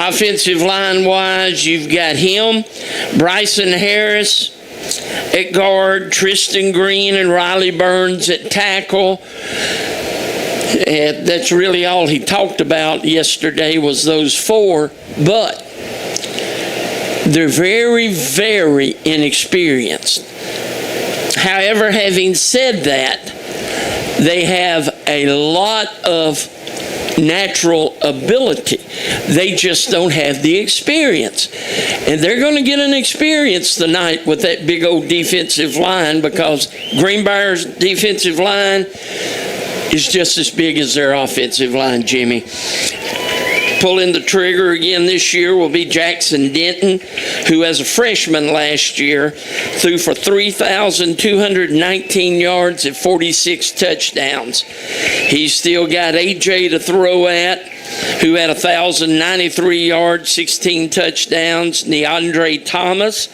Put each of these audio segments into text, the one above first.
Offensive line-wise, you've got him, Bryson Harris at guard, Tristan Green and Riley Burns at tackle. That's really all he talked about yesterday was those four, but they're very, very inexperienced. However, having said that, they have a lot of natural ability. They just don't have the experience. And they're going to get an experience tonight with that big old defensive line, because Greenbrier's defensive line is just as big as their offensive line, Jimmy. Pulling the trigger again this year will be Jackson Denton, who as a freshman last year threw for 3,219 yards and 46 touchdowns. He's still got AJ to throw at, who had 1,093 yards, 16 touchdowns. Neandre Thomas,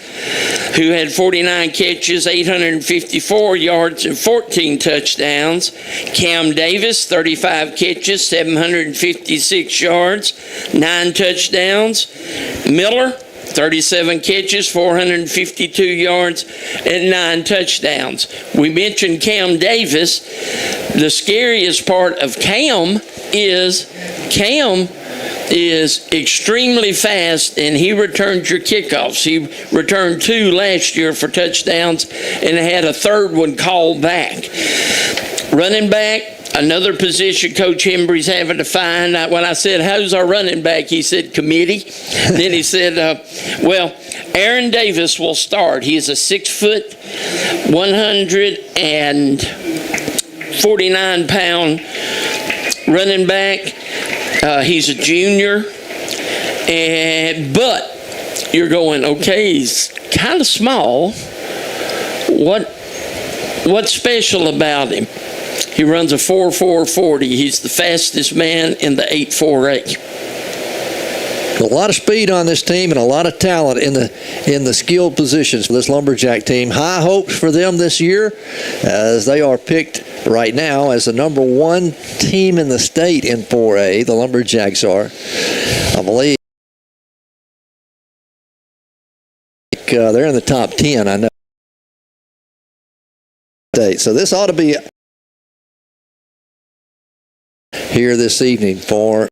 who had 49 catches, 854 yards, and 14 touchdowns. Cam Davis, 35 catches, 756 yards, 9 touchdowns. Miller, 37 catches, 452 yards, and 9 touchdowns. We mentioned Cam Davis. The scariest part of Cam is extremely fast, and he returns your kickoffs. He returned 2 last year for touchdowns and had a third one called back. Running back, another position Coach Hembry's having to find. When I said, how's our running back? He said, committee. Then he said, well, Aaron Davis will start. He is a 6 foot, 149 pound running back. He's a junior. But you're going, okay, he's kind of small. What's special about him? He runs a 4.440. He's the fastest man in the 8.48. A lot of speed on this team and a lot of talent in the skilled positions for this Lumberjack team. High hopes for them this year, as they are picked right now as the number 1 team in the state in 4A. The Lumberjacks are, I believe, they're in the top 10. I know. So this ought to be here this evening for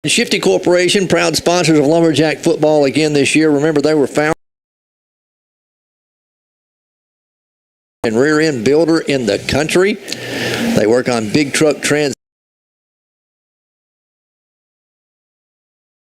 Shifty Corporation, proud sponsors of Lumberjack football again this year. Remember, they were founded and rear end builder in the country. They work on big truck trans.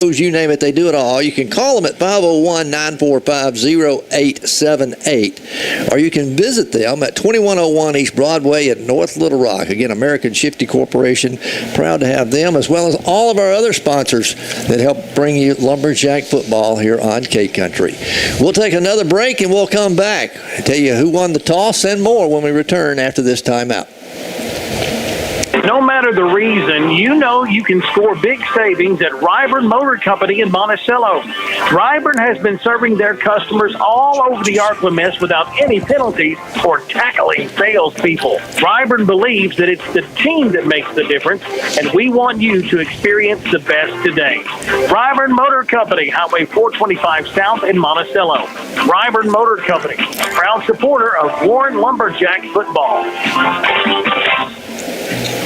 You name it, they do it all. You can call them at 501-945-0878, or you can visit them at 2101 East Broadway at North Little Rock. Again, American Shifty Corporation, proud to have them, as well as all of our other sponsors that help bring you Lumberjack football here on K-Country. We'll take another break and we'll come back and tell you who won the toss and more when we return after this timeout. No matter the reason, you know you can score big savings at Ryburn Motor Company in Monticello. Ryburn has been serving their customers all over the ArkLaMiss without any penalties for tackling salespeople. Ryburn believes that it's the team that makes the difference, and we want you to experience the best today. Ryburn Motor Company, Highway 425 South in Monticello. Ryburn Motor Company, proud supporter of Warren Lumberjack football.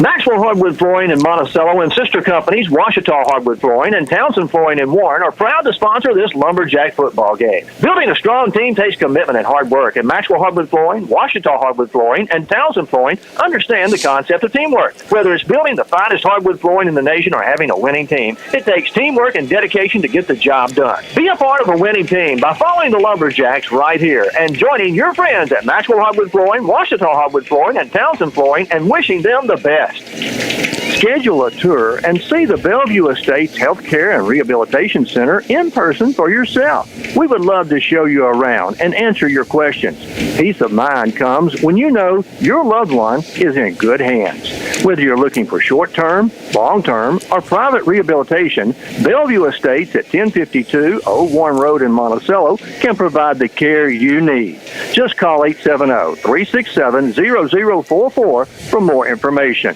Maxwell Hardwood Flooring in Monticello and sister companies Washita Hardwood Flooring and Townsend Flooring in Warren are proud to sponsor this Lumberjack football game. Building a strong team takes commitment and hard work, and Maxwell Hardwood Flooring, Washita Hardwood Flooring, and Townsend Flooring understand the concept of teamwork. Whether it's building the finest hardwood flooring in the nation or having a winning team, it takes teamwork and dedication to get the job done. Be a part of a winning team by following the Lumberjacks right here and joining your friends at Maxwell Hardwood Flooring, Washita Hardwood Flooring, and Townsend Flooring, and wishing them the best. Schedule a tour and see the Bellevue Estates Healthcare and Rehabilitation Center in person for yourself. We would love to show you around and answer your questions. Peace of mind comes when you know your loved one is in good hands. Whether you're looking for short-term, long-term, or private rehabilitation, Bellevue Estates at 1052 Old Warren Road in Monticello can provide the care you need. Just call 870-367-0044 for more information.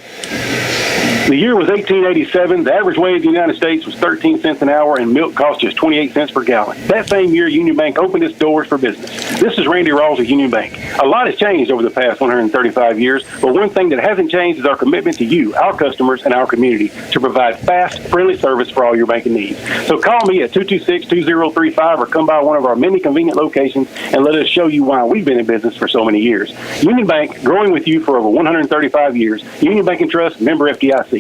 The year was 1887. The average wage in the United States was 13 cents an hour, and milk cost just 28 cents per gallon. That same year, Union Bank opened its doors for business. This is Randy Rawls of Union Bank. A lot has changed over the past 135 years, but one thing that hasn't changed is our commitment to you, our customers, and our community to provide fast, friendly service for all your banking needs. So call me at 226-2035 or come by one of our many convenient locations and let us show you why we've been in business for so many years. Union Bank, growing with you for over 135 years. Union Bank and Trust, member FDIC.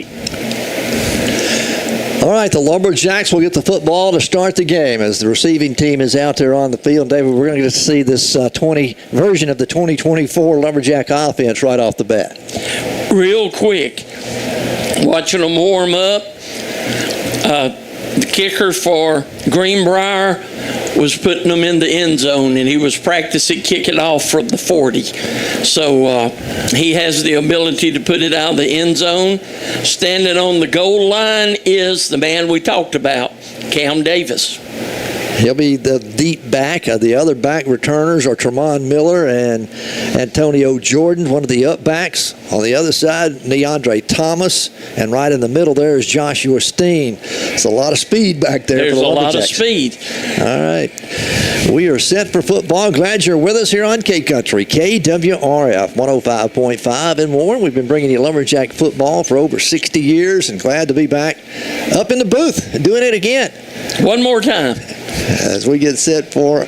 All right, the Lumberjacks will get the football to start the game as the receiving team is out there on the field. David, we're going to get to see this version of the 2024 Lumberjack offense right off the bat. Real quick, watching them warm up, the kicker for Greenbrier was putting them in the end zone, and he was practicing kicking off from the 40. So he has the ability to put it out of the end zone. Standing on the goal line is the man we talked about, Cam Davis. He'll be the deep back. The other back returners are Tremont Miller and Antonio Jordan, one of the up backs. On the other side, Neandre Thomas. And right in the middle there is Joshua Steen. It's a lot of speed back there. There's for the a lot of Lumberjacks. speed. All right. We are set for football. Glad you're with us here on K-Country, KWRF 105.5 in Warren. We've been bringing you Lumberjack football for over 60 years and glad to be back up in the booth and doing it again. One more time. As we get set for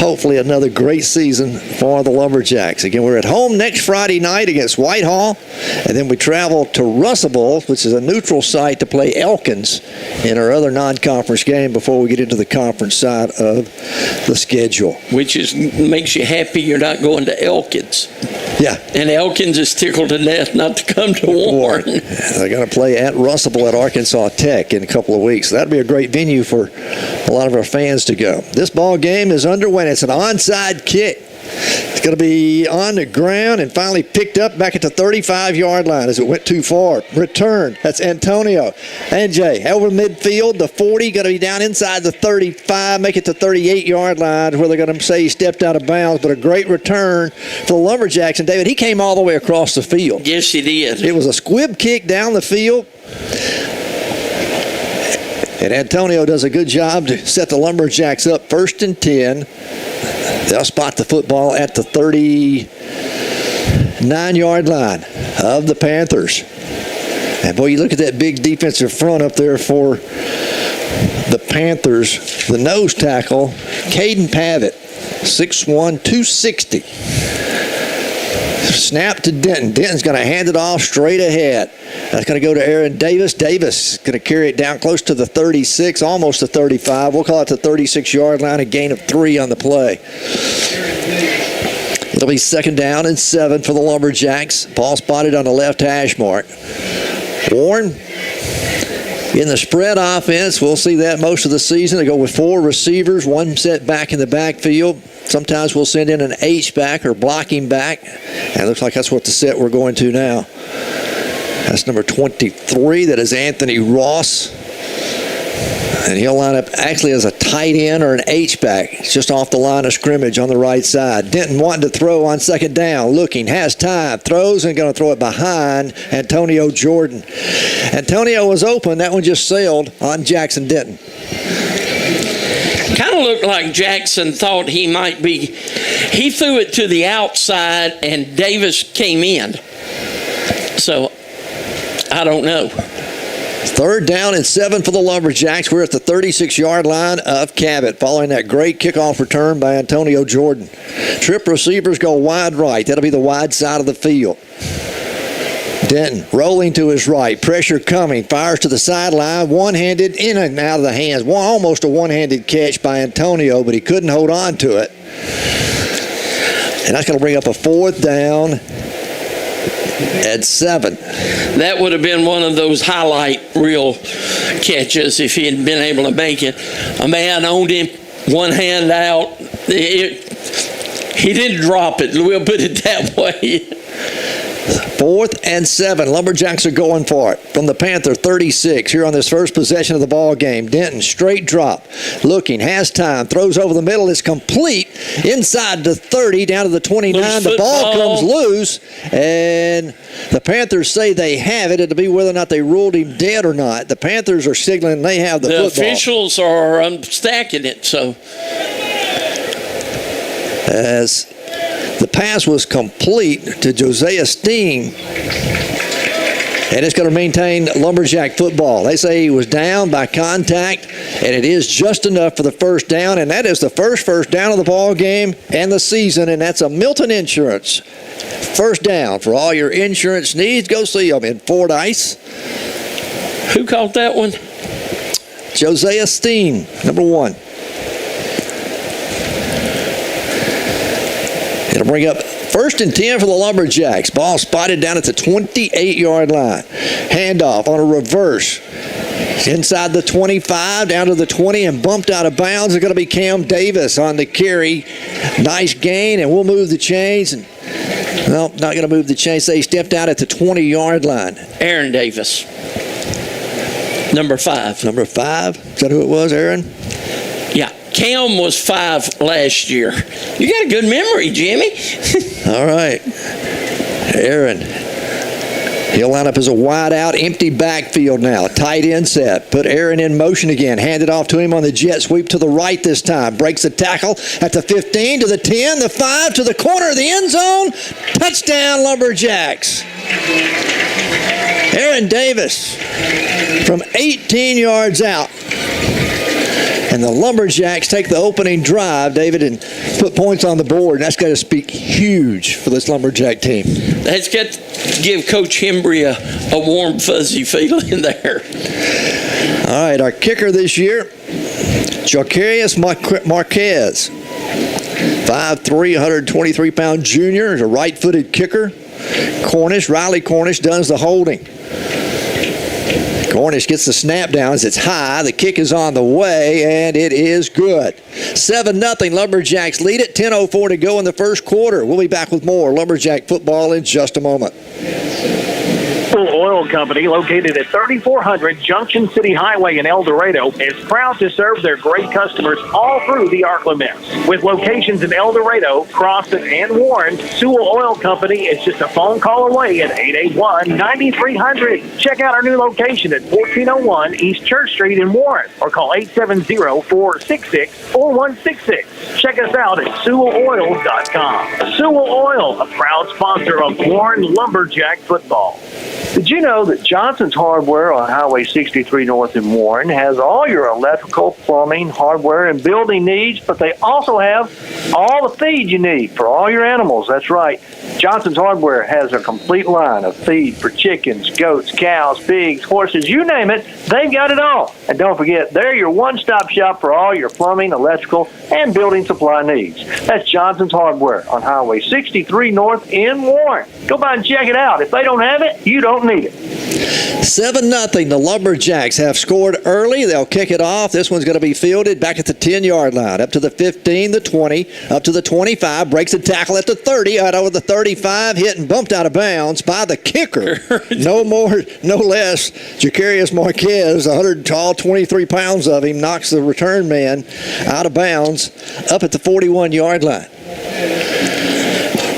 hopefully another great season for the Lumberjacks. Again, we're at home next Friday night against Whitehall, and then we travel to Russellville, which is a neutral site, to play Elkins in our other non-conference game before we get into the conference side of the schedule. Which makes you happy you're not going to Elkins. Yeah. And Elkins is tickled to death not to come to Warren. They're going to play at Russellville at Arkansas Tech in a couple of weeks. That'll be a great venue for a lot of our fans to go. This ball game is underway. It's an onside kick. It's going to be on the ground and finally picked up back at the 35-yard line as it went too far. Return. That's Antonio. NJ over midfield. The 40 going to be down inside the 35, make it to 38-yard line where they're going to say he stepped out of bounds. But a great return for the Lumberjacks. And David, he came all the way across the field. Yes, he did. It was a squib kick down the field. And Antonio does a good job to set the Lumberjacks up 1st and 10. They'll spot the football at the 39-yard line of the Panthers. And boy, you look at that big defensive front up there for the Panthers. The nose tackle, Caden Pavitt, 6'1", 260. Snap to Denton. Denton's going to hand it off straight ahead. That's going to go to Aaron Davis. Davis is going to carry it down close to the 36, almost the 35. We'll call it the 36-yard line, a gain of 3 on the play. It'll be 2nd down and 7 for the Lumberjacks. Ball spotted on the left hash mark. Warren in the spread offense. We'll see that most of the season. They go with 4 receivers, 1 set back in the backfield. Sometimes we'll send in an H-back or blocking back. And it looks like that's what the set we're going to now. That's number 23. That is Anthony Ross. And he'll line up actually as a tight end or an H-back. It's just off the line of scrimmage on the right side. Denton wanting to throw on 2nd down. Looking, has time, throws, and going to throw it behind Antonio Jordan. Antonio was open. That one just sailed on Jackson Denton. Kind of looked like Jackson thought he might be. He threw it to the outside, and Davis came in. So, I don't know. 3rd down and 7 for the Lumberjacks. We're at the 36-yard line of Cabot following that great kickoff return by Antonio Jordan. Trip receivers go wide right. That'll be the wide side of the field. Denton rolling to his right. Pressure coming. Fires to the sideline. One-handed in and out of the hands. Almost a one-handed catch by Antonio, but he couldn't hold on to it. And that's going to bring up a 4th down at 7. That would have been one of those highlight reel catches if he had been able to make it. A man owned him, one hand out. He didn't drop it. We'll put it that way. 4th and 7. Lumberjacks are going for it from the Panther 36 here on this first possession of the ball game. Denton, straight drop, looking, has time, throws over the middle, is complete inside the 30, down to the 29. The ball comes loose, and the Panthers say they have it. It'll be whether or not they ruled him dead or not. The Panthers are signaling they have the football. The officials are unstacking it, so. As the pass was complete to Josiah Steen, and it's going to maintain Lumberjack football. They say he was down by contact, and it is just enough for the first down, and that is the first down of the ball game and the season, and that's a Milton Insurance first down. For all your insurance needs, go see them in Fordyce. Who caught that one? Josiah Steen, number 1. It'll bring up 1st and 10 for the Lumberjacks. Ball spotted down at the 28-yard line. Handoff on a reverse. Inside the 25, down to the 20, and bumped out of bounds. It's going to be Cam Davis on the carry. Nice gain, and we'll move the chains. And, no, not going to move the chains. They stepped out at the 20-yard line. Aaron Davis. Number 5. Number 5? Is that who it was, Aaron? Yeah. Cam was 5 last year. You got a good memory, Jimmy. All right. Aaron. He'll line up as a wide out, empty backfield now. Tight end set. Put Aaron in motion again. Hand it off to him on the jet sweep to the right this time. Breaks the tackle at the 15, to the 10, the 5, to the corner of the end zone. Touchdown, Lumberjacks. Aaron Davis from 18 yards out. And the Lumberjacks take the opening drive, David, and put points on the board. And that's got to speak huge for this Lumberjack team. That's got to give Coach Hembry a warm, fuzzy feeling there. All right, our kicker this year, Jacarius Marquez. 5'3", 123-pound junior, is a right-footed kicker. Riley Cornish does the holding. Cornish gets the snap down as it's high. The kick is on the way, and it is good. 7-0. Lumberjacks lead it. 10:04 to go in the first quarter. We'll be back with more Lumberjack football in just a moment. Oil Company, located at 3400 Junction City Highway in El Dorado, is proud to serve their great customers all through the ARC limits. With locations in El Dorado, Croston, and Warren, Sewell Oil Company is just a phone call away at 881-9300. Check out our new location at 1401 East Church Street in Warren, or call 870-466-4166. Check us out at SewellOil.com. Sewell Oil, a proud sponsor of Warren Lumberjack football. Did you know that Johnson's Hardware on Highway 63 North in Warren has all your electrical, plumbing, hardware, and building needs, but they also have all the feed you need for all your animals. That's right. Johnson's Hardware has a complete line of feed for chickens, goats, cows, pigs, horses, you name it, they've got it all. And don't forget, they're your one-stop shop for all your plumbing, electrical, and building supply needs. That's Johnson's Hardware on Highway 63 North in Warren. Go by and check it out. If they don't have it, you don't need it. 7-0. The Lumberjacks have scored early. They'll kick it off. This one's going to be fielded back at the 10-yard line. Up to the 15, the 20, up to the 25. Breaks a tackle at the 30, out over the 35. Hit and bumped out of bounds by the kicker. No more, no less. Jacarius Marquez, 100 tall, 23 pounds of him, knocks the return man out of bounds up at the 41-yard line.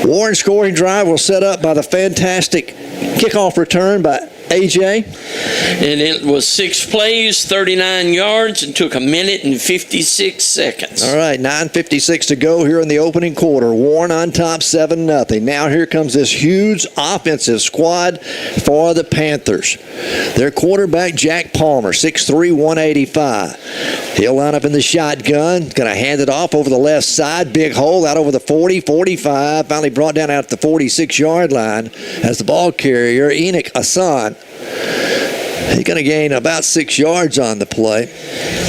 Warren's scoring drive will set up by the fantastic kickoff return by AJ. And it was 6 plays, 39 yards, and took 1 minute and 56 seconds. All right, 9:56 to go here in the opening quarter. Warren on top, 7-0. Now here comes this huge offensive squad for the Panthers. Their quarterback, Jack Palmer, 6'3", 185. He'll line up in the shotgun. Going to hand it off over the left side. Big hole out over the 40, 45. Finally brought down out at the 46-yard line as the ball carrier, Enoch Hassan. He's going to gain about 6 yards on the play.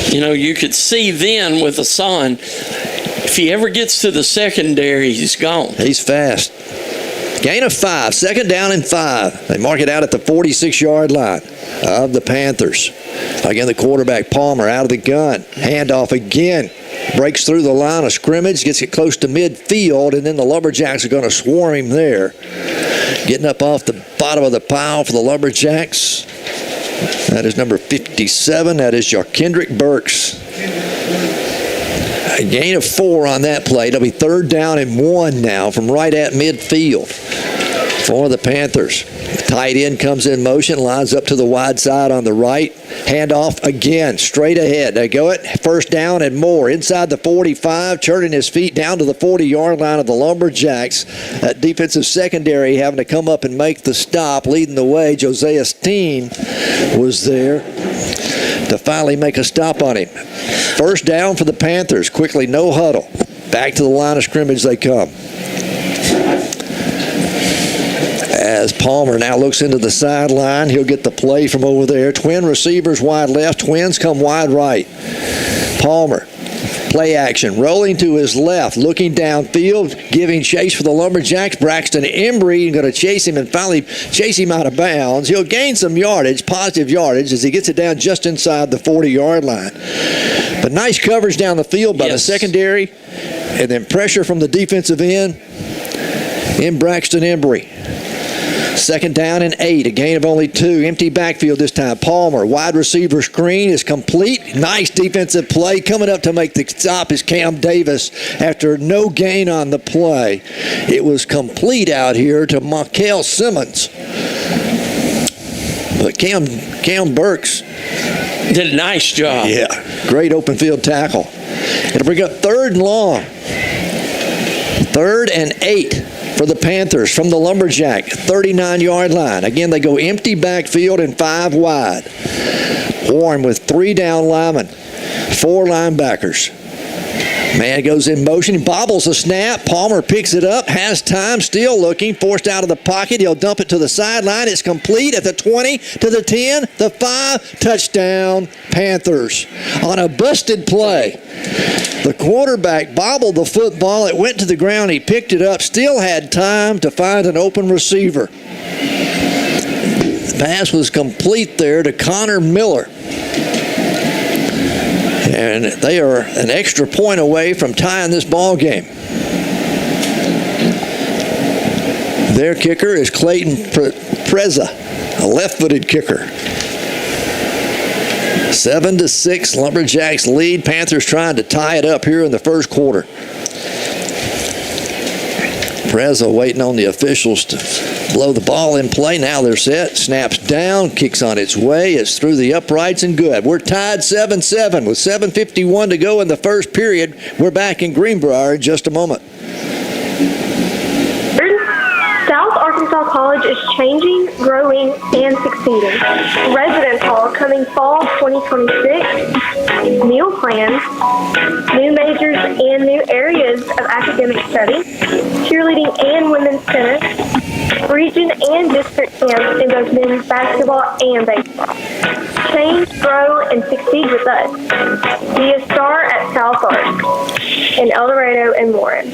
You know, you could see then with Hassan, if he ever gets to the secondary, he's gone. He's fast. Gain of 5. 2nd down and 5. They mark it out at the 46-yard line of the Panthers. Again, the quarterback, Palmer, out of the gun. Handoff again. breaks through the line of scrimmage, gets it close to midfield, and then the Lumberjacks are going to swarm him there. Getting up off the bottom of the pile for the Lumberjacks. That is number 57. That is Jarkendrick Burks. A gain of 4 on that play. It'll be 3rd down and 1 now from right at midfield for the Panthers. The tight end comes in motion, lines up to the wide side on the right. Handoff again, straight ahead. They go it, 1st down and more. Inside the 45, turning his feet down to the 40-yard line of the Lumberjacks. That defensive secondary having to come up and make the stop. Leading the way, Josiah Steen was there to finally make a stop on him. 1st down for the Panthers. Quickly, no huddle. Back to the line of scrimmage they come. As Palmer now looks into the sideline, he'll get the play from over there. Twin receivers wide left, twins come wide right. Palmer, play action, rolling to his left, looking downfield, giving chase for the Lumberjacks. Braxton Embry going to chase him and finally chase him out of bounds. He'll gain some yardage, positive yardage, as he gets it down just inside the 40-yard line. But nice coverage down the field by the secondary, and then pressure from the defensive end in Braxton Embry. 2nd down and 8, a gain of only 2. Empty backfield this time. Palmer, wide receiver screen is complete. Nice defensive play. Coming up to make the stop is Cam Davis after no gain on the play. It was complete out here to Markel Simmons. But Cam Burks did a nice job. Yeah, great open field tackle. It'll bring up 3rd and long. 3rd and 8. For the Panthers from the Lumberjack 39-yard line. Again, they go empty backfield and 5 wide. Warren with 3 down linemen, 4 linebackers. Man goes in motion, bobbles the snap. Palmer picks it up, has time, still looking, forced out of the pocket. He'll dump it to the sideline. It's complete at the 20, to the 10, the 5. Touchdown, Panthers. On a busted play. The quarterback bobbled the football. It went to the ground. He picked it up, still had time to find an open receiver. The pass was complete there to Connor Miller. And they are an extra point away from tying this ball game. Their kicker is Clayton Preza, a left-footed kicker. 7-6, Lumberjacks lead. Panthers trying to tie it up here in the 1st quarter. Preza waiting on the officials to blow the ball in play. Now they're set. Snaps down. Kicks on its way. It's through the uprights and good. We're tied 7-7 with 7:51 to go in the 1st period. We're back in Greenbrier in just a moment. South Arkansas College is changing, growing, and succeeding. Residence Hall coming fall 2026. Meal plans, new majors and new areas of academic study, cheerleading and women's tennis, region and district camps in both men's basketball and baseball. Change, grow, and succeed with us. Be a star at South Ark in El Dorado and Warren.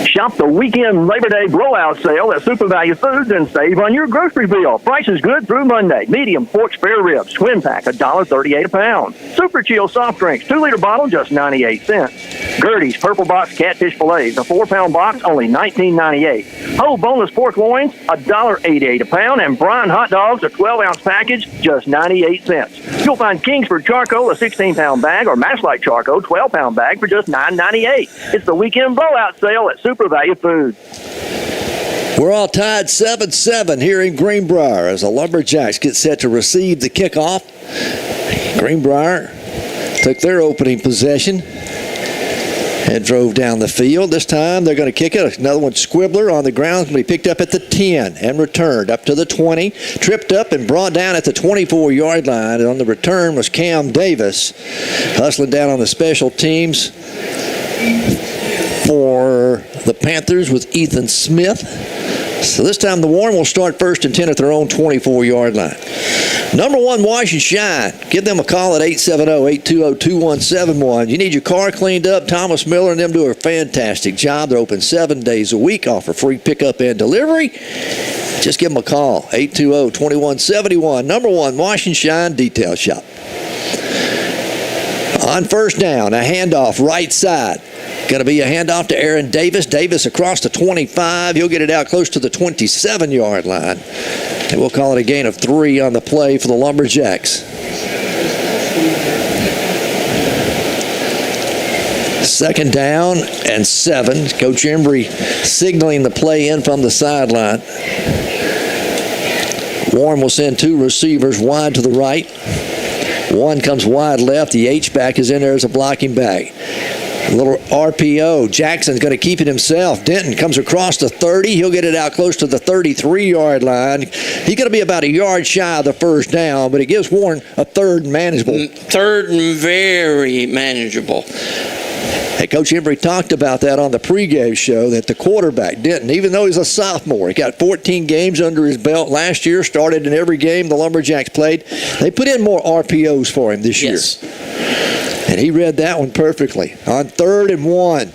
Shop the weekend Labor Day blowout sale at Super Value Foods and save on your grocery bill. Prices good through Monday. Medium pork spare ribs, twin pack, $1.38 a pound. Super Chill soft drinks, 2-liter bottle, just 98 cents. Gertie's Purple Box Catfish Fillets, a 4-pound box, only $19.98. Whole boneless pork loins, $1.88 a pound. And Bryan hot dogs, a 12-ounce package, just 98 cents. You'll find Kingsford Charcoal, a 16-pound bag, or Matchlight Charcoal, 12-pound bag for just $9.98. It's the weekend blowout sale at Super Value Foods. We're all tied 7-7 here in Greenbrier as the Lumberjacks get set to receive the kickoff. Greenbrier took their opening possession and drove down the field. This time they're going to kick it. Another one, Squibbler on the ground, going to be picked up at the 10 and returned up to the 20. Tripped up and brought down at the 24-yard line. And on the return was Cam Davis. Hustling down on the special teams for the Panthers with Ethan Smith. So this time the Warren will start 1st and 10 at their own 24-yard line. Number 1, Wash and Shine. Give them a call at 870-820-2171. You need your car cleaned up. Thomas Miller and them do a fantastic job. They're open 7 days a week, offer free pickup and delivery. Just give them a call, 820-2171. Number 1, Wash and Shine Detail Shop. On first down, a handoff right side. Going to be a handoff to Aaron Davis. Davis across the 25. He'll get it out close to the 27-yard line. And we'll call it a gain of 3 on the play for the Lumberjacks. Second down and 7. Coach Embry signaling the play in from the sideline. Warren will send 2 receivers wide to the right. One comes wide left. The H-back is in there as a blocking back. A little RPO. Jackson's going to keep it himself. Denton comes across the 30. He'll get it out close to the 33-yard line. He's going to be about a yard shy of the first down, but it gives Warren a third manageable. Third and very manageable. Hey, Coach Embry talked about that on the pregame show, that the quarterback, Denton, even though he's a sophomore, he got 14 games under his belt last year, started in every game the Lumberjacks played. They put in more RPOs for him this year. And he read that one perfectly. On 3rd and 1,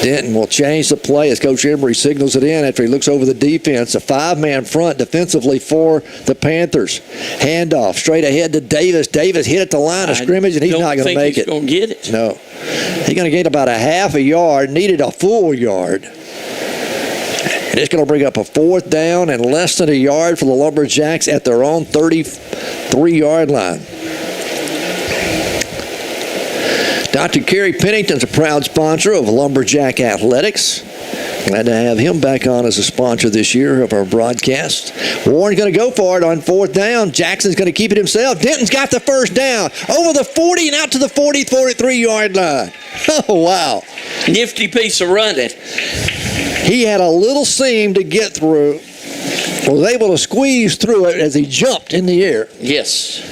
Denton will change the play as Coach Embry signals it in after he looks over the defense. A 5-man front defensively for the Panthers. Handoff straight ahead to Davis. Davis hit at the line of scrimmage, and he's not going to make it. Don't think he's going to get it. No. He's going to gain about a half a yard, needed a full yard. And it's going to bring up a 4th down and less than a yard for the Lumberjacks at their own 33-yard line. Dr. Kerry Pennington's a proud sponsor of Lumberjack Athletics. Glad to have him back on as a sponsor this year of our broadcast. Warren's going to go for it on 4th down. Jackson's going to keep it himself. Denton's got the first down. Over the 40 and out to the 43-yard line. Oh, wow. Nifty piece of running. He had a little seam to get through. Was able to squeeze through it as he jumped in the air. Yes.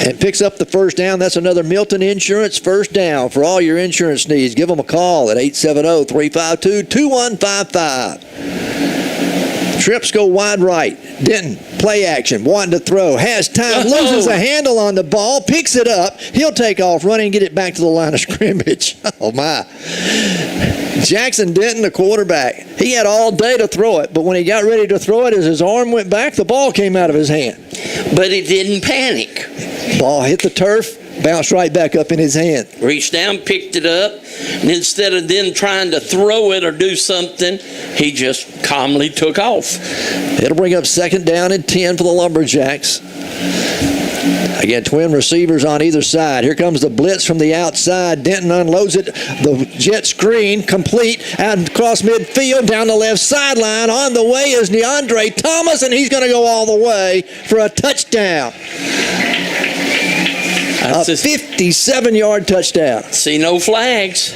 And picks up the first down. That's another Milton Insurance first down for all your insurance needs. Give them a call at 870-352-2155. Trips go wide right. Denton, play action, wanting to throw. Has time, loses a handle on the ball, picks it up. He'll take off running and get it back to the line of scrimmage. Oh, my. Jackson Denton, the quarterback. He had all day to throw it, but when he got ready to throw it, as his arm went back, the ball came out of his hand. But he didn't panic. Ball hit the turf, bounced right back up in his hand. Reached down, picked it up, and instead of then trying to throw it or do something, he just calmly took off. It'll bring up 2nd down and 10 for the Lumberjacks. Again, twin receivers on either side. Here comes the blitz from the outside. Denton unloads it. The jet screen complete out across midfield down the left sideline. On the way is DeAndre Thomas, and he's going to go all the way for a touchdown. A 57-yard touchdown. See no flags.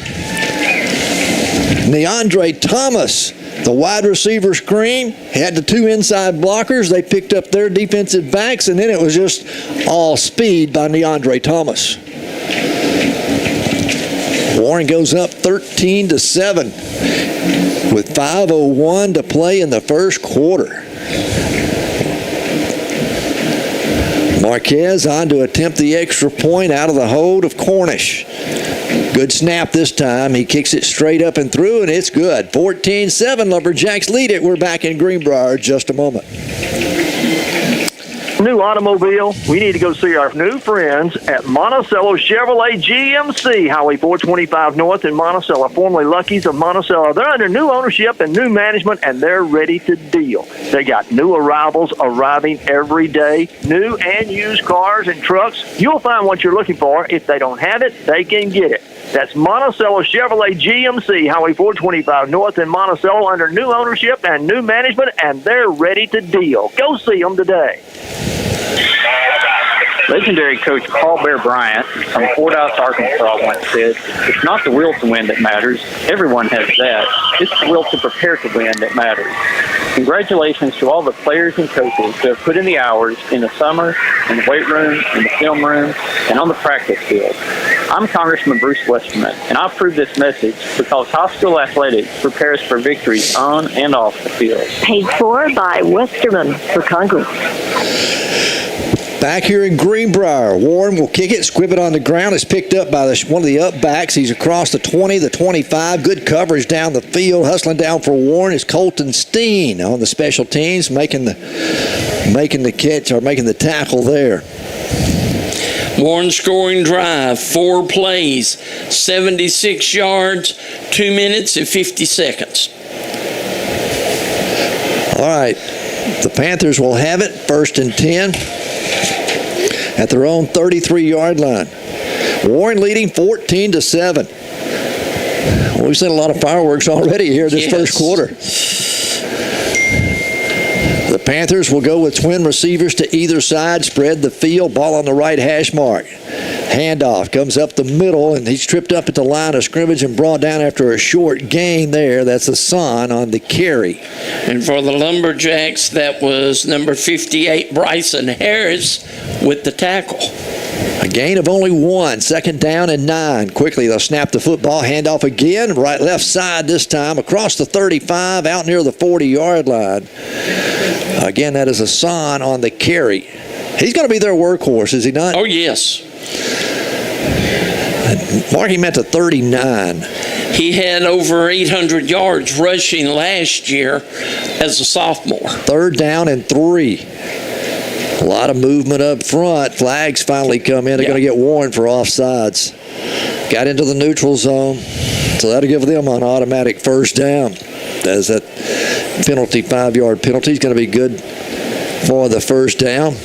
DeAndre Thomas, the wide receiver screen, had the 2 inside blockers. They picked up their defensive backs, and then it was just all speed by DeAndre Thomas. Warren goes up 13-7 with 5:01 to play in the first quarter. Marquez on to attempt the extra point out of the hold of Cornish. Good snap this time. He kicks it straight up and through, and it's good. 14-7, Lumberjacks lead it. We're back in Greenbrier in just a moment. New automobile, we need to go see our new friends at Monticello Chevrolet GMC, Highway 425 North in Monticello, formerly Lucky's of Monticello. They're under new ownership and new management, and they're ready to deal. They got new arrivals arriving every day, new and used cars and trucks. You'll find what you're looking for. If they don't have it, they can get it. That's Monticello Chevrolet GMC, Highway 425 North in Monticello, under new ownership and new management, and they're ready to deal. Go see them today. Legendary coach Paul Bear Bryant from Fordyce, Arkansas once said, "It's not the will to win that matters. Everyone has that. It's the will to prepare to win that matters." Congratulations to all the players and coaches who have put in the hours in the summer, in the weight room, in the film room, and on the practice field. I'm Congressman Bruce Westerman, and I approve this message because high school athletics prepare us for victories on and off the field. Paid for by Westerman for Congress. Back here in Greenbrier, Warren will kick it, squib it on the ground. It's picked up by one of the up backs. He's across the 20, the 25. Good coverage down the field. Hustling down for Warren is Colton Steen on the special teams, making the catch or making the tackle there. One scoring drive, 4 plays, 76 yards, 2 minutes and 50 seconds. All right, the Panthers will have it, 1st and 10 at their own 33-yard line. Warren leading 14-7. Well, we've seen a lot of fireworks already here this first quarter. The Panthers will go with twin receivers to either side, spread the field, ball on the right hash mark. Handoff comes up the middle, and he's tripped up at the line of scrimmage and brought down after a short gain there. That's Hassan on the carry. And for the Lumberjacks, that was number 58, Bryson Harris, with the tackle. A gain of only 1, 2nd down and 9. Quickly, they'll snap the football, handoff again, left side this time, across the 35, out near the 40-yard line. Again, that is Hassan on the carry. He's going to be their workhorse, is he not? Oh, yes. Mark him at the 39. He had over 800 yards rushing last year as a sophomore. 3rd down and 3. A lot of movement up front. Flags finally come in. They're going to get Warren for offsides. Got into the neutral zone, so that'll give them an automatic 1st down. As that penalty, 5-yard penalty, is going to be good for the 1st down.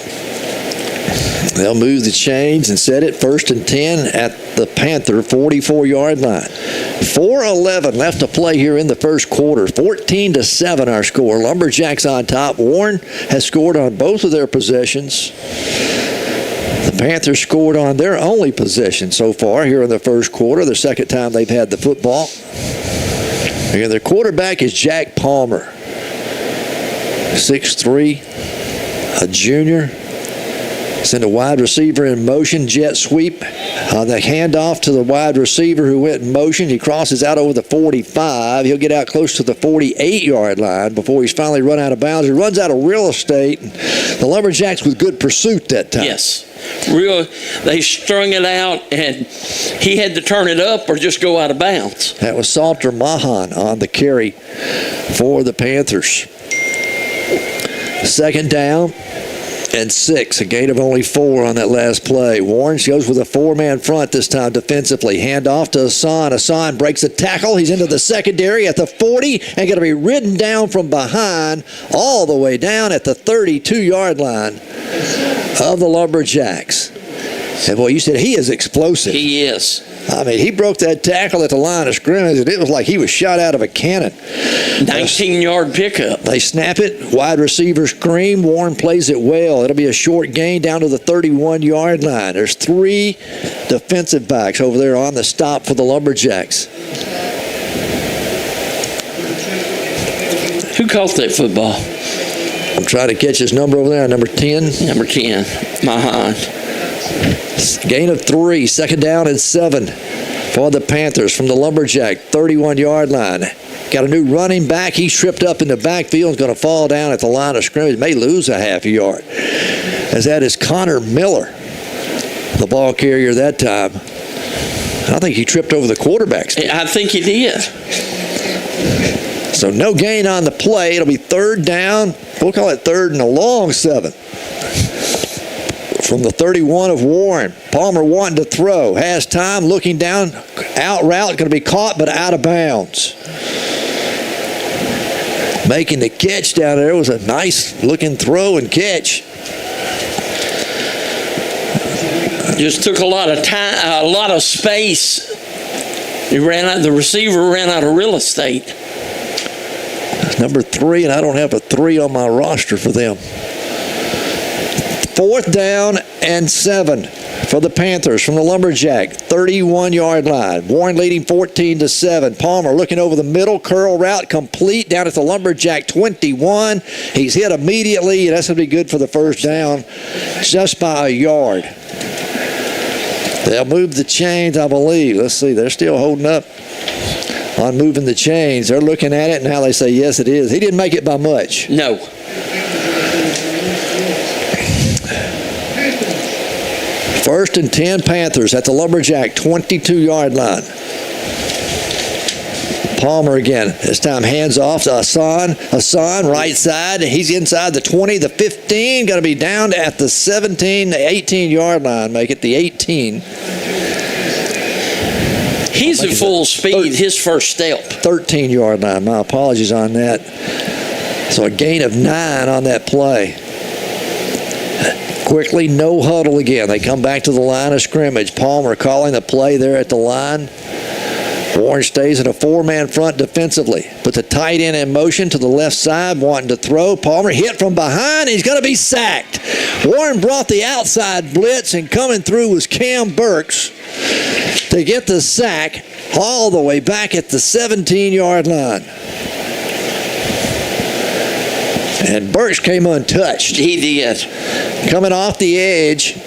They'll move the chains and set it 1st and 10 at the Panther 44-yard line. 4:11 left to play here in the first quarter. 14-7 our score. Lumberjacks on top. Warren has scored on both of their possessions. The Panthers scored on their only possession so far here in the first quarter, the second time they've had the football. And their quarterback is Jack Palmer, 6'3", a junior. Send a wide receiver in motion, jet sweep. The handoff to the wide receiver who went in motion. He crosses out over the 45. He'll get out close to the 48-yard line before he's finally run out of bounds. He runs out of real estate. The Lumberjacks with good pursuit that time. Yes. They strung it out, and he had to turn it up or just go out of bounds. That was Salter Mahan on the carry for the Panthers. 2nd down and 6, a gain of only 4 on that last play. Warren goes with a 4-man front this time defensively. Handoff to Hassan. Hassan breaks a tackle. He's into the secondary at the 40 and going to be ridden down from behind all the way down at the 32-yard line of the Lumberjacks. And boy, you said he is explosive. He is. I mean, he broke that tackle at the line of scrimmage, and it was like he was shot out of a cannon. 19-yard pickup. They snap it. Wide receiver scream. Warren plays it well. It'll be a short gain down to the 31-yard line. There's 3 defensive backs over there on the stop for the Lumberjacks. Who caught that football? I'm trying to catch his number over there, number 10. Number 10, Mahan. Gain of 3, 2nd down and 7 for the Panthers from the Lumberjack 31-yard line. Got a new running back. He's tripped up in the backfield. He's going to fall down at the line of scrimmage. May lose a half a yard. As that is Connor Miller, the ball carrier that time. I think he tripped over the quarterback. I think he did. So no gain on the play. It'll be 3rd down. We'll call it 3rd and a long 7. From the 31 of Warren. Palmer wanting to throw. Has time, looking down. Out route, going to be caught, but out of bounds. Making the catch down there was a nice looking throw and catch. Just took a lot of time, a lot of space. The receiver ran out of real estate. Number 3, and I don't have a 3 on my roster for them. 4th down and 7 for the Panthers from the Lumberjack 31-yard line. Warren leading 14-7. Palmer looking over the middle, curl route complete down at the Lumberjack 21. He's hit immediately, and that's going to be good for the 1st down, just by a yard. They'll move the chains, I believe. Let's see, they're still holding up on moving the chains. They're looking at it, and now they say, yes, it is. He didn't make it by much. No. 1st and 10 Panthers at the Lumberjack 22-yard line. Palmer again. This time hands off to Hassan, right side. He's inside the 20, the 15. Going to be down at the 17, the 18-yard line. Make it the 18. He's at full speed, his first step. 13-yard line. My apologies on that. So a gain of 9 on that play. Quickly, no huddle again. They come back to the line of scrimmage. Palmer calling the play there at the line. Warren stays in a 4-man front defensively. Put the tight end in motion to the left side, wanting to throw. Palmer hit from behind. He's going to be sacked. Warren brought the outside blitz, and coming through was Cam Burks to get the sack all the way back at the 17-yard line. And Burks came untouched. He did. Coming off the edge.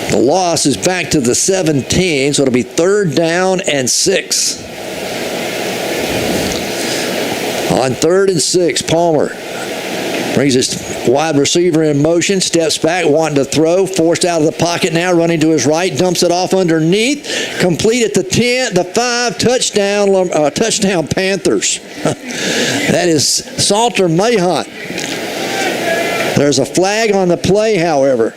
The loss is back to the 17, so it'll be 3rd down and 6. On 3rd and 6, Palmer brings his wide receiver in motion, steps back, wanting to throw, forced out of the pocket now, running to his right, dumps it off underneath, complete at the 10, the 5, touchdown Panthers. That is Salter Mahont. There's a flag on the play, however.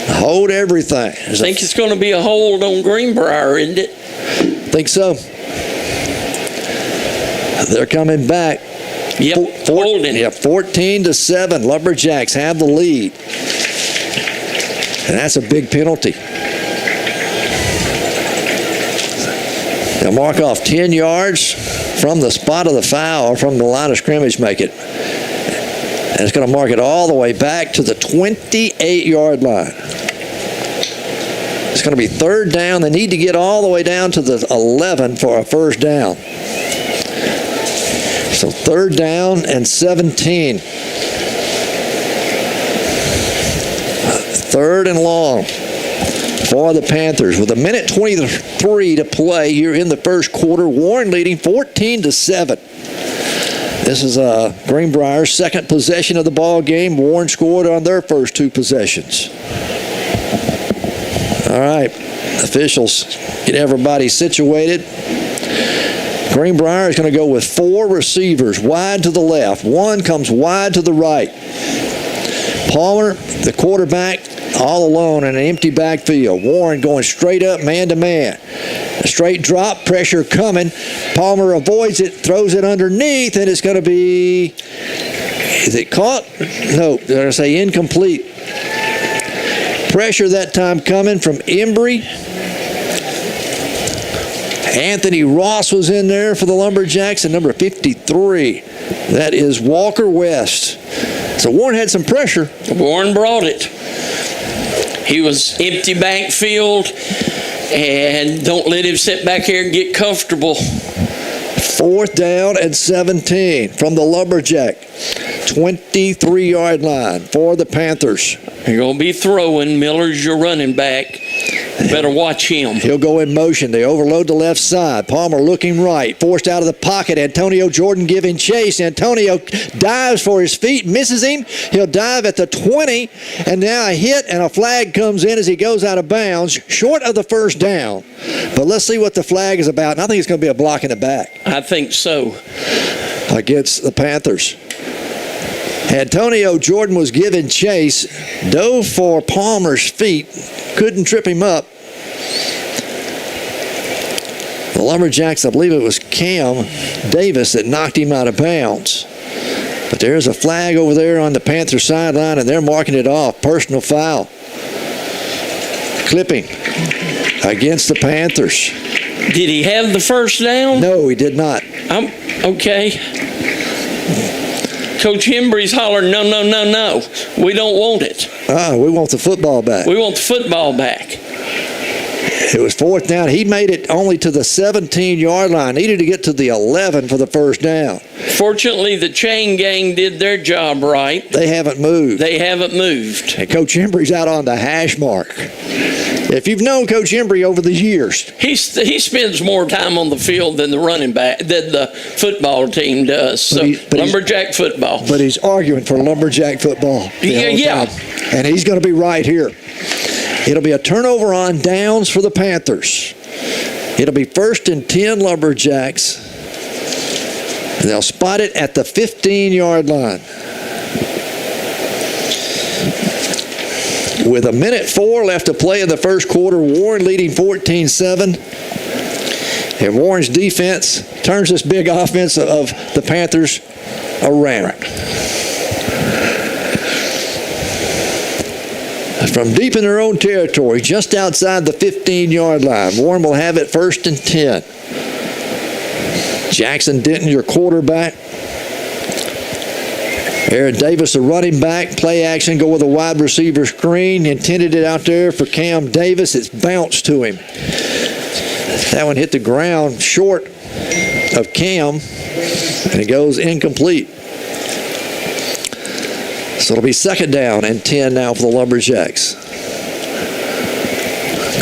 Hold everything. I think it's going to be a hold on Greenbrier, isn't it? Think so. They're coming back. Yep, holding. Yeah, 14-7. Lumberjacks have the lead. And that's a big penalty. They'll mark off 10 yards from the spot of the foul, or from the line of scrimmage, make it. And it's going to mark it all the way back to the 28-yard line. It's going to be 3rd down. They need to get all the way down to the 11 for a first down. So 3rd down and 17. 3rd and long for the Panthers. With 1:23 to play here in the first quarter. Warren leading 14-7. This is Greenbrier's second possession of the ball game. Warren scored on their first 2 possessions. All right, officials get everybody situated. Greenbrier is going to go with 4 receivers, wide to the left. 1 comes wide to the right. Palmer, the quarterback, all alone in an empty backfield. Warren going straight up man-to-man. A straight drop, pressure coming. Palmer avoids it, throws it underneath, and it's going to be... Is it caught? No, they're going to say incomplete. Pressure that time coming from Embry. Anthony Ross was in there for the Lumberjacks, and number 53. That is Walker West. So Warren had some pressure. Warren brought it. He was empty backfield, and don't let him sit back here and get comfortable. 4th down and 17 from the Lumberjack 23-yard line for the Panthers. You're going to be throwing. Miller's your running back. Better watch him. He'll go in motion. They overload the left side. Palmer looking right. Forced out of the pocket. Antonio Jordan giving chase. Antonio dives for his feet. Misses him. He'll dive at the 20. And now a hit and a flag comes in as he goes out of bounds. Short of the first down. But let's see what the flag is about. And I think it's going to be a block in the back. I think so. Against the Panthers. Antonio Jordan was given chase, dove for Palmer's feet, couldn't trip him up. The Lumberjacks, I believe it was Cam Davis that knocked him out of bounds. But there's a flag over there on the Panther sideline, and they're marking it off. Personal foul. Clipping against the Panthers. Did he have the first down? No, he did not. Okay. Coach Embry's hollering, no, no, no, no. We don't want it. We want the football back. We want the football back. It was 4th down. He made it only to the 17-yard line. Needed to get to the 11 for the first down. Fortunately, the chain gang did their job right. They haven't moved. They haven't moved. And Coach Embry's out on the hash mark. If you've known Coach Embry over the years, he spends more time on the field than the running back, than the football team does. So Lumberjack football. But he's arguing for Lumberjack football. Yeah. And he's going to be right here. It'll be a turnover on downs for the Panthers. It'll be 1st and 10 Lumberjacks. And they'll spot it at the 15-yard line. With 1:04 left to play in the first quarter, Warren leading 14-7. And Warren's defense turns this big offense of the Panthers around. From deep in their own territory, just outside the 15-yard line, Warren will have it 1st and 10. Jackson Denton, your quarterback. Aaron Davis, a running back. Play action, go with a wide receiver screen. Intended it out there for Cam Davis. It's bounced to him. That one hit the ground short of Cam, and it goes incomplete. So it'll be 2nd down and 10 now for the Lumberjacks.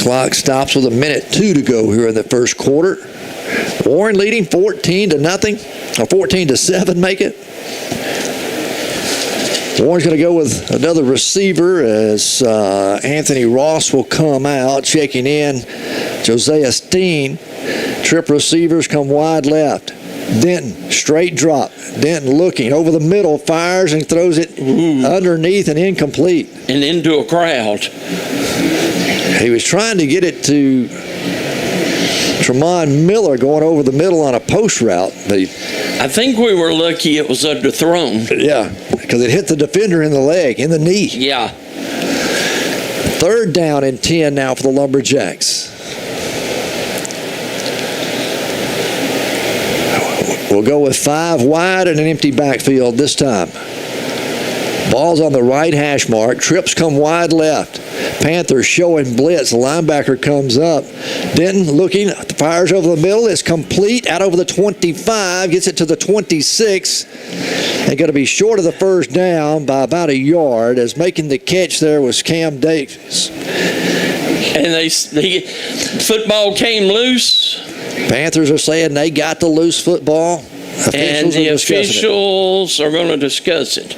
Clock stops with 1:02 to go here in the first quarter. Warren leading 14-0, or 14-7, make it. Warren's going to go with another receiver as Anthony Ross will come out. Checking in, Josiah Steen. Trip receivers come wide left. Denton, straight drop. Denton looking over the middle, fires and throws it underneath and incomplete. And into a crowd. He was trying to get it to Tremont Miller going over the middle on a post route. But I think we were lucky it was underthrown. Yeah, because it hit the defender in the leg, in the knee. Yeah. 3rd down and 10 now for the Lumberjacks. We'll go with 5 wide and an empty backfield this time. Ball's on the right hash mark. Trips come wide left. Panthers showing blitz. The linebacker comes up. Denton looking, fires over the middle. It's complete. Out over the 25. Gets it to the 26. And going to be short of the 1st down by about a yard, as making the catch there was Cam Davis. And the football came loose. Panthers are saying they got the loose football. And the officials are going to discuss it.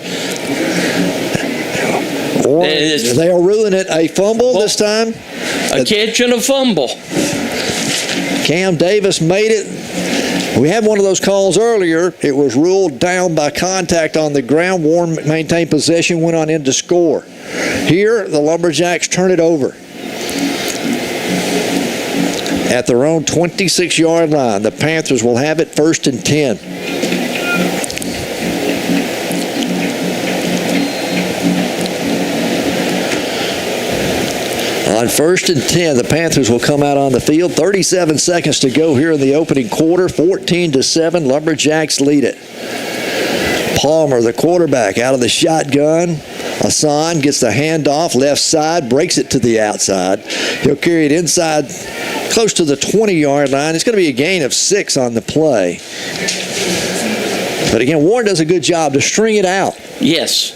Or they'll ruin it. A fumble this time. A catch and a fumble. Cam Davis made it. We had one of those calls earlier. It was ruled down by contact on the ground. Warren maintained possession, went on in to score. Here, the Lumberjacks turn it over. At their own 26-yard line, the Panthers will have it 1st and 10. On 1st and 10, the Panthers will come out on the field. 37 seconds to go here in the opening quarter. 14-7, Lumberjacks lead it. Palmer, the quarterback, out of the shotgun. Hassan gets the handoff, left side, breaks it to the outside. He'll carry it inside, close to the 20-yard line. It's going to be a gain of 6 on the play. But again, Warren does a good job to string it out. Yes.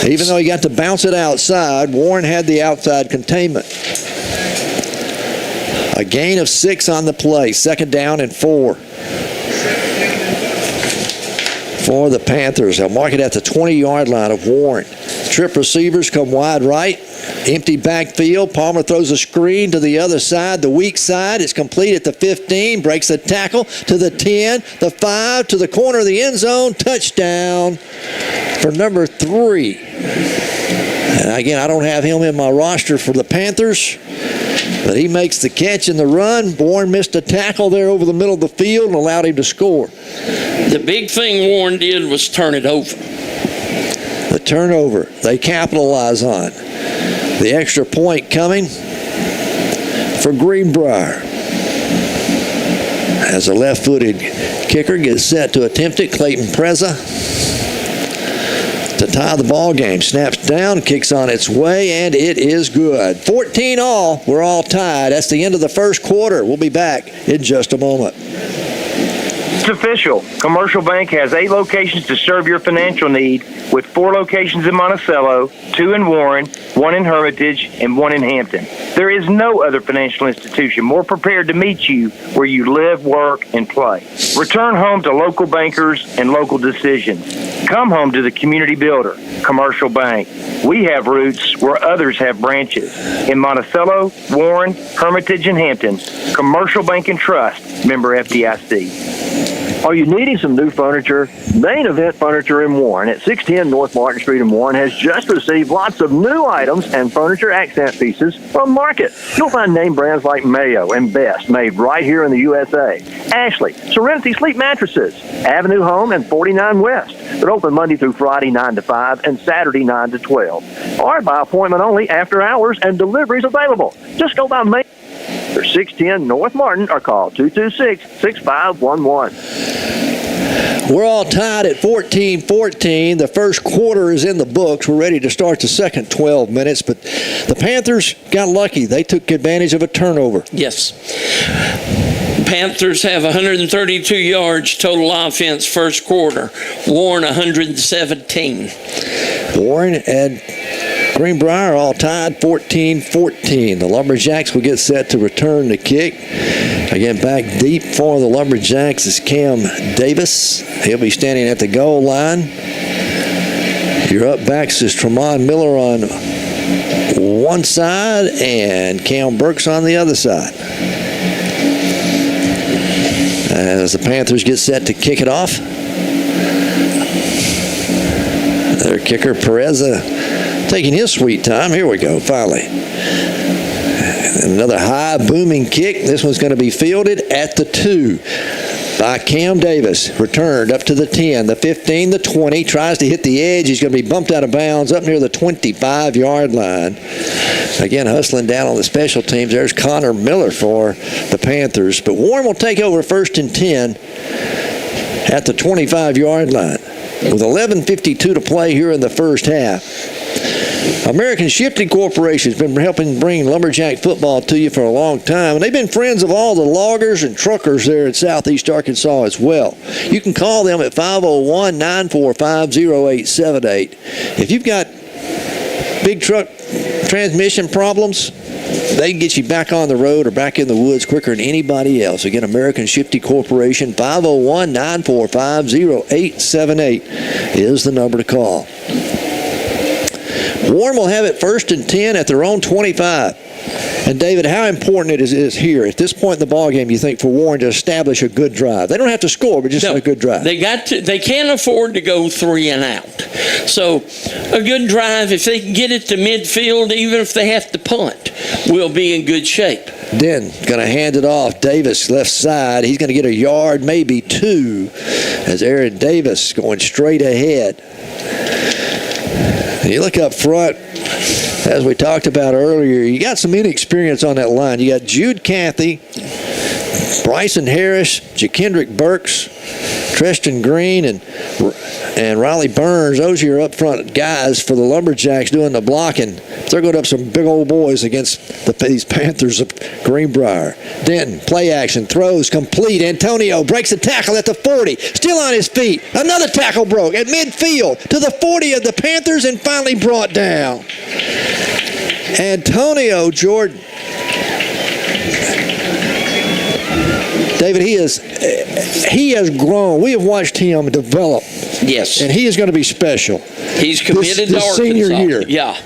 Even though he got to bounce it outside, Warren had the outside containment. A gain of 6 on the play. 2nd down and 4. For the Panthers. They'll mark it at the 20-yard line of Warren. Trip receivers come wide right. Empty backfield. Palmer throws a screen to the other side, the weak side. It's complete at the 15. Breaks the tackle to the 10, the 5, to the corner of the end zone. Touchdown for number 3. And again, I don't have him in my roster for the Panthers, but he makes the catch in the run. Warren missed a tackle there over the middle of the field and allowed him to score. The big thing Warren did was turn it over. The turnover they capitalize on. The extra point coming for Greenbrier. As a left-footed kicker gets set to attempt it, Clayton Preza to tie the ball game. Snaps down, kicks on its way, and it is good. 14-all. We're all tied. That's the end of the first quarter. We'll be back in just a moment. It's official. Commercial Bank has 8 locations to serve your financial need, with 4 locations in Monticello, 2 in Warren, 1 in Hermitage, and 1 in Hampton. There is no other financial institution more prepared to meet you where you live, work, and play. Return home to local bankers and local decisions. Come home to the community builder, Commercial Bank. We have roots where others have branches. In Monticello, Warren, Hermitage, and Hampton, Commercial Bank and Trust, member FDIC. Are you needing some new furniture? Main Event Furniture in Warren at 610 North Martin Street in Warren has just received lots of new items and furniture accent pieces from market. You'll find name brands like Mayo and Best made right here in the USA. Ashley, Serenity Sleep Mattresses, Avenue Home and 49 West. They're open Monday through Friday 9 to 5 and Saturday 9 to 12. Or by appointment only after hours, and deliveries available. Just go by Main. They're 610 North Martin or call 226-6511. We're all tied at 14-14. The first quarter is in the books. We're ready to start the second 12 minutes, but the Panthers got lucky. They took advantage of a turnover. Yes. Panthers have 132 yards total offense first quarter. Warren 117. Warren and Greenbrier all tied 14-14. The Lumberjacks will get set to return the kick. Again, back deep for the Lumberjacks is Cam Davis. He'll be standing at the goal line. Your up backs is Tremont Miller on one side and Cam Burks on the other side. As the Panthers get set to kick it off, their kicker Pereza taking his sweet time. Here we go, finally. Another high booming kick. This one's going to be fielded at the 2 by Cam Davis. Returned up to the 10, the 15, the 20. Tries to hit the edge. He's going to be bumped out of bounds up near the 25-yard line. Again, hustling down on the special teams. There's Connor Miller for the Panthers. But Warren will take over 1st and 10 at the 25-yard line. With 11:52 to play here in the first half. American Shifting Corporation has been helping bring Lumberjack football to you for a long time, and they've been friends of all the loggers and truckers there in southeast Arkansas as well. You can call them at 501-945-0878. If you've got big truck transmission problems, they can get you back on the road or back in the woods quicker than anybody else. Again, American Shifting Corporation, 501-945-0878 is the number to call. Warren will have it 1st and 10 at their own 25. And David, how important it is here at this point in the ballgame, you think, for Warren to establish a good drive? They don't have to score, but just a good drive. They can't afford to go 3 and out. So a good drive, if they can get it to midfield, even if they have to punt, will be in good shape. Then going to hand it off. Davis left side. He's going to get a yard, maybe 2, as Aaron Davis going straight ahead. You look up front, as we talked about earlier, you got some inexperience on that line. You got Jude Cathy, Bryson Harris, Jakendrick Burks, Tristan Green, and Riley Burns. Those are your up front guys for the Lumberjacks doing the blocking. They're going up some big old boys against these Panthers of Greenbrier. Denton, play action, throws complete. Antonio breaks the tackle at the 40. Still on his feet. Another tackle broke at midfield to the 40 of the Panthers and finally brought down. Antonio Jordan. David, he has grown. We have watched him develop. Yes. And he is going to be special. He's committed to Arkansas. Senior year. Yeah.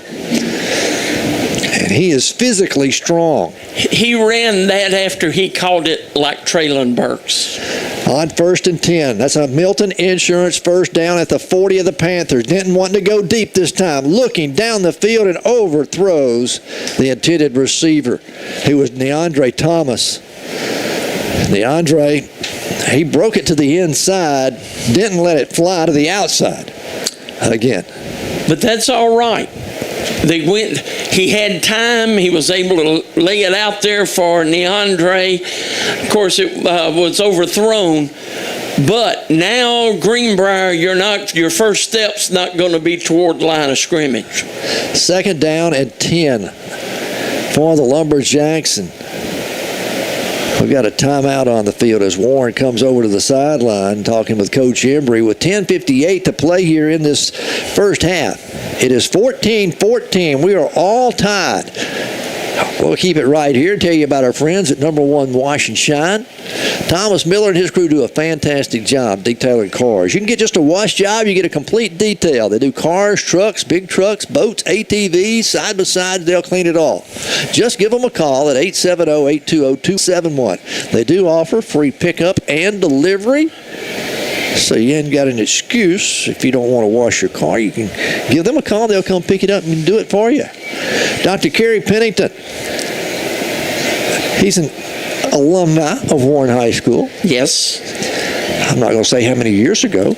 And he is physically strong. He ran that after he called it like Traylon Burks. On 1st and 10. That's a Milton Insurance first down at the 40 of the Panthers. Denton wanting to go deep this time. Looking down the field and overthrows the intended receiver, who was Neandre Thomas. Neandre, he broke it to the inside. Denton let it fly to the outside again. But that's all right. They went. He had time. He was able to lay it out there for Neandre. Of course, it was overthrown. But now, Greenbrier, your first step's not going to be toward the line of scrimmage. 2nd down and 10 for the Lumberjacks. And We've got a timeout on the field as Warren comes over to the sideline talking with Coach Embry with 10:58 to play here in this first half. It is 14-14. We are all tied. We'll keep it right here and tell you about our friends at Number One Wash and Shine. Thomas Miller and his crew do a fantastic job detailing cars. You can get just a wash job, you get a complete detail. They do cars, trucks, big trucks, boats, ATVs, side-by-sides, they'll clean it all. Just give them a call at 870-820-271. They do offer free pickup and delivery. So you ain't got an excuse. If you don't want to wash your car, you can give them a call. They'll come pick it up and do it for you. Dr. Kerry Pennington. He's an alumni of Warren High School. Yes. I'm not going to say how many years ago.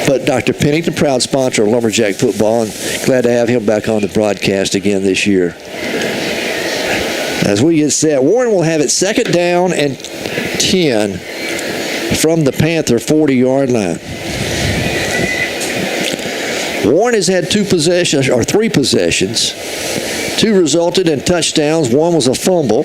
But Dr. Pennington, proud sponsor of Lumberjack football, and glad to have him back on the broadcast again this year. As we get set, Warren will have it second down and 10 from the Panther 40-yard line. Warren has had three possessions. 2 resulted in touchdowns. 1 was a fumble.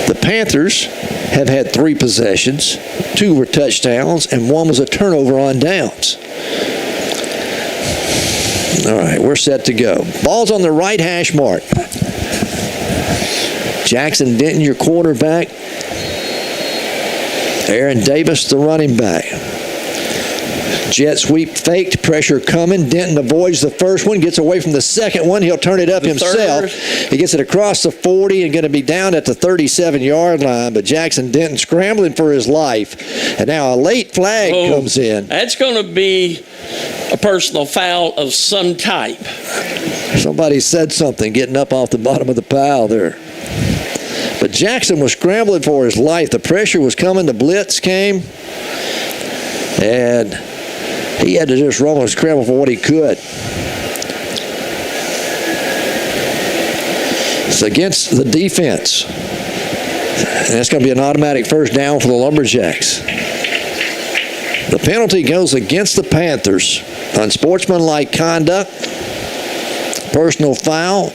The Panthers have had 3 possessions. 2 were touchdowns, and 1 was a turnover on downs. All right, we're set to go. Ball's on the right hash mark. Jackson Denton, your quarterback. Aaron Davis, the running back. Jet sweep faked, pressure coming. Denton avoids the first one, gets away from the second one. He'll turn it up himself. He gets it across the 40 and going to be down at the 37-yard line. But Jackson Denton scrambling for his life. And now a late flag comes in. That's going to be a personal foul of some type. Somebody said something getting up off the bottom of the pile there. But Jackson was scrambling for his life. The pressure was coming. The blitz came. And he had to just run and scramble for what he could. It's against the defense. And that's going to be an automatic first down for the Lumberjacks. The penalty goes against the Panthers. Unsportsmanlike conduct. Personal foul.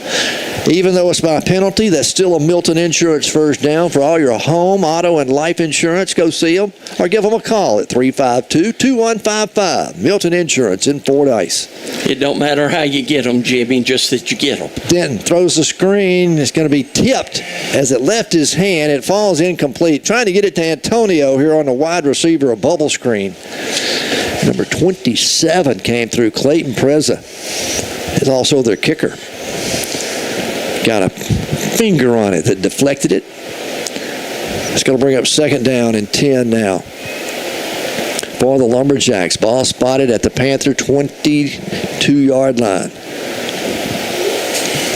Even though it's by penalty, that's still a Milton Insurance first down for all your home, auto, and life insurance. Go see them or give them a call at 352-2155. Milton Insurance in Fordyce. It don't matter how you get them, Jimmy, just that you get them. Denton throws the screen. It's going to be tipped as it left his hand. It falls incomplete. Trying to get it to Antonio here on the wide receiver, a bubble screen. Number 27 came through. Clayton Preza is also their kicker. Got a finger on it that deflected it. It's going to bring up second down and 10 now for the Lumberjacks. Ball spotted at the Panther 22-yard line.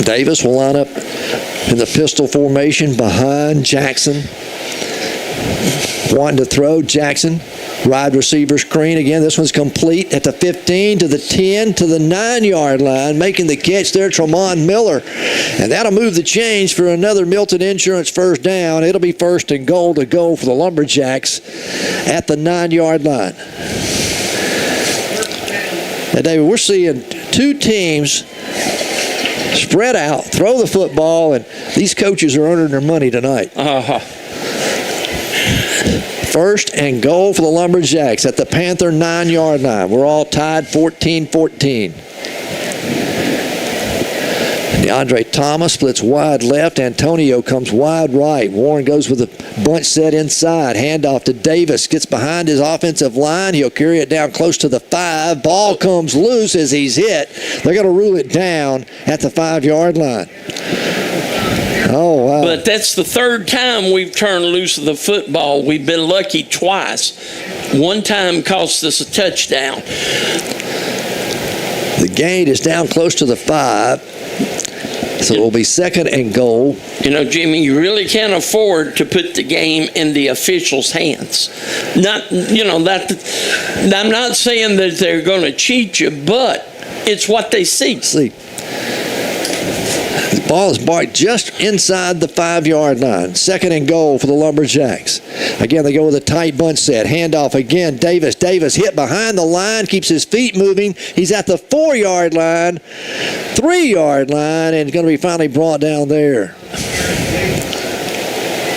Davis will line up in the pistol formation behind Jackson. Wanting to throw. Jackson. Wide receiver screen again. This one's complete at the 15 to the 10 to the 9-yard line. Making the catch there, Tremont Miller. And that'll move the chains for another Milton Insurance first down. It'll be first and goal to go for the Lumberjacks at the 9-yard line. Now, David, we're seeing 2 teams spread out, throw the football, and these coaches are earning their money tonight. First and goal for the Lumberjacks at the Panther 9-yard line. We're all tied 14-14. DeAndre Thomas splits wide left. Antonio comes wide right. Warren goes with a bunch set inside. Handoff to Davis. Gets behind his offensive line. He'll carry it down close to the 5. Ball comes loose as he's hit. They're going to rule it down at the 5-yard line. Oh, wow. But that's the 3rd time we've turned loose of the football. We've been lucky twice. One time cost us a touchdown. The gain is down close to the 5. So it will be second and goal. You know, Jimmy, you really can't afford to put the game in the officials' hands. I'm not saying that they're going to cheat you, but it's what they see. The ball is marked just inside the 5-yard line. Second and goal for the Lumberjacks. Again, they go with a tight bunch set. Handoff again. Davis hit behind the line, keeps his feet moving. He's at the 4-yard line, 3-yard line, and it's going to be finally brought down there.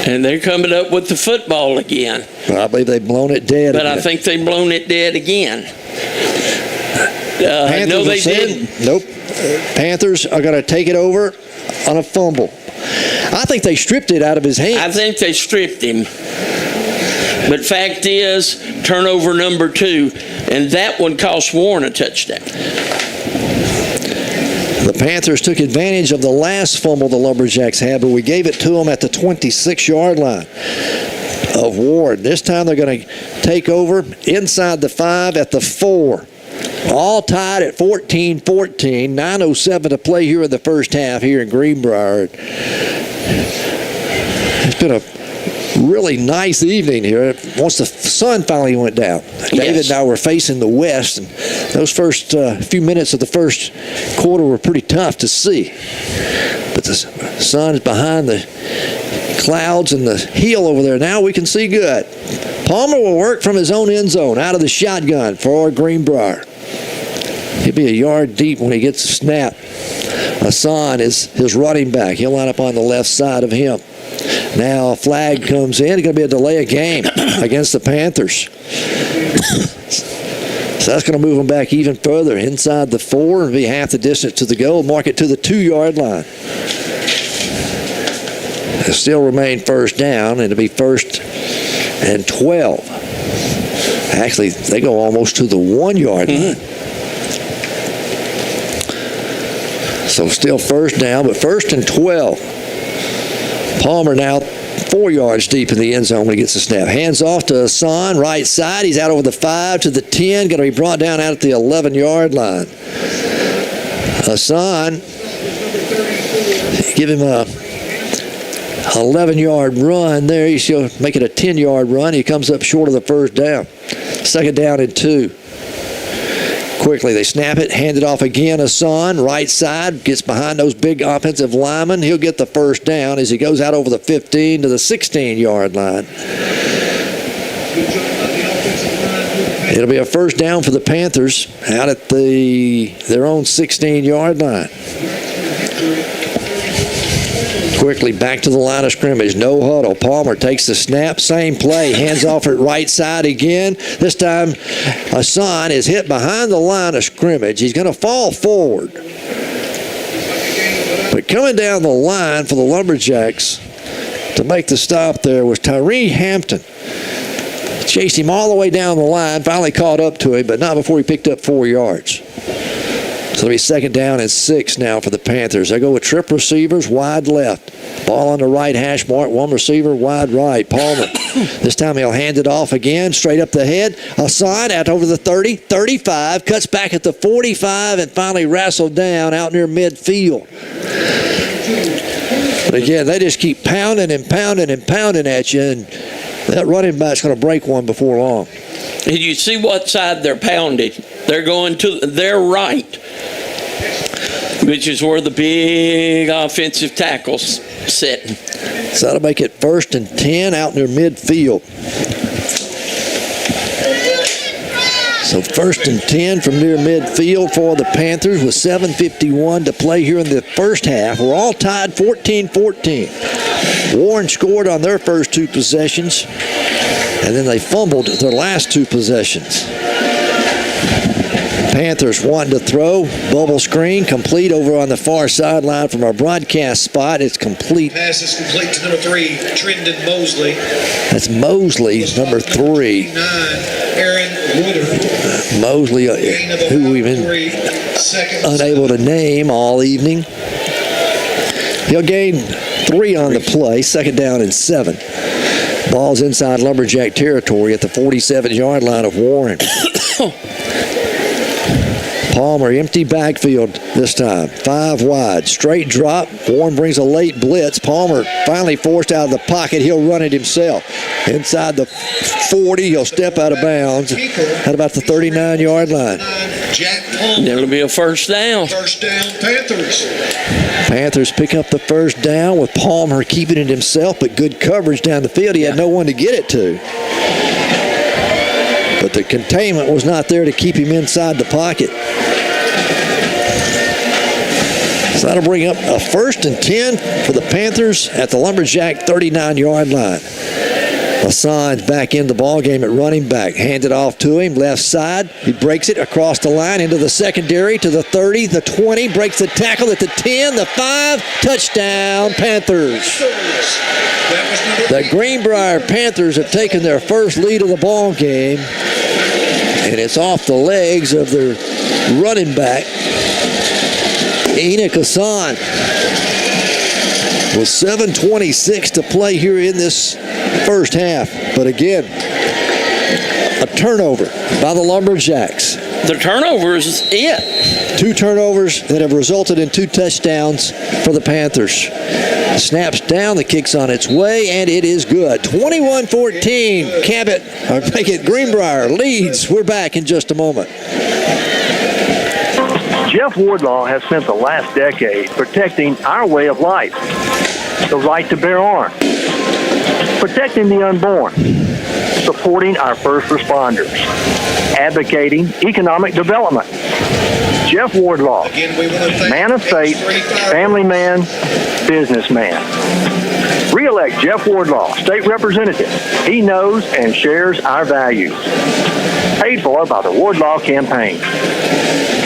And they're coming up with the football again. I believe they've blown it dead. But again. I think they've blown it dead again. No, they didn't. Nope. Panthers are going to take it over on a fumble. I think they stripped it out of his hands. I think they stripped him. But fact is, turnover number 2, and that one cost Warren a touchdown. The Panthers took advantage of the last fumble the Lumberjacks had, but we gave it to them at the 26-yard line of Ward. This time they're going to take over inside the 5 at the 4. All tied at 14-14. 9:07 to play here in the first half here in Greenbrier. It's been a really nice evening here. Once the sun finally went down, David and I were facing the west, and those first few minutes of the first quarter were pretty tough to see. But the sun is behind the clouds and the hill over there. Now we can see good. Palmer will work from his own end zone out of the shotgun for Greenbrier. He'll be a yard deep when he gets the snap. Hassan is his running back. He'll line up on the left side of him. Now a flag comes in. It's going to be a delay of game against the Panthers. So that's going to move them back even further inside the 4 and be half the distance to the goal. Mark it to the 2-yard line. It'll still remain first down, and it'll be 1st and 12. Actually, they go almost to the 1-yard line. So still first down, but 1st and 12. Palmer now 4 yards deep in the end zone when he gets the snap. Hands off to Hassan, right side. He's out over the 5 to the 10. Going to be brought down out at the 11-yard line. Hassan, give him a 11-yard run there. He's going to make it a 10-yard run. He comes up short of the first down. 2nd down and 2. Quickly, they snap it, hand it off again. Hassan, right side, gets behind those big offensive linemen. He'll get the first down as he goes out over the 15 to the 16-yard line. It'll be a first down for the Panthers out at their own 16-yard line. Quickly back to the line of scrimmage. No huddle. Palmer takes the snap. Same play. Hands off at right side again. This time, Hassan is hit behind the line of scrimmage. He's going to fall forward. But coming down the line for the Lumberjacks to make the stop there was Tyree Hampton. Chased him all the way down the line. Finally caught up to him, but not before he picked up 4 yards. So it'll be 2nd down and 6 now for the Panthers. They go with trip receivers, wide left. Ball on the right hash mark, 1 receiver, wide right. Palmer. This time he'll hand it off again, straight up the head. Hassan out over the 30, 35, cuts back at the 45, and finally wrestled down out near midfield. But again, they just keep pounding and pounding and pounding at you, and that running back's going to break one before long. Did you see what side they're pounding? They're going to their right, which is where the big offensive tackle's sitting. So that'll make it 1st and 10 out near midfield. So 1st and 10 from near midfield for the Panthers with 7:51 to play here in the first half. We're all tied 14-14. Warren scored on their first 2 possessions, and then they fumbled their last 2 possessions. Panthers wanting to throw. Bubble screen complete over on the far sideline from our broadcast spot. It's complete. Pass is complete to number 3, Trendon Mosley. That's Mosley, number 3. 9, Aaron Woodard. Mosley, who we've been unable to name all evening. He'll gain 3 on the play. 2nd down and 7. Ball's inside Lumberjack territory at the 47-yard line of Warren. Palmer, empty backfield this time. 5 wide. Straight drop. Warren brings a late blitz. Palmer finally forced out of the pocket. He'll run it himself. Inside the 40, he'll step out of bounds at about the 39-yard line. Jack Palmer. It'll be a first down. First down, Panthers. Panthers pick up the first down with Palmer keeping it himself, but good coverage down the field. He had no one to get it to. But the containment was not there to keep him inside the pocket. So that'll bring up a 1st and 10 for the Panthers at the Lumberjack 39-yard line. Hassan's back in the ball game at running back. Handed off to him, left side. He breaks it across the line into the secondary to the 30, the 20, breaks the tackle at the 10, the 5, touchdown Panthers. The Greenbrier Panthers have taken their first lead of the ball game, and it's off the legs of their running back, Enoch Hassan. With 7:26 to play here in this first half. But again, a turnover by the Lumberjacks. The turnover is it. 2 turnovers that have resulted in 2 touchdowns for the Panthers. The snap's down, the kick's on its way, and it is good. 21-14. Cabot, or make it Greenbrier leads. We're back in just a moment. Jeff Wardlaw has spent the last decade protecting our way of life, the right to bear arms, protecting the unborn, supporting our first responders, advocating economic development. Jeff Wardlaw, man of faith, family man, businessman. Re-elect Jeff Wardlaw, state representative. He knows and shares our values. Paid for by the Wardlaw campaign.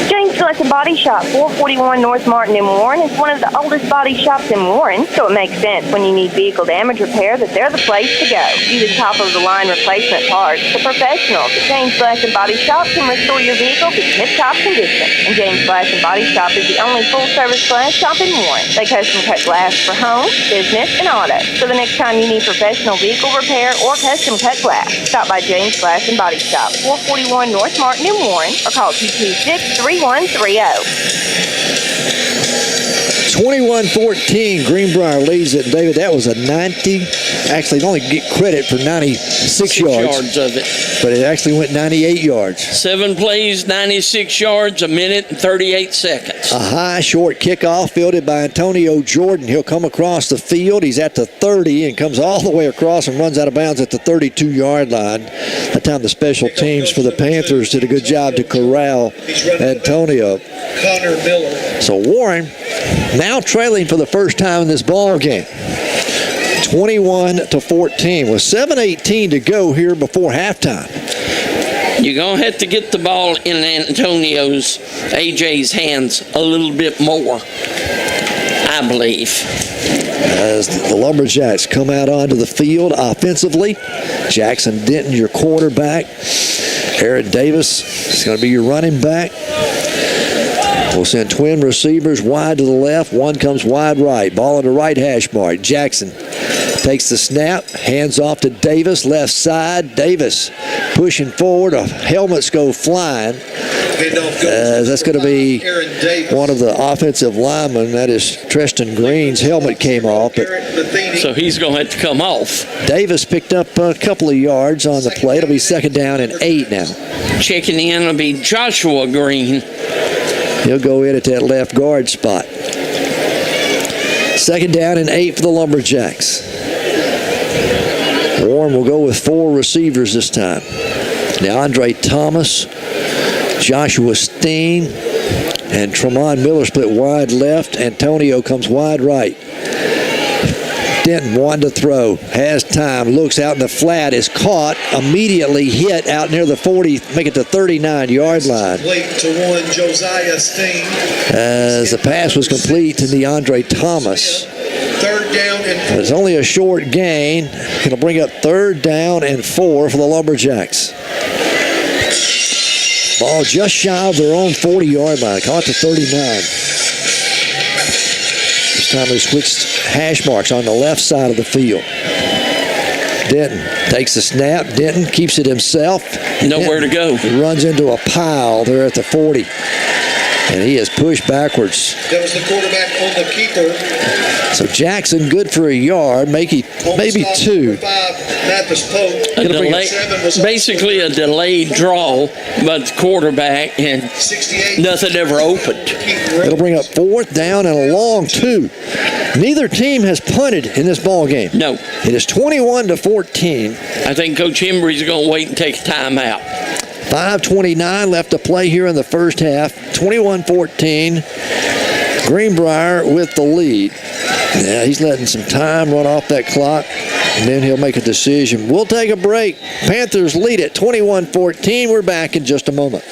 James Body Shop, 441 North Martin in Warren, is one of the oldest body shops in Warren, so it makes sense when you need vehicle damage repair that they're the place to go. Using top-of-the-line replacement parts, the professionals at James Body Shop can restore your vehicle to tip-top condition. And James Body Shop is the only full-service glass shop in Warren. They custom cut glass for home, business, and auto. So the next time you need professional vehicle repair or custom cut glass, stop by James Body Shop, 441 North Martin in Warren, or call 226-3130. 21-14, Greenbrier leads it. David, that was a 90. Actually, only get credit for 96 yards of it. But it actually went 98 yards. 7 plays, 96 yards, 1 minute and 38 seconds. A high, short kickoff fielded by Antonio Jordan. He'll come across the field. He's at the 30 and comes all the way across and runs out of bounds at the 32-yard line. That time the special teams for the Panthers did a good job to corral Antonio. Connor Miller. So Warren now trailing for the first time in this ball game. 21-14 with 7:18 to go here before halftime. You're going to have to get the ball in Antonio's, AJ's hands a little bit more, I believe. As the Lumberjacks come out onto the field offensively, Jackson Denton, your quarterback. Aaron Davis is going to be your running back. We'll send twin receivers wide to the left. One comes wide right. Ball on the right hash mark. Jackson takes the snap. Hands off to Davis. Left side. Davis pushing forward. Helmets go flying. That's going to be one of the offensive linemen. That is Treston Green's helmet came off. So he's going to have to come off. Davis picked up a couple of yards on the play. It'll be 2nd down and 8 now. Checking in will be Joshua Green. He'll go in at that left guard spot. 2nd down and 8 for the Lumberjacks. Warren will go with 4 receivers this time. Now Andre Thomas, Joshua Steen, and Tremont Miller split wide left. Antonio comes wide right. Denton one to throw, has time, looks out in the flat, is caught, immediately hit out near the 40, make it to 39-yard line. Late to one, Josiah Steen. As the pass was complete to DeAndre Thomas. 3rd down and 4. It's only a short gain. It'll bring up 3rd down and 4 for the Lumberjacks. Ball just shy of their own 40-yard line, caught to 39. This time they switched hash marks on the left side of the field. Denton takes the snap. Denton keeps it himself. Nowhere to go. He runs into a pile there at the 40. And he is pushed backwards. That was the quarterback on the keeper. So Jackson good for a yard, maybe 2. Basically a delayed draw, but the quarterback, and nothing ever opened. It'll bring up 4th down and a long 2. Neither team has punted in this ball game. No. It is 21-14. I think Coach Embry's going to wait and take a timeout. 5:29 left to play here in the first half. 21-14. Greenbrier with the lead. Yeah, he's letting some time run off that clock, and then he'll make a decision. We'll take a break. Panthers lead at 21-14. We're back in just a moment.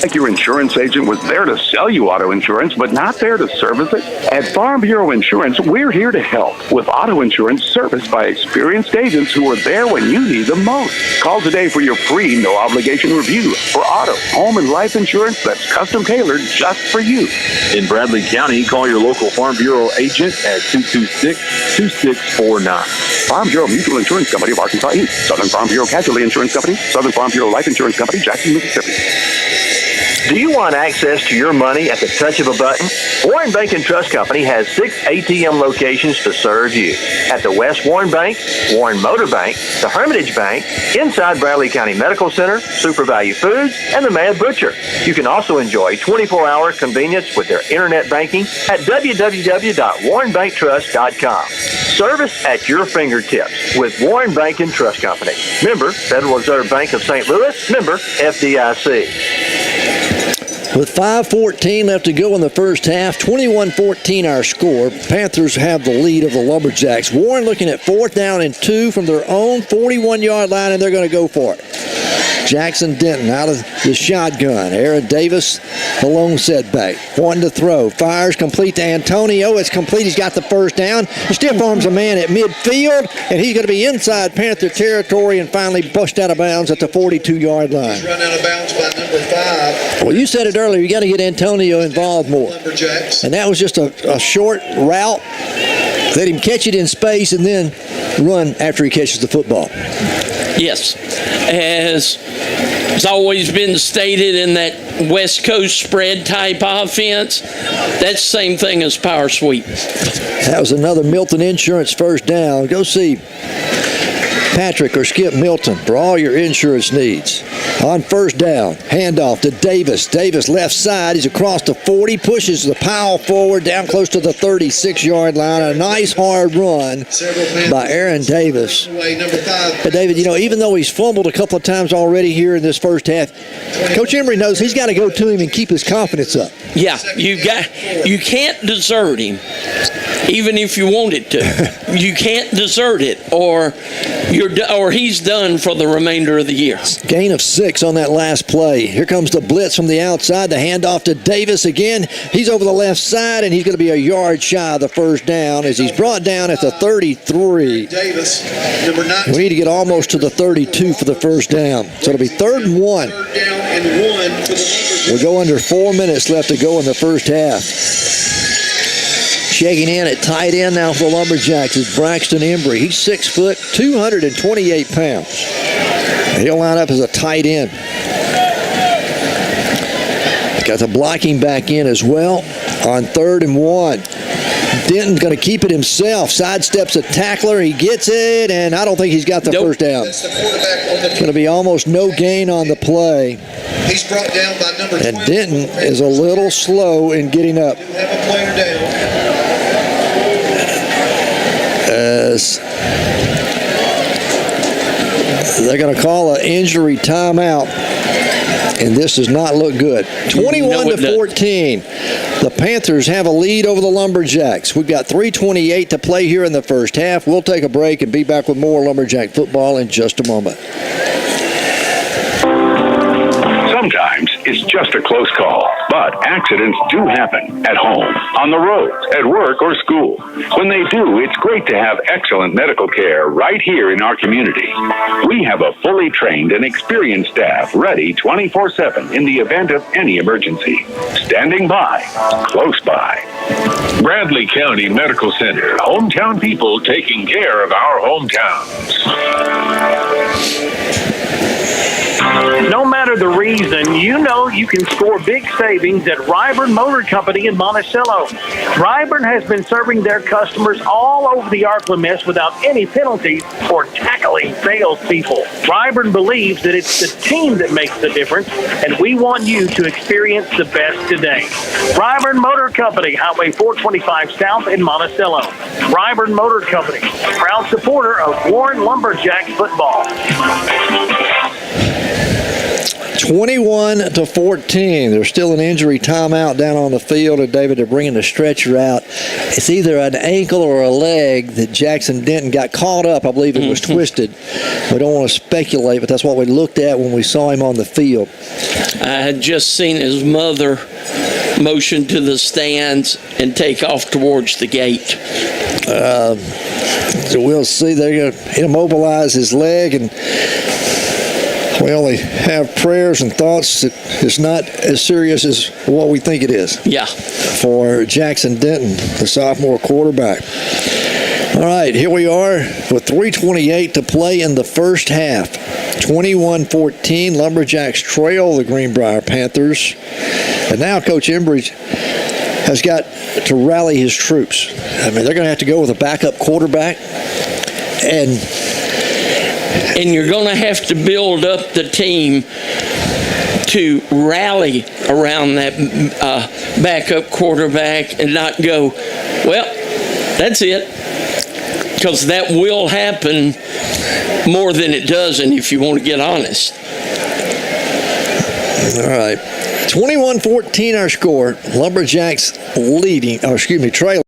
Like your insurance agent was there to sell you auto insurance, but not there to service it? At Farm Bureau Insurance, we're here to help with auto insurance serviced by experienced agents who are there when you need them most. Call today for your free, no-obligation review for auto, home, and life insurance that's custom-tailored just for you. In Bradley County, call your local Farm Bureau agent at 226-2649. Farm Bureau Mutual Insurance Company of Arkansas, Inc. Southern Farm Bureau Casualty Insurance Company, Southern Farm Bureau Life Insurance Company, Jackson, Mississippi. Do you want access to your money at the touch of a button? Warren Bank and Trust Company has 6 ATM locations to serve you. At the West Warren Bank, Warren Motor Bank, the Hermitage Bank, inside Bradley County Medical Center, Super Value Foods, and the Mad Butcher. You can also enjoy 24-hour convenience with their internet banking at www.warrenbanktrust.com. Service at your fingertips with Warren Bank and Trust Company. Member, Federal Reserve Bank of St. Louis. Member, FDIC. With 5:14 left to go in the first half, 21-14 our score. Panthers have the lead of the Lumberjacks. Warren looking at 4th down and 2 from their own 41-yard line, and they're going to go for it. Jackson Denton out of the shotgun. Aaron Davis, the lone setback. Wanting to throw. Fires complete to Antonio. It's complete. He's got the first down. Stiff arms a man at midfield, and he's going to be inside Panther territory and finally pushed out of bounds at the 42-yard line. He's run out of bounds by number 5. Well, you said it earlier. You got to get Antonio involved more. Lumberjacks. And that was just a short route. Let him catch it in space and then run after he catches the football. Yes. As it's always been stated in that West Coast spread type offense, that's the same thing as power sweep. That was another Milton Insurance first down. Go see Patrick or Skip Milton for all your insurance needs. On first down, handoff to Davis. Davis left side. He's across the 40, pushes the pile forward down close to the 36-yard line. A nice hard run by Aaron Davis. But David, even though he's fumbled a couple of times already here in this first half, Coach Emery knows he's got to go to him and keep his confidence up. Yeah, you can't desert him, even if you wanted to. You can't desert it, or he's done for the remainder of the year. Gain of 6 on that last play. Here comes the blitz from the outside. The handoff to Davis again. He's over the left side, and he's going to be a yard shy of the first down as he's brought down at the 33. Davis, number 9. We need to get almost to the 32 for the first down. So it'll be 3rd and 1. 3rd down and 1 for the Lumberjacks. We'll go under 4 minutes left to go in the first half. Checking in at tight end now for the Lumberjacks is Braxton Embry. He's 6 foot, 228 pounds. He'll line up as a tight end. Got the blocking back in as well on 3rd and 1. Denton's going to keep it himself. Sidesteps a tackler. He gets it, and I don't think he's got the first down. That's the quarterback on the It's going to be almost no gain on the play. He's brought down by number 12. And Denton is a little slow in getting up. Do have a player down. As they're going to call an injury timeout, and this does not look good. 21-14. The Panthers have a lead over the Lumberjacks. We've got 3:28 to play here in the first half. We'll take a break and be back with more Lumberjack football in just a moment. Sometimes it's just a close call, but accidents do happen at home, on the road, at work, or school. When they do, it's great to have excellent medical care right here in our community. We have a fully trained and experienced staff ready 24/7 in the event of any emergency. Standing by, close by. Bradley County Medical Center, hometown people taking care of our hometowns. No matter the reason, you know you can score big savings at Ryburn Motor Company in Monticello. Ryburn has been serving their customers all over the RCLMS without any penalties for tackling salespeople. Ryburn believes that it's the team that makes the difference, and we want you to experience the best today. Ryburn Motor Company, Highway 425 South in Monticello. Ryburn Motor Company, proud supporter of Warren Lumberjacks football. 21-14. There's still an injury timeout down on the field, and David, they're bringing the stretcher out. It's either an ankle or a leg that Jackson Denton got caught up. I believe it was twisted. We don't want to speculate, but that's what we looked at when we saw him on the field. I had just seen his mother motion to the stands and take off towards the gate. So we'll see. They're going to immobilize his leg, and we only have prayers and thoughts that it's not as serious as what we think it is. Yeah. For Jackson Denton, the sophomore quarterback. All right, here we are with 3:28 to play in the first half. 21-14, Lumberjacks trail the Greenbrier Panthers. And now Coach Embridge has got to rally his troops. I mean, they're going to have to go with a backup quarterback. And you're going to have to build up the team to rally around that backup quarterback and not go, well, that's it. Because that will happen more than it doesn't, if you want to get honest. All right. 21-14 our score. Lumberjacks trailing.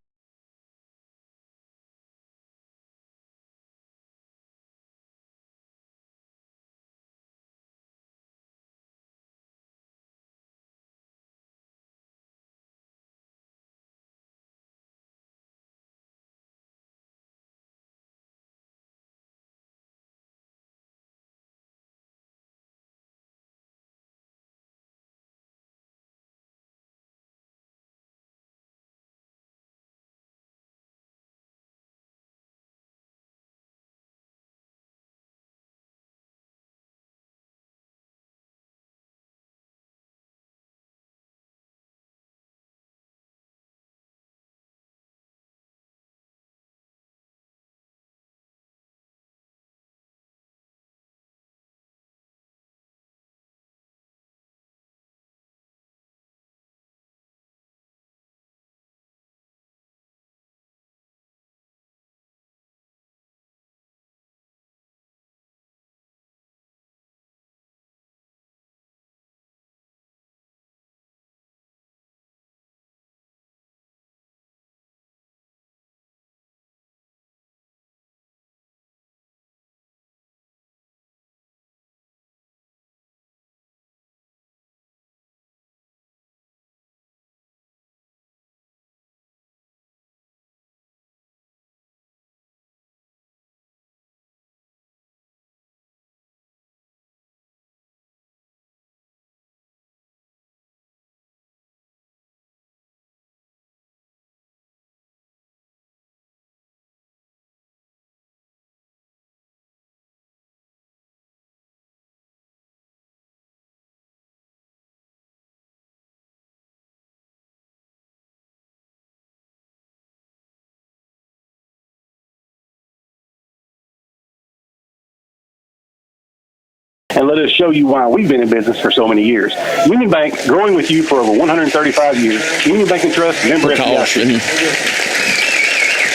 And let us show you why we've been in business for so many years. Union Bank, growing with you for over 135 years. Union Bank and Trust, member FDIC.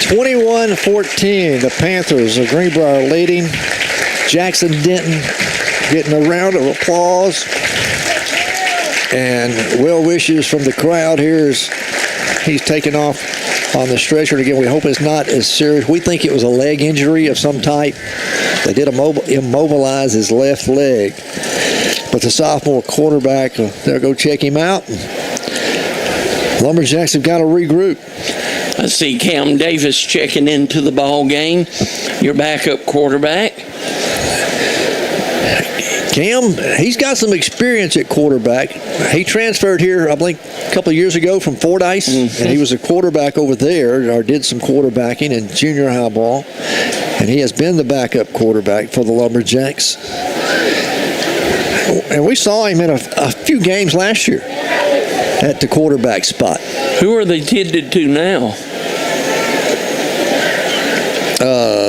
21-14, the Panthers of Greenbrier leading. Jackson Denton getting a round of applause and well wishes from the crowd here as he's taken off on the stretcher. And again, we hope it's not as serious. We think it was a leg injury of some type. They did immobilize his left leg. But the sophomore quarterback, they'll go check him out. Lumberjacks have got to regroup. I see Cam Davis checking into the ball game, your backup quarterback. Cam, he's got some experience at quarterback. He transferred here, I think, a couple of years ago from Fordyce, and he was a quarterback over there, or did some quarterbacking in junior high ball, and he has been the backup quarterback for the Lumberjacks. And we saw him in a few games last year at the quarterback spot. Who are they tended to now?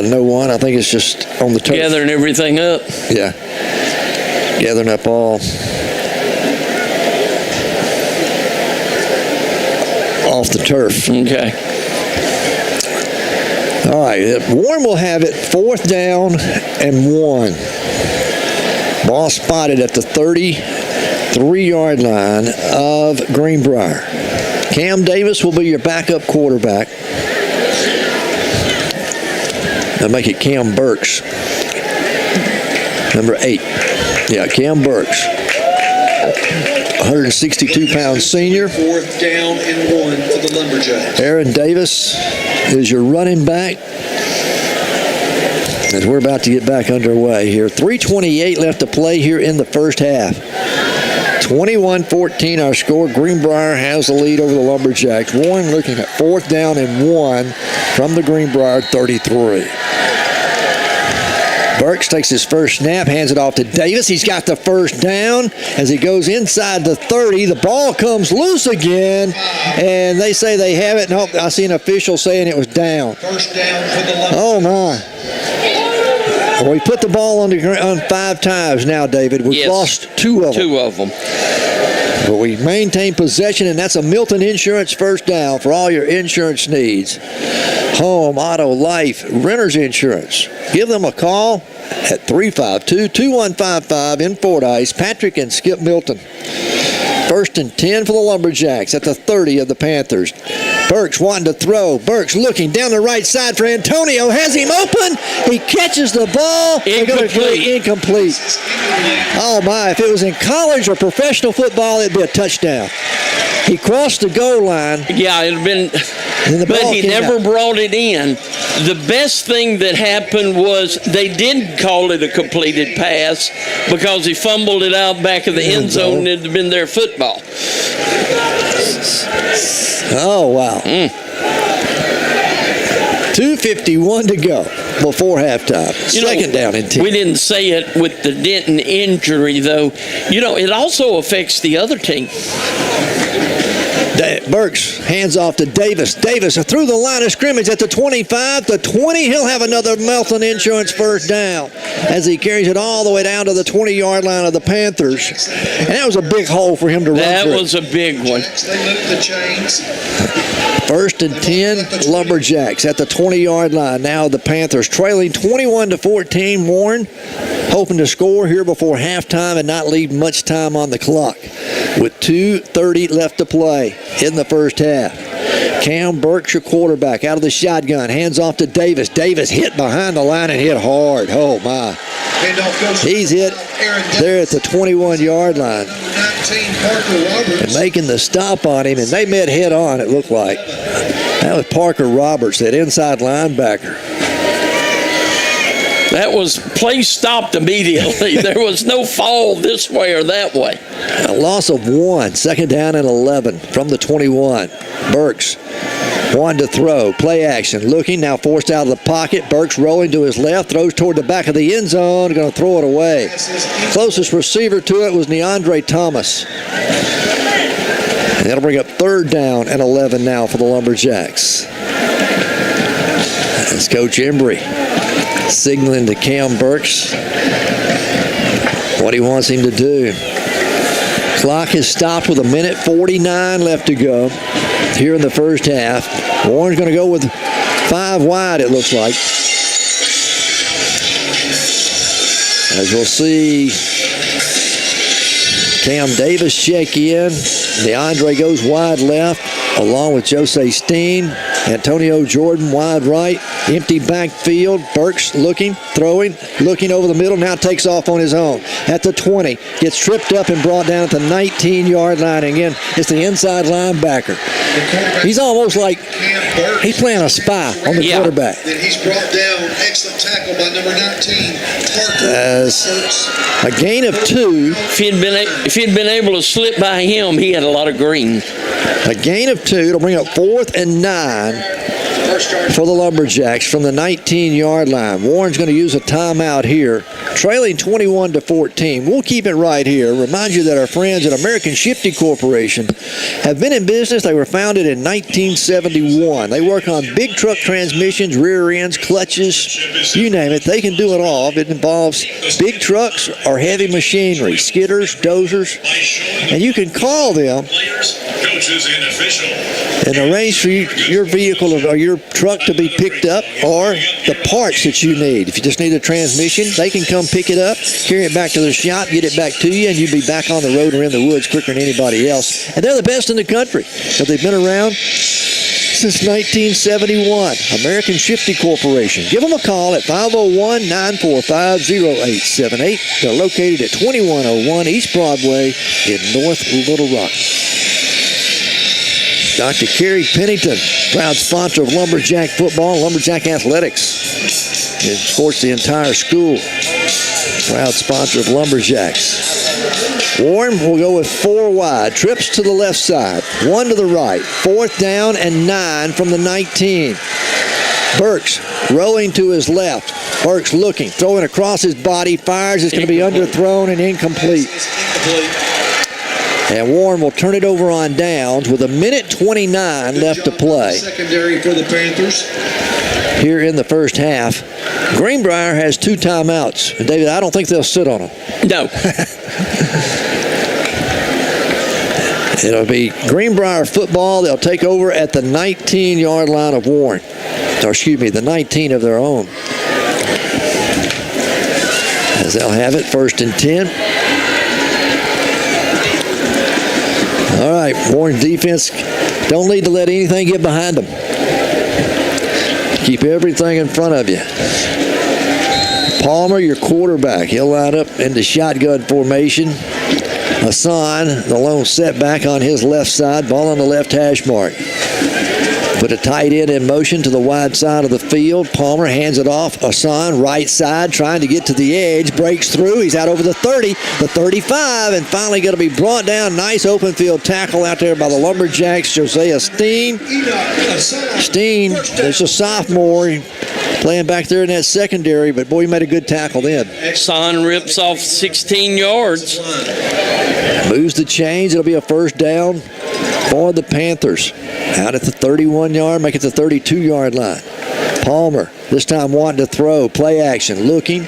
No one. I think it's just on the turf. Gathering everything up. Yeah. Gathering up all off the turf. Okay. All right. Warren will have it 4th down and 1. Ball spotted at the 33-yard line of Greenbrier. Cam Davis will be your backup quarterback. I'll make it Cam Burks. Number 8. Yeah, Cam Burks. 162-pound senior. 4th down and 1 for the Lumberjacks. Aaron Davis is your running back. As we're about to get back underway here. 3:28 left to play here in the first half. 21-14 our score. Greenbrier has the lead over the Lumberjacks. Warren looking at 4th down and 1 from the Greenbrier 33. Burks takes his first snap, hands it off to Davis. He's got the first down as he goes inside the 30. The ball comes loose again, and they say they have it. Nope, I see an official saying it was down. First down for the Lumberjacks. Oh, my. Well, we put the ball on the ground 5 times now, David. We've lost 2 of them. 2 of them. But we maintain possession, and that's a Milton Insurance first down for all your insurance needs. Home, auto, life, renter's insurance. Give them a call at 352-2155 in Fordyce. Patrick and Skip Milton. 1st and 10 for the Lumberjacks at the 30 of the Panthers. Burks wanting to throw. Burks looking down the right side for Antonio. Has him open. He catches the ball. Incomplete. Oh, my. If it was in college or professional football, it'd be a touchdown. He crossed the goal line. Yeah, it'd have been, but he never brought it in. The best thing that happened was they did call it a completed pass because he fumbled it out back of the end zone and it'd have been their football. Oh, wow. 2:51 to go before halftime. Second down and 10. We didn't say it with the Denton injury, though. It also affects the other team. Burks hands off to Davis. Davis through the line of scrimmage at the 25, the 20. He'll have another Milton Insurance first down as he carries it all the way down to the 20-yard line of the Panthers. And that was a big hole for him to run through. That was a big one. They moved the chains. 1st and 10, Lumberjacks at the 20-yard line. Now the Panthers trailing 21-14. Warren hoping to score here before halftime and not leave much time on the clock with 2:30 left to play in the first half. Cam Burks, your quarterback, out of the shotgun. Hands off to Davis. Davis hit behind the line and hit hard. Oh, my. He's hit there at the 21-yard line. And making the stop on him, and they met head on, it looked like. That was Parker Roberts, that inside linebacker. That was play stopped immediately. There was no fall this way or that way. A loss of 1. 2nd down and 11 from the 21. Burks wanted to throw. Play action. Looking, now forced out of the pocket. Burks rolling to his left. Throws toward the back of the end zone. Going to throw it away. Closest receiver to it was Neandre Thomas. And that'll bring up 3rd down and 11 now for the Lumberjacks. That's Coach Embry signaling to Cam Burks what he wants him to do. Clock has stopped with 1:49 left to go here in the first half. Warren's going to go with 5 wide, it looks like. As we'll see, Cam Davis check in. DeAndre goes wide left, along with Jose Steen. Antonio Jordan wide right. Empty backfield. Burks looking, throwing, looking over the middle. Now takes off on his own at the 20. Gets tripped up and brought down at the 19-yard line. Again, it's the inside linebacker. He's almost like he's playing a spy on the quarterback. Then he's brought down. Excellent tackle by number 19, Parker. As a gain of 2. If he'd been able to slip by him, he had a lot of green. A gain of 2. It'll bring up 4th and 9 for the Lumberjacks from the 19-yard line. Warren's going to use a timeout here, trailing 21-14. We'll keep it right here. Remind you that our friends at American Shifty Corporation have been in business. They were founded in 1971. They work on big truck transmissions, rear ends, clutches, you name it. They can do it all. It involves big trucks or heavy machinery, skidders, dozers, and you can call them coaches and officials. And arrange for your vehicle or your truck to be picked up, or the parts that you need. If you just need a transmission, they can come pick it up, carry it back to their shop, get it back to you, and you'll be back on the road or in the woods quicker than anybody else. And they're the best in the country. So they've been around since 1971. American Shifty Corporation. Give them a call at 501-945-0878. They're located at 2101 East Broadway in North Little Rock. Dr. Kerry Pennington, proud sponsor of Lumberjack football, Lumberjack athletics. It supports the entire school. Proud sponsor of Lumberjacks. Warren will go with 4 wide. Trips to the left side. 1 to the right. 4th down and 9 from the 19. Burks rolling to his left. Burks looking. Throwing across his body. Fires. It's going to be underthrown and incomplete. And Warren will turn it over on downs with 1:29 left to play. Secondary for the Panthers. Here in the first half. Greenbrier has 2 timeouts. And David, I don't think they'll sit on them. No. It'll be Greenbrier football. They'll take over at the 19-yard line of Warren. Or excuse me, the 19 of their own. As they'll have it, 1st and 10. All right, Warren defense don't need to let anything get behind them. Keep everything in front of you. Palmer, your quarterback. He'll line up in the shotgun formation. Hassan, the lone setback on his left side. Ball on the left hash mark. Put a tight end in motion to the wide side of the field. Palmer hands it off. Hassan, right side, trying to get to the edge. Breaks through. He's out over the 30, the 35, and finally going to be brought down. Nice open field tackle out there by the Lumberjacks. Josiah Steen. Steen, there's a sophomore playing back there in that secondary, but boy, he made a good tackle then. Son rips off 16 yards. Moves the chains. It'll be a 1st down for the Panthers. Out at the 31-yard, make it the 32-yard line. Palmer, this time wanting to throw. Play action, looking.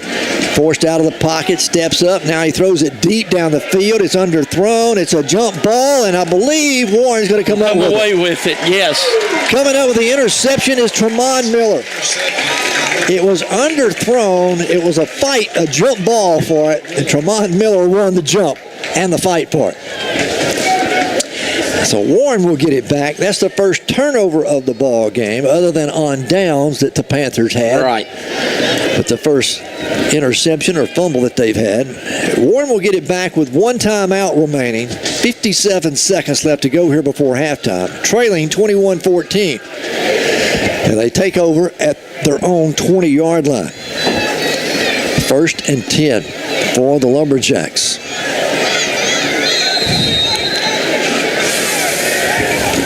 Forced out of the pocket, steps up. Now he throws it deep down the field. It's underthrown. It's a jump ball, and I believe Warren's going to come up with it. Yes. Coming up with the interception is Tremont Miller. It was underthrown. It was a fight, a jump ball for it, and Tremont Miller won the jump and the fight for it. So Warren will get it back. That's the first turnover of the ball game, other than on downs that the Panthers had. Right. But the first interception or fumble that they've had. Warren will get it back with 1 timeout remaining. 57 seconds left to go here before halftime. Trailing 21-14. And they take over at their own 20-yard line. 1st and 10 for the Lumberjacks.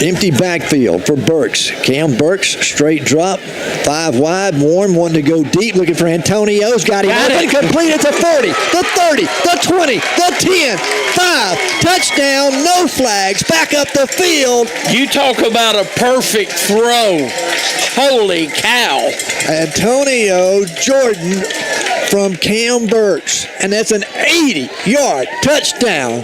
Empty backfield for Burks. Cam Burks, straight drop, 5 wide. Warren wanting to go deep, looking for Antonio's. Got him open, complete. It's a 40, the 30, the 20, the 10, 5. Touchdown, no flags, back up the field. You talk about a perfect throw. Holy cow. Antonio Jordan from Cam Burks. And that's an 80-yard touchdown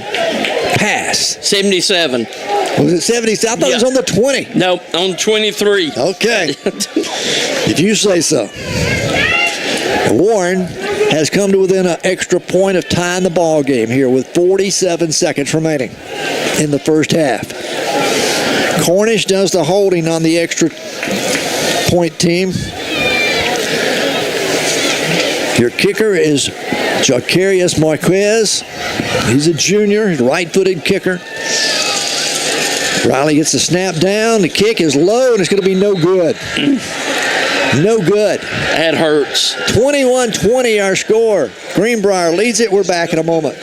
pass. 77. Was it 70? I thought it was on the 20. Nope, on 23. Okay. If you say so. Warren has come to within an extra point of tying the ball game here with 47 seconds remaining in the first half. Cornish does the holding on the extra point team. Your kicker is Jacarius Marquez. He's a junior, right-footed kicker. Riley gets the snap down. The kick is low, and it's going to be no good. No good. That hurts. 21-20 our score. Greenbrier leads it. We're back in a moment.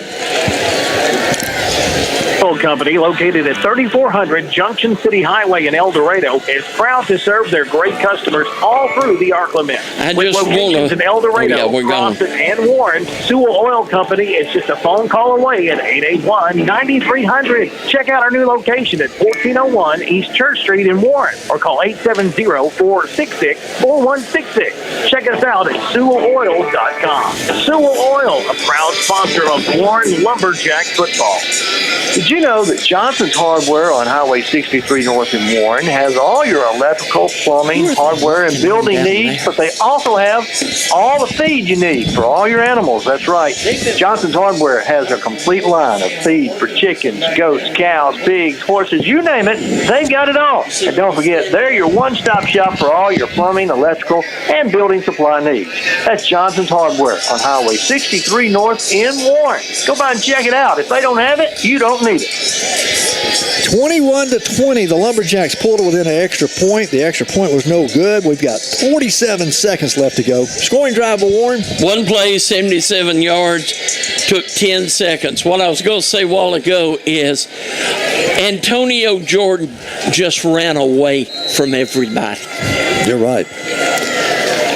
Company, located at 3400 Junction City Highway in El Dorado, is proud to serve their great customers all through the Arc Limit. With locations in El Dorado, Croston, and Warren, Sewell Oil Company is just a phone call away at 881-9300. Check out our new location at 1401 East Church Street in Warren, or call 870-466-4166. Check us out at SewellOil.com. Sewell Oil, a proud sponsor of Warren Lumberjack football. Did you you know that Johnson's Hardware on Highway 63 North in Warren has all your electrical, plumbing, hardware, and building needs, but they also have all the feed you need for all your animals. That's right. Johnson's Hardware has a complete line of feed for chickens, goats, cows, pigs, horses, you name it, they've got it all. And don't forget, they're your one-stop shop for all your plumbing, electrical, and building supply needs. That's Johnson's Hardware on Highway 63 North in Warren. Go by and check it out. If they don't have it, you don't need it. 21-20, the Lumberjacks pulled it within an extra point. The extra point was no good. We've got 47 seconds left to go. Scoring drive for Warren. One play, 77 yards, took 10 seconds. What I was going to say a while ago is Antonio Jordan just ran away from everybody. You're right.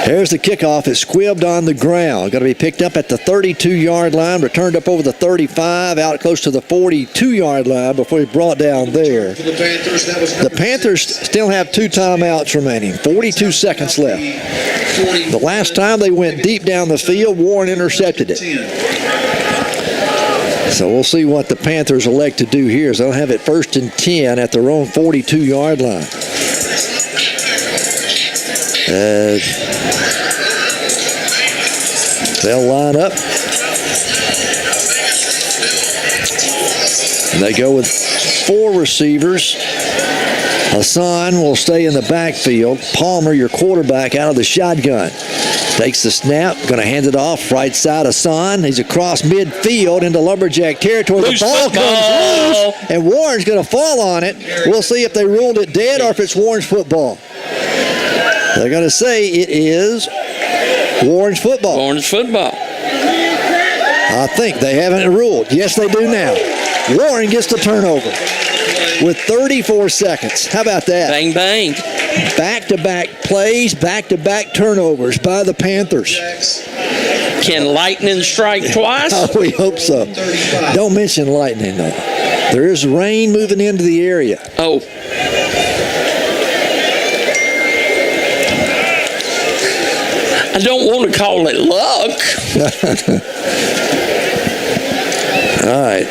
Here's the kickoff. It's squibbed on the ground. Going to be picked up at the 32-yard line, returned up over the 35, out close to the 42-yard line before he brought down there. The Panthers still have 2 timeouts remaining, 42 seconds left. The last time they went deep down the field, Warren intercepted it. So we'll see what the Panthers elect to do here. They'll have it 1st and 10 at their own 42-yard line. They'll line up. And they go with 4 receivers. Hassan will stay in the backfield. Palmer, your quarterback, out of the shotgun. Takes the snap, going to hand it off. Right side, Hassan. He's across midfield into Lumberjack territory. The ball comes loose, and Warren's going to fall on it. We'll see if they ruled it dead or if it's Warren's football. They're going to say it is Warren's football. Warren's football. I think they haven't ruled. Yes, they do now. Warren gets the turnover with 34 seconds. How about that? Bang, bang. Back-to-back plays, back-to-back turnovers by the Panthers. Can lightning strike twice? Oh, we hope so. Don't mention lightning, though. There is rain moving into the area. Oh. I don't want to call it luck. All right.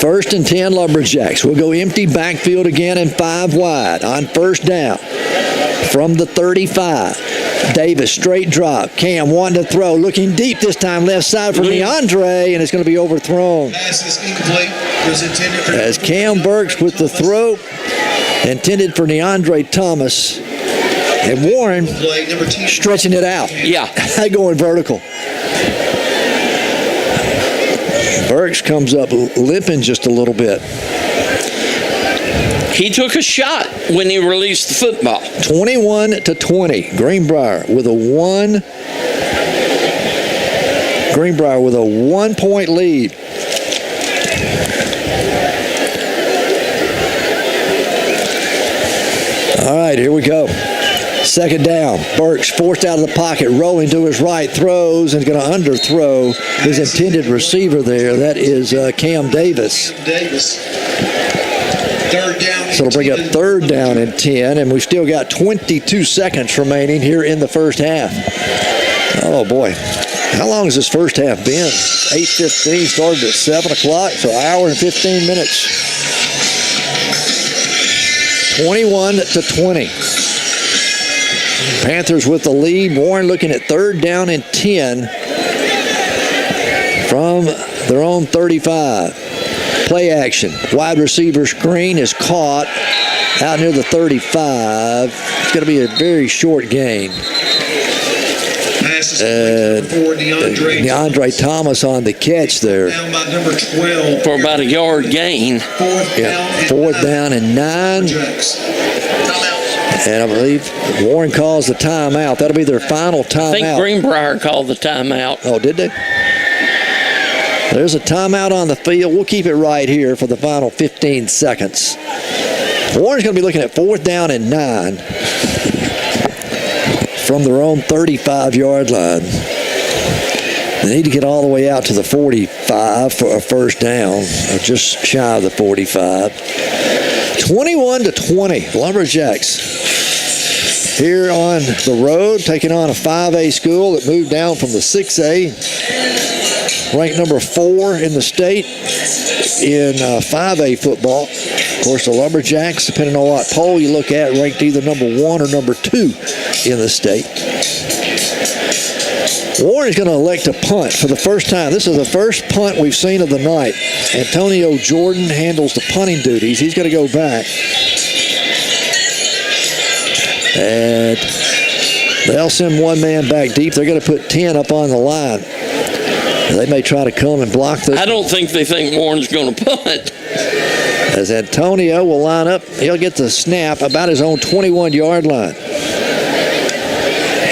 1st and 10 Lumberjacks. We'll go empty backfield again and 5 wide on 1st down from the 35. Davis, straight drop. Cam wanting to throw, looking deep this time, left side for DeAndre, and it's going to be overthrown. As Cam Burks with the throw, intended for DeAndre Thomas. And Warren stretching it out. Yeah. Going vertical. Burks comes up limping just a little bit. He took a shot when he released the football. 21-20. Greenbrier with a 1-point lead. All right, here we go. 2nd down. Burks forced out of the pocket, rolling to his right, throws, and going to underthrow his intended receiver there. That is Cam Davis. So it'll bring up 3rd down and 10, and we've still got 22 seconds remaining here in the first half. Oh, boy. How long has this first half been? 8:15, started at 7 o'clock, so an hour and 15 minutes. 21-20. Panthers with the lead. Warren looking at 3rd down and 10 from their own 35. Play action. Wide receiver screen is caught out near the 35. It's going to be a very short gain. DeAndre Thomas on the catch there. Down by number 12. For about a yard gain. 4th down and 9. And I believe Warren calls the timeout. That'll be their final timeout. I think Greenbrier called the timeout. Oh, did they? There's a timeout on the field. We'll keep it right here for the final 15 seconds. Warren's going to be looking at 4th down and 9 from their own 35-yard line. They need to get all the way out to the 45 for a 1st down, or just shy of the 45. 21-20, Lumberjacks here on the road, taking on a 5A school that moved down from the 6A. ranked number 4 in the state in 5A football. Of course, the Lumberjacks, depending on what poll you look at, ranked either number 1 or number 2 in the state. Warren is going to elect a punt for the first time. This is the first punt we've seen of the night. Antonio Jordan handles the punting duties. He's going to go back. And they'll send one man back deep. They're going to put 10 up on the line. They may try to come and block this. I don't think they think Warren's going to punt. As Antonio will line up, he'll get the snap about his own 21-yard line.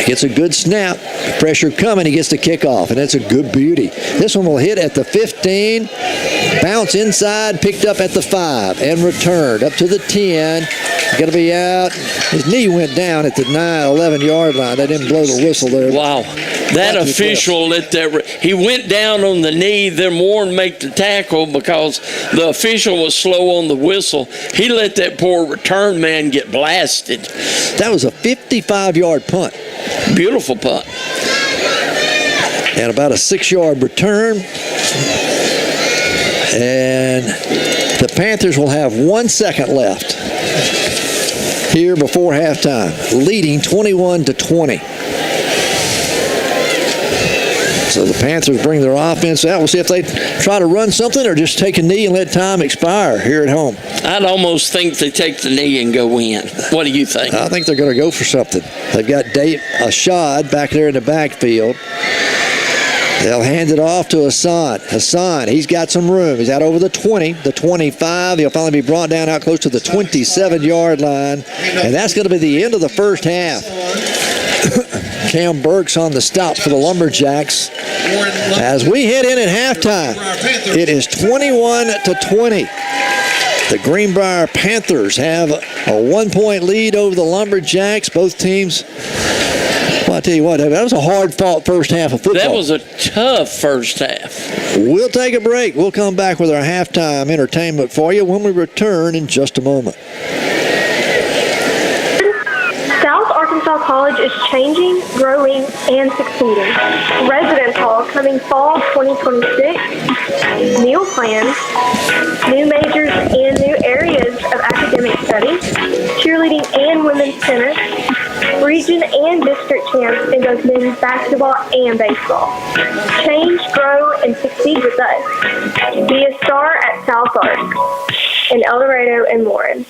Gets a good snap. Pressure coming, he gets the kickoff, and that's a good beauty. This one will hit at the 15, bounce inside, picked up at the 5, and returned up to the 10. Going to be out. His knee went down at the 11-yard line. They didn't blow the whistle there. Wow. That official let that. He went down on the knee, then Warren make the tackle because the official was slow on the whistle. He let that poor return man get blasted. That was a 55-yard punt. Beautiful punt. And about a 6-yard return. And the Panthers will have 1 second left here before halftime, leading 21-20. So the Panthers bring their offense out. We'll see if they try to run something or just take a knee and let time expire here at home. I'd almost think they take the knee and go in. What do you think? I think they're going to go for something. They've got Ashad back there in the backfield. They'll hand it off to Hassan, he's got some room. He's out over the 20, the 25. He'll finally be brought down out close to the 27-yard line. And that's going to be the end of the first half. Cam Burks on the stop for the Lumberjacks. As we head in at halftime, it is 21-20. The Greenbrier Panthers have a 1-point lead over the Lumberjacks. Both teams, well, I tell you what, that was a hard-fought first half of football. That was a tough first half. We'll take a break. We'll come back with our halftime entertainment for you when we return in just a moment. South Arkansas College is changing, growing, and succeeding. Residence Hall coming fall 2026. Meal plans, new majors and new areas of academic study, cheerleading and women's tennis, region and district champs in both men's basketball and baseball. Change, grow, and succeed with us. Be a star at South Ark in El Dorado and Warren.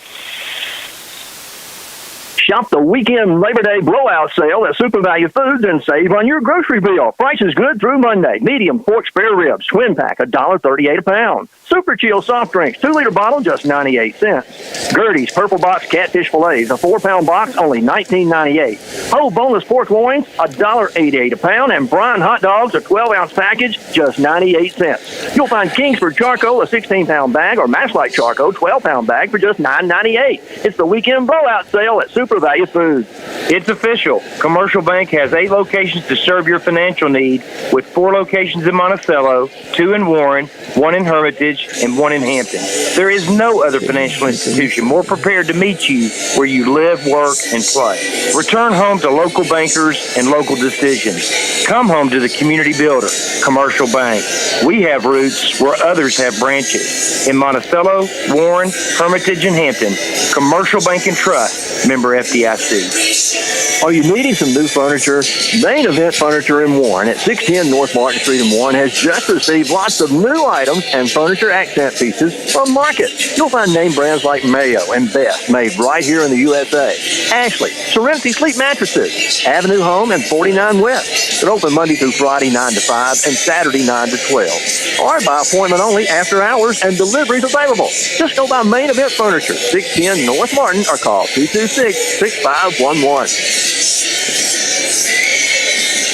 Shop the weekend Labor Day blowout sale at Super Value Foods and save on your grocery bill. Prices good through Monday. Medium pork spare ribs, twin pack, $1.38 a pound. Super Chill soft drinks, 2-liter bottle, just 98 cents. Gertie's Purple Box Catfish Fillets, a 4-pound box, only $19.98. Whole boneless pork loins, $1.88 a pound. And Bryan hot dogs, a 12-ounce package, just 98 cents. You'll find Kingsford Charcoal, a 16-pound bag, or Masslike Charcoal, 12-pound bag for just $9.98. It's the weekend blowout sale at Super Value Foods. It's official. Commercial Bank has 8 locations to serve your financial need, with 4 locations in Monticello, 2 in Warren, 1 in Hermitage, and 1 in Hampton. There is no other financial institution more prepared to meet you where you live, work, and play. Return home to local bankers and local decisions. Come home to the community builder, Commercial Bank. We have roots where others have branches. In Monticello, Warren, Hermitage, and Hampton, Commercial Bank and Trust, member FDIC. Are you needing some new furniture? Main Event Furniture in Warren at 610 North Martin Street in Warren has just received lots of new items and furniture accent pieces from Market. You'll find name brands like Mayo and Best made right here in the USA. Ashley, Serenity Sleep Mattresses, Avenue Home and 49 West. They're open Monday through Friday 9 to 5 and Saturday 9 to 12. Or by appointment only after hours and deliveries available. Just go by Main Event Furniture, 610 North Martin, or call 226-6511.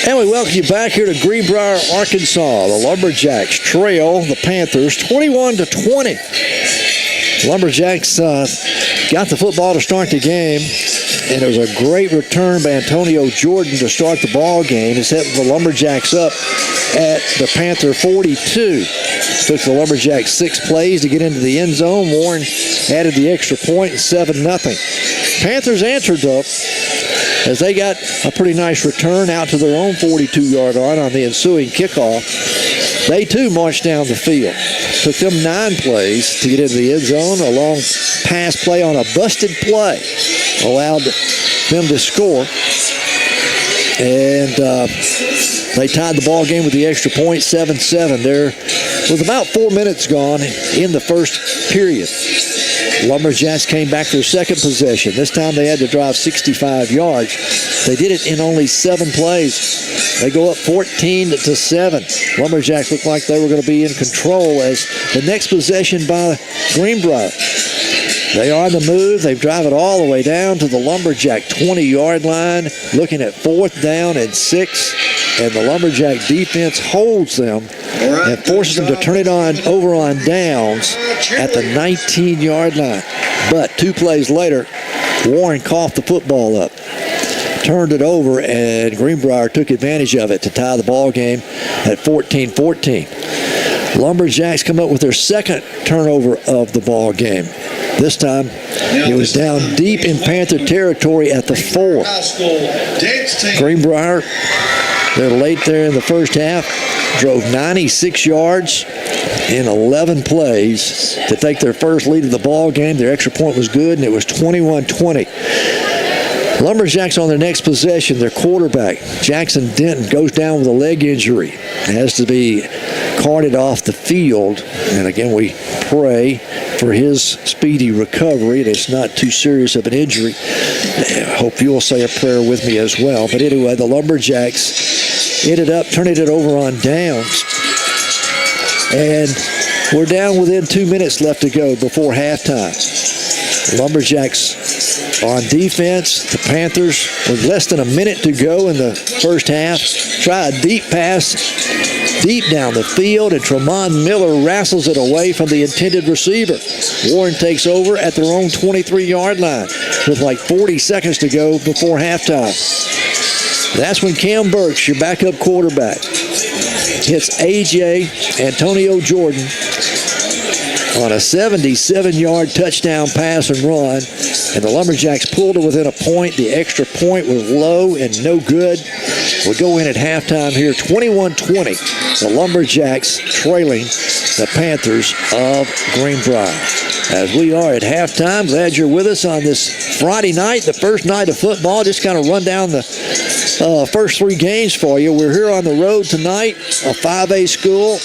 And we welcome you back here to Greenbrier, Arkansas. The Lumberjacks trail the Panthers 21-20. Lumberjacks got the football to start the game, and it was a great return by Antonio Jordan to start the ball game. It set the Lumberjacks up at the Panther 42. Took the Lumberjacks 6 plays to get into the end zone. Warren added the extra point, 7-0. Panthers answered though, as they got a pretty nice return out to their own 42-yard line on the ensuing kickoff. They, too, marched down the field. Took them 9 plays to get into the end zone. A long pass play on a busted play allowed them to score. And they tied the ball game with the extra point, 7-7. There was about 4 minutes gone in the first period. Lumberjacks came back their second possession. This time they had to drive 65 yards. They did it in only 7 plays. They go up 14-7. Lumberjacks looked like they were going to be in control as the next possession by Greenbrier. They are on the move. They drive it all the way down to the Lumberjack 20-yard line, looking at 4th down and 6. And the Lumberjack defense holds them and forces them to turn it over on downs at the 19-yard line. But 2 plays later, Warren coughed the football up, turned it over, and Greenbrier took advantage of it to tie the ball game at 14-14. Lumberjacks come up with their second turnover of the ball game. This time, it was down deep in Panther territory at the 4. Greenbrier, they're late there in the first half, drove 96 yards in 11 plays to take their first lead of the ball game. Their extra point was good, and it was 21-20. Lumberjacks on their next possession, their quarterback, Jackson Denton, goes down with a leg injury. Has to be carted off the field. And again, we pray for his speedy recovery. It's not too serious of an injury. I hope you'll say a prayer with me as well. But anyway, the Lumberjacks ended up turning it over on downs. And we're down within 2 minutes left to go before halftime. Lumberjacks on defense. The Panthers, with less than a minute to go in the first half, try a deep pass deep down the field, and Tremont Miller wrestles it away from the intended receiver. Warren takes over at their own 23-yard line with like 40 seconds to go before halftime. That's when Cam Burks, your backup quarterback, hits A.J. Antonio Jordan on a 77-yard touchdown pass and run, and the Lumberjacks pulled it within a point. The extra point was low and no good. We'll go in at halftime here, 21-20. The Lumberjacks trailing the Panthers of Greenbrier. As we are at halftime, glad you're with us on this Friday night, the first night of football. Just kind of run down the first 3 games for you. We're here on the road tonight, a 5A school.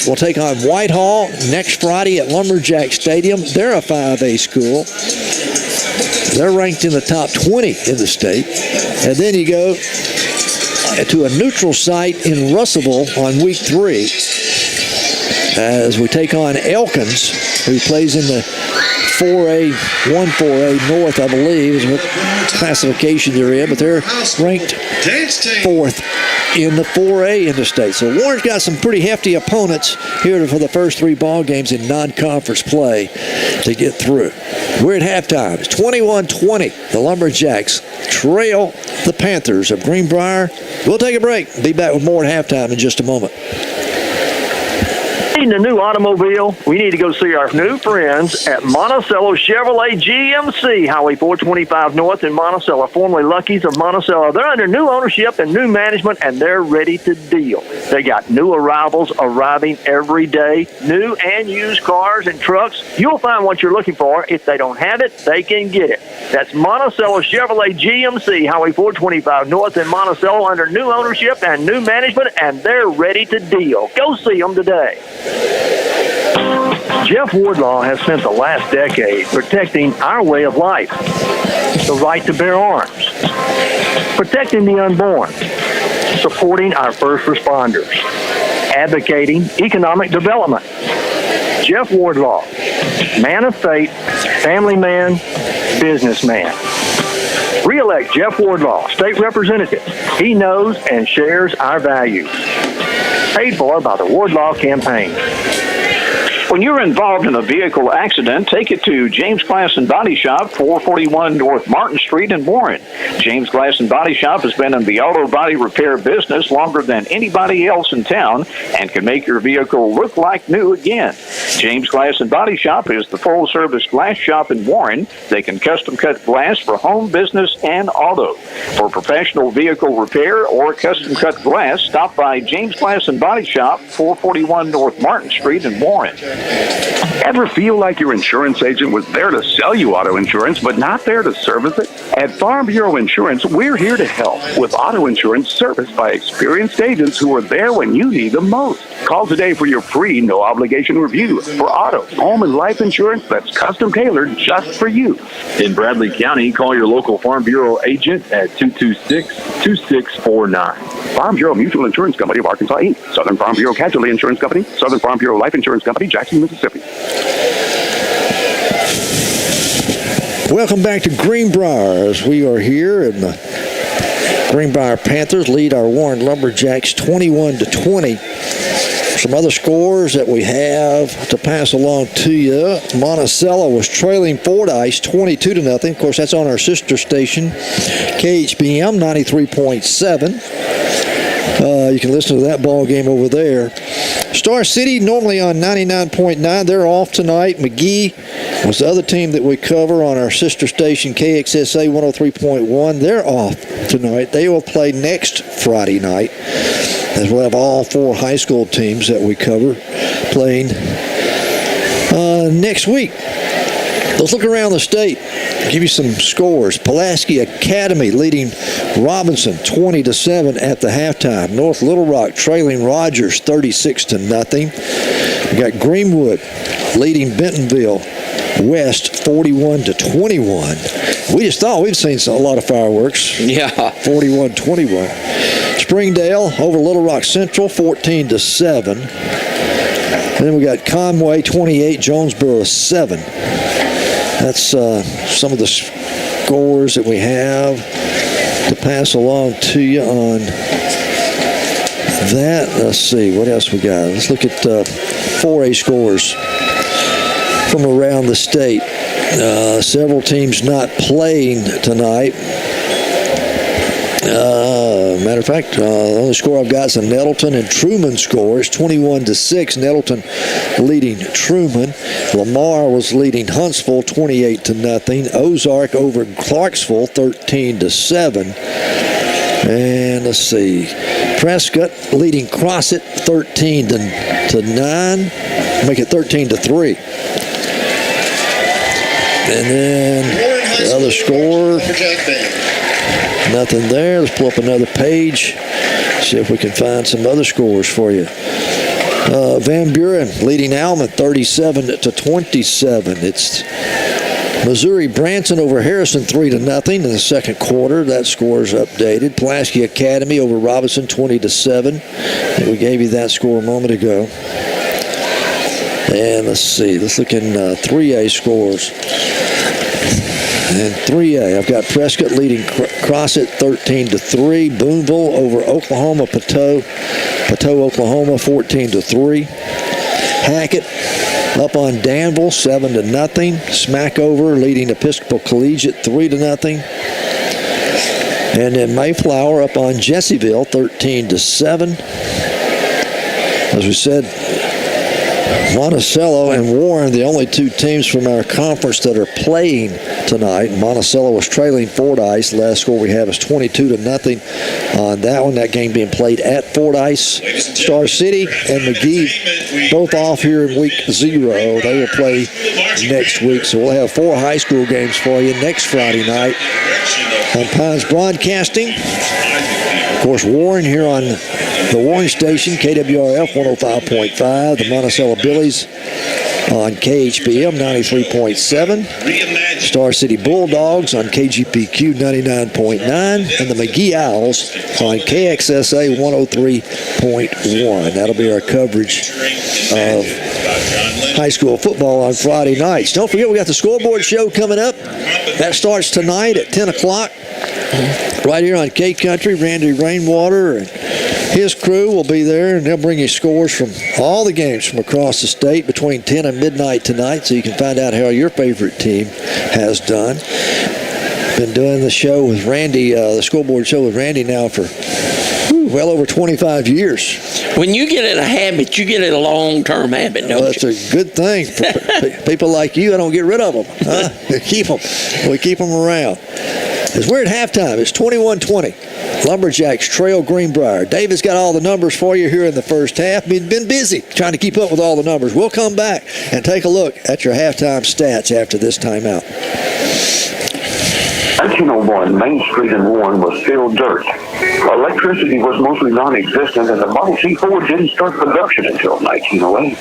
We'll take on Whitehall next Friday at Lumberjack Stadium. They're a 5A school. They're ranked in the top 20 in the state. And then you go to a neutral site in Russellville on week 3 as we take on Elkins, who plays in the 4A, 1-4A North, I believe, is what classification they're in, but they're ranked 4th in the 4A in the state. So Warren's got some pretty hefty opponents here for the first 3 ball games in non-conference play to get through. We're at halftime. It's 21-20. The Lumberjacks trail the Panthers of Greenbrier. We'll take a break. Be back with more at halftime in just a moment. Needing a new automobile? We need to go see our new friends at Monticello Chevrolet GMC, Highway 425 North in Monticello, formerly Lucky's of Monticello. They're under new ownership and new management, and they're ready to deal. They got new arrivals arriving every day, new and used cars and trucks. You'll find what you're looking for. If they don't have it, they can get it. That's Monticello Chevrolet GMC, Highway 425 North in Monticello, under new ownership and new management, and they're ready to deal. Go see them today. Jeff Wardlaw has spent the last decade protecting our way of life, the right to bear arms, protecting the unborn, supporting our first responders, advocating economic development. Jeff Wardlaw, man of faith, family man, businessman. Re-elect Jeff Wardlaw, state representative. He knows and shares our values. Paid for by the Wardlaw campaign. When you're involved in a vehicle accident, take it to James Glass and Body Shop, 441 North Martin Street in Warren. James Glass and Body Shop has been in the auto body repair business longer than anybody else in town and can make your vehicle look like new again. James Glass and Body Shop is the full-service glass shop in Warren. They can custom cut glass for home, business, and auto. For professional vehicle repair or custom cut glass, stop by James Glass and Body Shop, 441 North Martin Street in Warren. Ever feel like your insurance agent was there to sell you auto insurance, but not there to service it? At Farm Bureau Insurance, we're here to help with auto insurance serviced by experienced agents who are there when you need them most. Call today for your free, no-obligation review for auto, home, and life insurance that's custom-tailored just for you. In Bradley County, call your local Farm Bureau agent at 226-2649. Farm Bureau Mutual Insurance Company of Arkansas, Inc. Southern Farm Bureau Casualty Insurance Company, Southern Farm Bureau Life Insurance Company, Jackson, Mississippi. Welcome back to Greenbrier as we are here, and the Greenbrier Panthers lead our Warren Lumberjacks 21-20. Some other scores that we have to pass along to you. Monticello was trailing Fordyce 22-0. Of course, that's on our sister station, KHBM 93.7. You can listen to that ball game over there. Star City normally on 99.9. They're off tonight. McGee was the other team that we cover on our sister station, KXSA 103.1. They're off tonight. They will play next Friday night, as we'll have all four high school teams that we cover playing next week. Let's look around the state. Give you some scores. Pulaski Academy leading Robinson 20-7 at the halftime. North Little Rock trailing Rogers 36-0. We got Greenwood leading Bentonville West 41-21. We just thought we've seen a lot of fireworks. Yeah. 41-21. Springdale over Little Rock Central 14-7. Then we got Conway 28, Jonesboro 7. That's some of the scores that we have to pass along to you on that. Let's see, what else we got? Let's look at 4A scores from around the state. Several teams not playing tonight. Matter of fact, the only score I've got is a Nettleton and Truman score. It's 21-6. Nettleton leading Truman. Lamar was leading Huntsville 28-0. Ozark over Clarksville 13-7. And let's see, Prescott leading Crossett 13-9. Make it 13-3. And then the other score. Nothing there. Let's pull up another page. See if we can find some other scores for you. Van Buren leading Alma 37-27. It's Missouri Branson over Harrison 3-0 in the second quarter. That score is updated. Pulaski Academy over Robinson 20-7. We gave you that score a moment ago. And let's see. Let's look in 3A scores. And 3A, I've got Prescott leading Crossett 13-3. Boonville over Oklahoma Poteau. Poteau, Oklahoma 14-3. Hackett up on Danville 7-0. Smackover leading Episcopal Collegiate 3-0. And then Mayflower up on Jessieville 13-7. As we said, Monticello and Warren, the only two teams from our conference that are playing tonight. Monticello was trailing Fordyce. The last score we have is 22-0 on that one. That game being played at Fordyce. Star City and McGee both off here in week 0. They will play next week. So we'll have 4 high school games for you next Friday night on Pines Broadcasting. Of course, Warren here on the Warren station, KWRF 105.5. The Monticello Billies on KHBM 93.7. Star City Bulldogs on KGPQ 99.9. And the McGee Owls on KXSA 103.1. That'll be our coverage of high school football on Friday nights. Don't forget, we got the scoreboard show coming up. That starts tonight at 10 o'clock. Right here on K Country. Randy Rainwater and His crew will be there, and they'll bring you scores from all the games from across the state between 10 and midnight tonight, so you can find out how your favorite team has done. Been doing the show with Randy, the scoreboard show with Randy now for well over 25 years. When you get in a habit, you get in a long-term habit, don't That's a good thing. For people like you, I don't get rid of them. Huh? Keep them. We keep them around. As we're at halftime, it's 21-20. Lumberjacks trail Greenbrier. David's got all the numbers for you here in the first half. We've been busy trying to keep up with all the numbers. We'll come back and take a look at your halftime stats after this timeout. 1901, Main Street in Warren was still dirt. Electricity was mostly non-existent, and the Model T Ford didn't start production until 1908.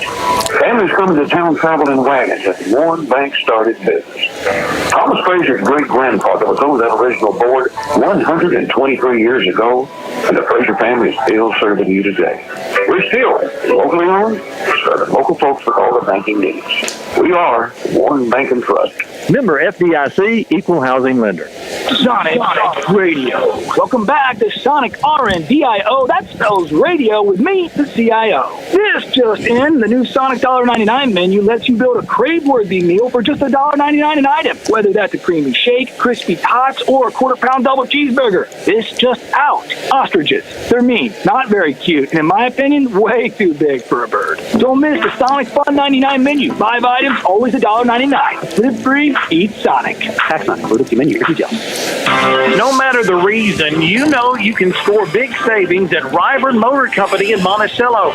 Families coming to town traveled in wagons, and Warren Bank started business. Thomas Fraser's great-grandfather was on that original board 123 years ago, and the Fraser family is still serving you today. We're still locally owned, serving local folks with all the banking needs. We are Warren Bank and Trust. Member FDIC, Equal Housing Lender. Sonic Radio. Welcome back to Sonic RNDIO. That spells radio with me, the CIO. This just in, the new Sonic $1.99 menu lets you build a crave-worthy meal for just $1.99 an item. Whether that's a creamy shake, crispy tots, or a quarter-pound double cheeseburger. This just out. Ostriches. They're mean, not very cute, and in my opinion, way too big for a bird. Don't miss the Sonic Fun 99 menu. 5 items, always $1.99. Live free, eat Sonic. Tax not included. See menu for details. No matter the reason, you know you can score big savings at Ryburn Motor Company in Monticello.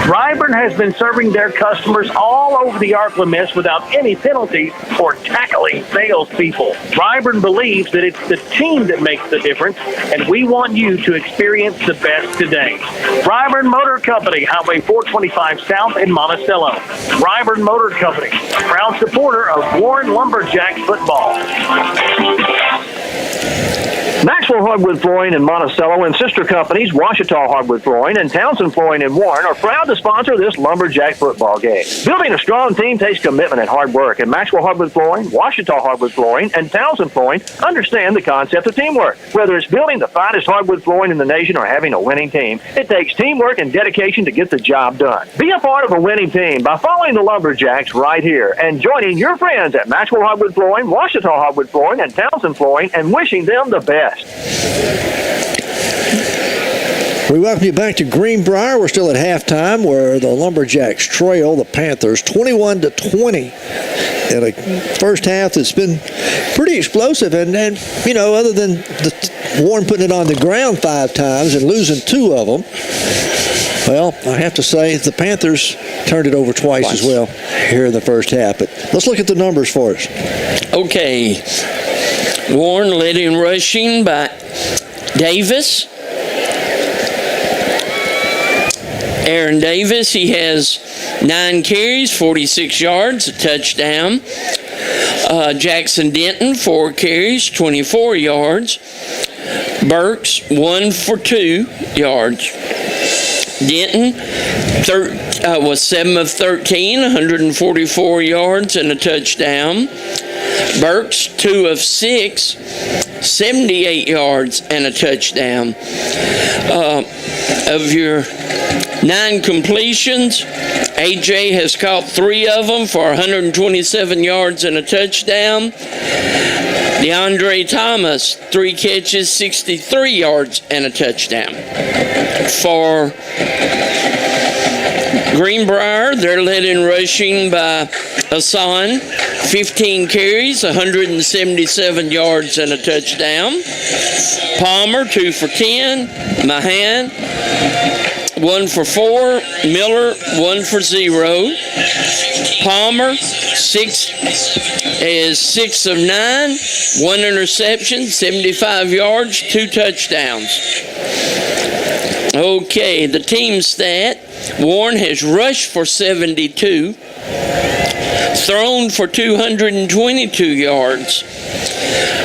Ryburn has been serving their customers all over the RCLMS without any penalties for tackling salespeople. Ryburn believes that it's the team that makes the difference, and we want you to experience the best today. Ryburn Motor Company, Highway 425 South in Monticello. Ryburn Motor Company, proud supporter of Warren Lumberjacks football. Maxwell Hardwood Flooring in Monticello and sister companies Washita Hardwood Flooring and Townsend Flooring in Warren are proud to sponsor this Lumberjack football game. Building a strong team takes commitment and hard work, and Maxwell Hardwood Flooring, Washita Hardwood Flooring, and Townsend Flooring understand the concept of teamwork. Whether it's building the finest hardwood flooring in the nation or having a winning team, it takes teamwork and dedication to get the job done. Be a part of a winning team by following the Lumberjacks right here and joining your friends at Maxwell Hardwood Flooring, Washita Hardwood Flooring, and Townsend Flooring and wishing them the best. We welcome you back to Greenbrier. We're still at halftime where the Lumberjacks trail the Panthers 21-20 in a first half that's been pretty explosive. And you know, other than Warren putting it on the ground 5 times and losing 2 of them, well, I have to say the Panthers turned it over twice as well here in the first half. But let's look at the numbers for us. Okay. Warren led in rushing by Davis. Aaron Davis, he has 9 carries, 46 yards, a touchdown. Jackson Denton, 4 carries, 24 yards. Burks, 1 for 2 yards. Denton was 7 of 13, 144 yards and a touchdown. Burks, 2 of 6, 78 yards and a touchdown. Of your 9 completions, AJ has caught 3 of them for 127 yards and a touchdown. DeAndre Thomas, 3 catches, 63 yards and a touchdown. For Greenbrier, they're led in rushing by Hassan, 15 carries, 177 yards and a touchdown. Palmer, 2 for 10. Mahan, 1 for 4. Miller, 1 for 0. Palmer, 6 of 9, 1 interception, 75 yards, 2 touchdowns. Okay, the team stat. Warren has rushed for 72, thrown for 222 yards,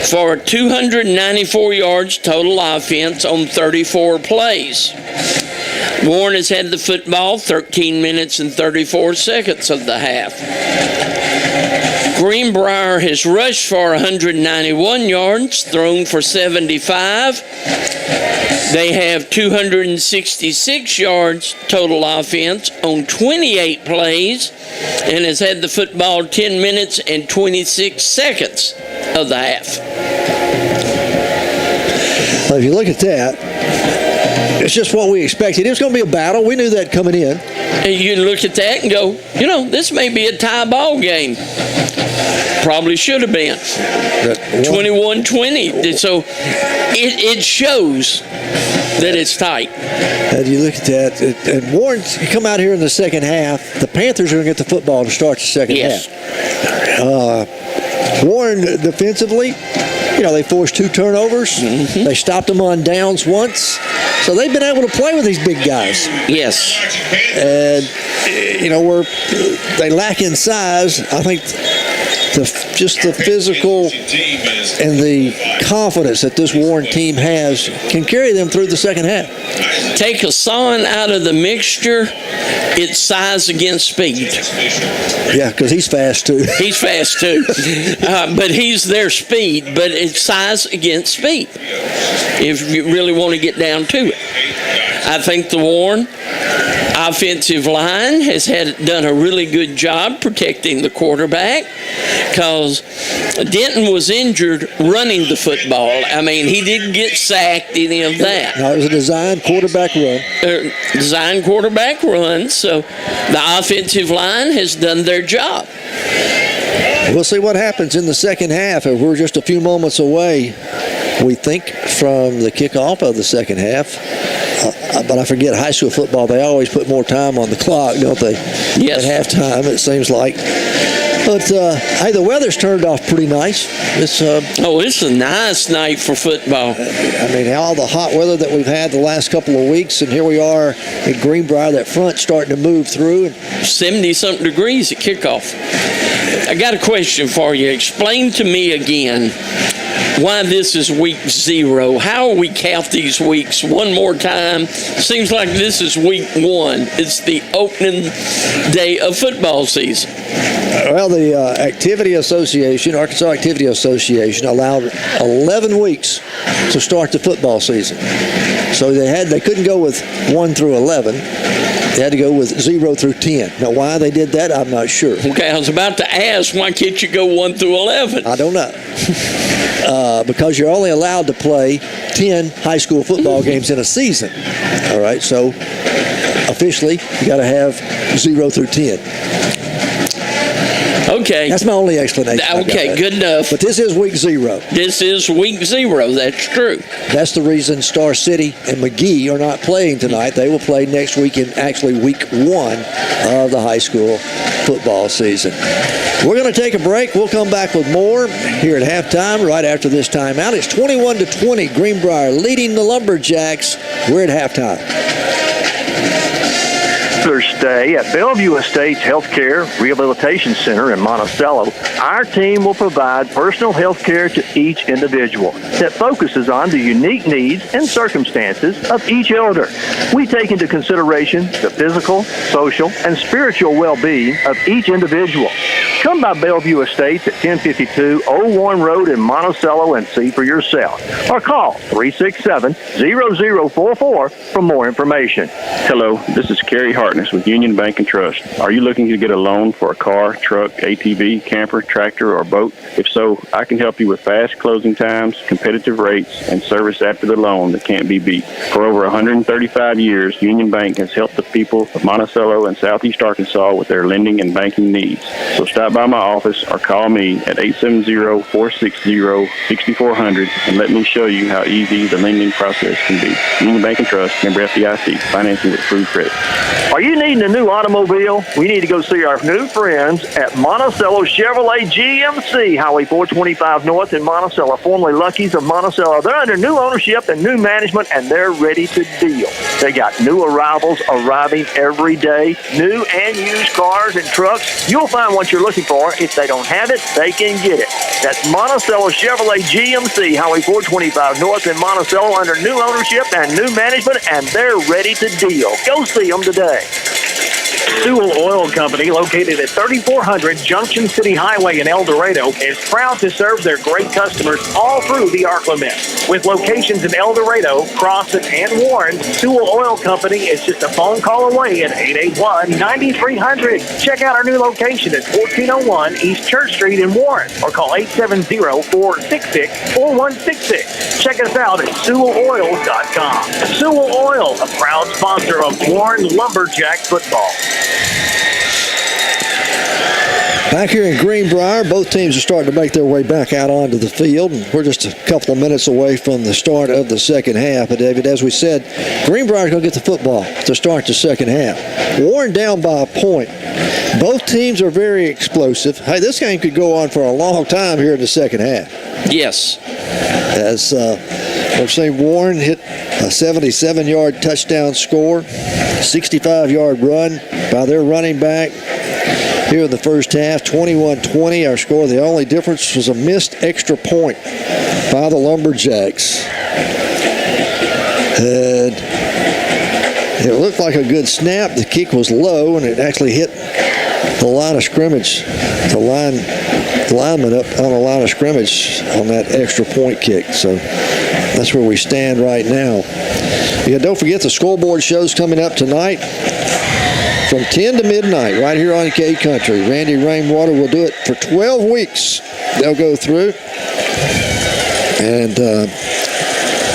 for 294 yards total offense on 34 plays. Warren has had the football 13 minutes and 34 seconds of the half. Greenbrier has rushed for 191 yards, thrown for 75, They have 266 yards total offense on 28 plays and has had the football 10 minutes and 26 seconds of the half. Well, if you look at that, it's just what we expected. It was going to be a battle. We knew that coming in. And you look at that and go, this may be a tie ball game. Probably should have been 21-20. So it shows that it's tight. And you look at that, and Warren, you come out here in the second half, the Panthers are going to get the football to start the second half. Warren defensively, they forced 2 turnovers. Mm-hmm. They stopped them on downs once. So they've been able to play with these big guys. Yes. And, they lack in size. I think just the physical and the confidence that this Warren team has can carry them through the second half. Take Hassan out of the mixture, it's size against speed. Yeah, because he's fast too. He's fast too. But he's their speed, but it's size against speed, if you really want to get down to it. I think the Warren offensive line has done a really good job protecting the quarterback, because Denton was injured running the football. I mean, he didn't get sacked, any of that. No, it was a designed quarterback run. So the offensive line has done their job. We'll see what happens in the second half. We're just a few moments away, we think, from the kickoff of the second half. But I forget, high school football, they always put more time on the clock, don't they? Yes. At halftime, it seems like. But, hey, the weather's turned off pretty nice. It's a nice night for football. I mean, all the hot weather that we've had the last couple of weeks, and here we are at Greenbrier, that front starting to move through. And 70-something degrees at kickoff. I got a question for you. Explain to me again why this is week 0. How we count these weeks one more time? Seems like this is week 1. It's the opening day of football season. Well, the Activity Association, Arkansas Activity Association, allowed 11 weeks to start the football season. So they couldn't go with 1 through 11. They had to go with 0 through 10. Now, why they did that, I'm not sure. Okay, I was about to ask, why can't you go 1 through 11? I don't know. Because you're only allowed to play 10 high school football games in a season. All right, so officially, you got to have 0 through 10. Okay. That's my only explanation. Okay, good enough. But this is week 0. This is week 0. That's true. That's the reason Star City and McGee are not playing tonight. They will play next week in actually week 1 of the high school football season. We're going to take a break. We'll come back with more here at halftime right after this timeout. It's 21-20. Greenbrier leading the Lumberjacks. We're at halftime. Thursday at Bellevue Estates Healthcare Rehabilitation Center in Monticello, our team will provide personal health care to each individual that focuses on the unique needs and circumstances of each elder. We take into consideration the physical, social, and spiritual well-being of each individual. Come by Bellevue Estates at 1052 Old Warren Road in Monticello and see for yourself. Or call 367-0044 for more information. Hello, this is Kerry Hartness with Union Bank and Trust. Are you looking to get a loan for a car, truck, ATV, camper, tractor, or boat? If so, I can help you with fast closing times, competitive rates, and service after the loan that can't be beat. For over 135 years, Union Bank has helped the people of Monticello and Southeast Arkansas with their lending and banking needs. So stop by my office or call me at 870-460-6400 and let me show you how easy the lending process can be. Union Bank and Trust, member FDIC, financing with approved credit. Are you needing a new automobile? We need to go see our new friends at Monticello Chevrolet GMC, Highway 425 North in Monticello, formerly Lucky's of Monticello. They're under new ownership and new management, and they're ready to deal. They got new arrivals arriving every day, new and used cars and trucks. You'll find what you're looking for. If they don't have it, they can get it. That's Monticello Chevrolet GMC, Highway 425 North in Monticello, under new ownership and new management, and they're ready to deal. Go see them today. Sewell Oil Company, located at 3400 Junction City Highway in El Dorado, is proud to serve their great customers all through the ArkLaMid. With locations in El Dorado, Crossan, and Warren, Sewell Oil Company is just a phone call away at 881-9300. Check out our new location at 1401 East Church Street in Warren, or call 870-466-4166. Check us out at SewellOil.com. Sewell Oil, a proud sponsor of Warren Lumberjack football. Back here in Greenbrier, both teams are starting to make their way back out onto the field. And we're just a couple of minutes away from the start of the second half. But, David, as we said, Greenbrier's going to get the football to start the second half. Warren down by a point. Both teams are very explosive. Hey, this game could go on for a long time here in the second half. Yes. As we've seen Warren hit a 77-yard touchdown score, 65-yard run by their running back. Here in the first half, 21-20, our score. The only difference was a missed extra point by the Lumberjacks. And it looked like a good snap. The kick was low, and it actually hit the line of scrimmage. The lineman up on the line of scrimmage on that extra point kick. So that's where we stand right now. Yeah, don't forget the scoreboard show's coming up tonight from 10 to midnight right here on K Country. Randy Rainwater will do it for 12 weeks. They'll go through and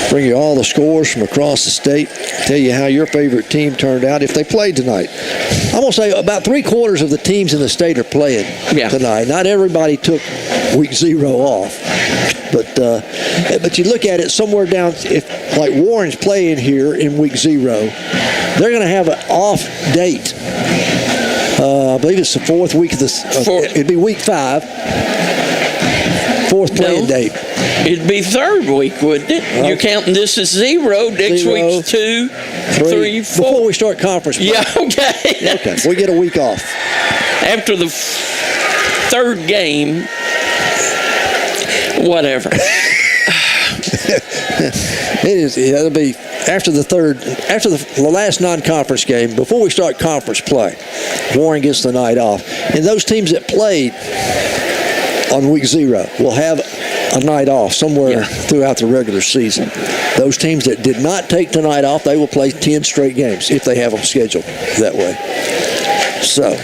bring you all the scores from across the state, tell you how your favorite team turned out if they played tonight. I'm going to say about 3/4 of the teams in the state are playing tonight. Not everybody took week 0 off. But you look at it somewhere down, if like Warren's playing here in week 0, they're going to have an off date. I believe it's the 4th week of this. It'd be week 5. 4th playing date. It'd be 3rd week, wouldn't it? You're counting this as 0. Next week's 2, 3, 4. Before we start conference play. Yeah, okay. Okay, we get a week off. After the 3rd game, whatever. It'll be after the last non-conference game, before we start conference play. Warren gets the night off. And those teams that played on week 0 will have a night off somewhere throughout the regular season. Those teams that did not take the night off, they will play 10 straight games if they have them scheduled that way. So,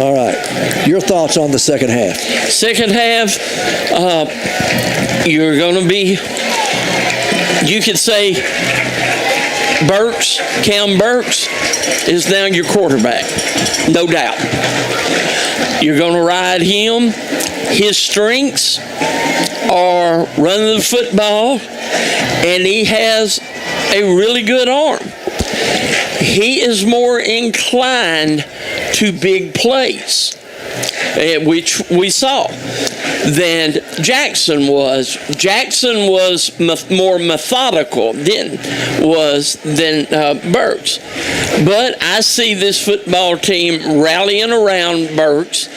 all right. Your thoughts on the second half? Second half, you're going to be, you could say, Cam Burks is now your quarterback, no doubt. You're going to ride him. His strengths are running the football, and he has a really good arm. He is more inclined to big plays, which we saw, than Jackson was. Jackson was more methodical than Burks. But I see this football team rallying around Burks.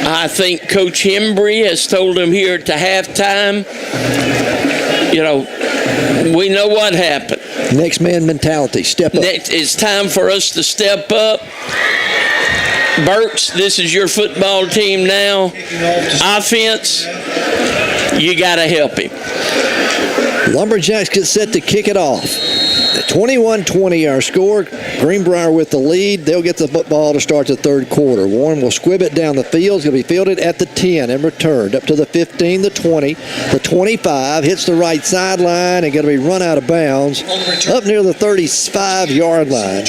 I think Coach Hembry has told him here at the halftime, we know what happened. Next man mentality, step up. It's time for us to step up. Burks, this is your football team now. Offense, you got to help him. Lumberjacks get set to kick it off. 21-20 our score. Greenbrier with the lead. They'll get the football to start the 3rd quarter. Warren will squib it down the field. It's going to be fielded at the 10 and returned up to the 15, the 20, the 25. Hits the right sideline and going to be run out of bounds up near the 35-yard line.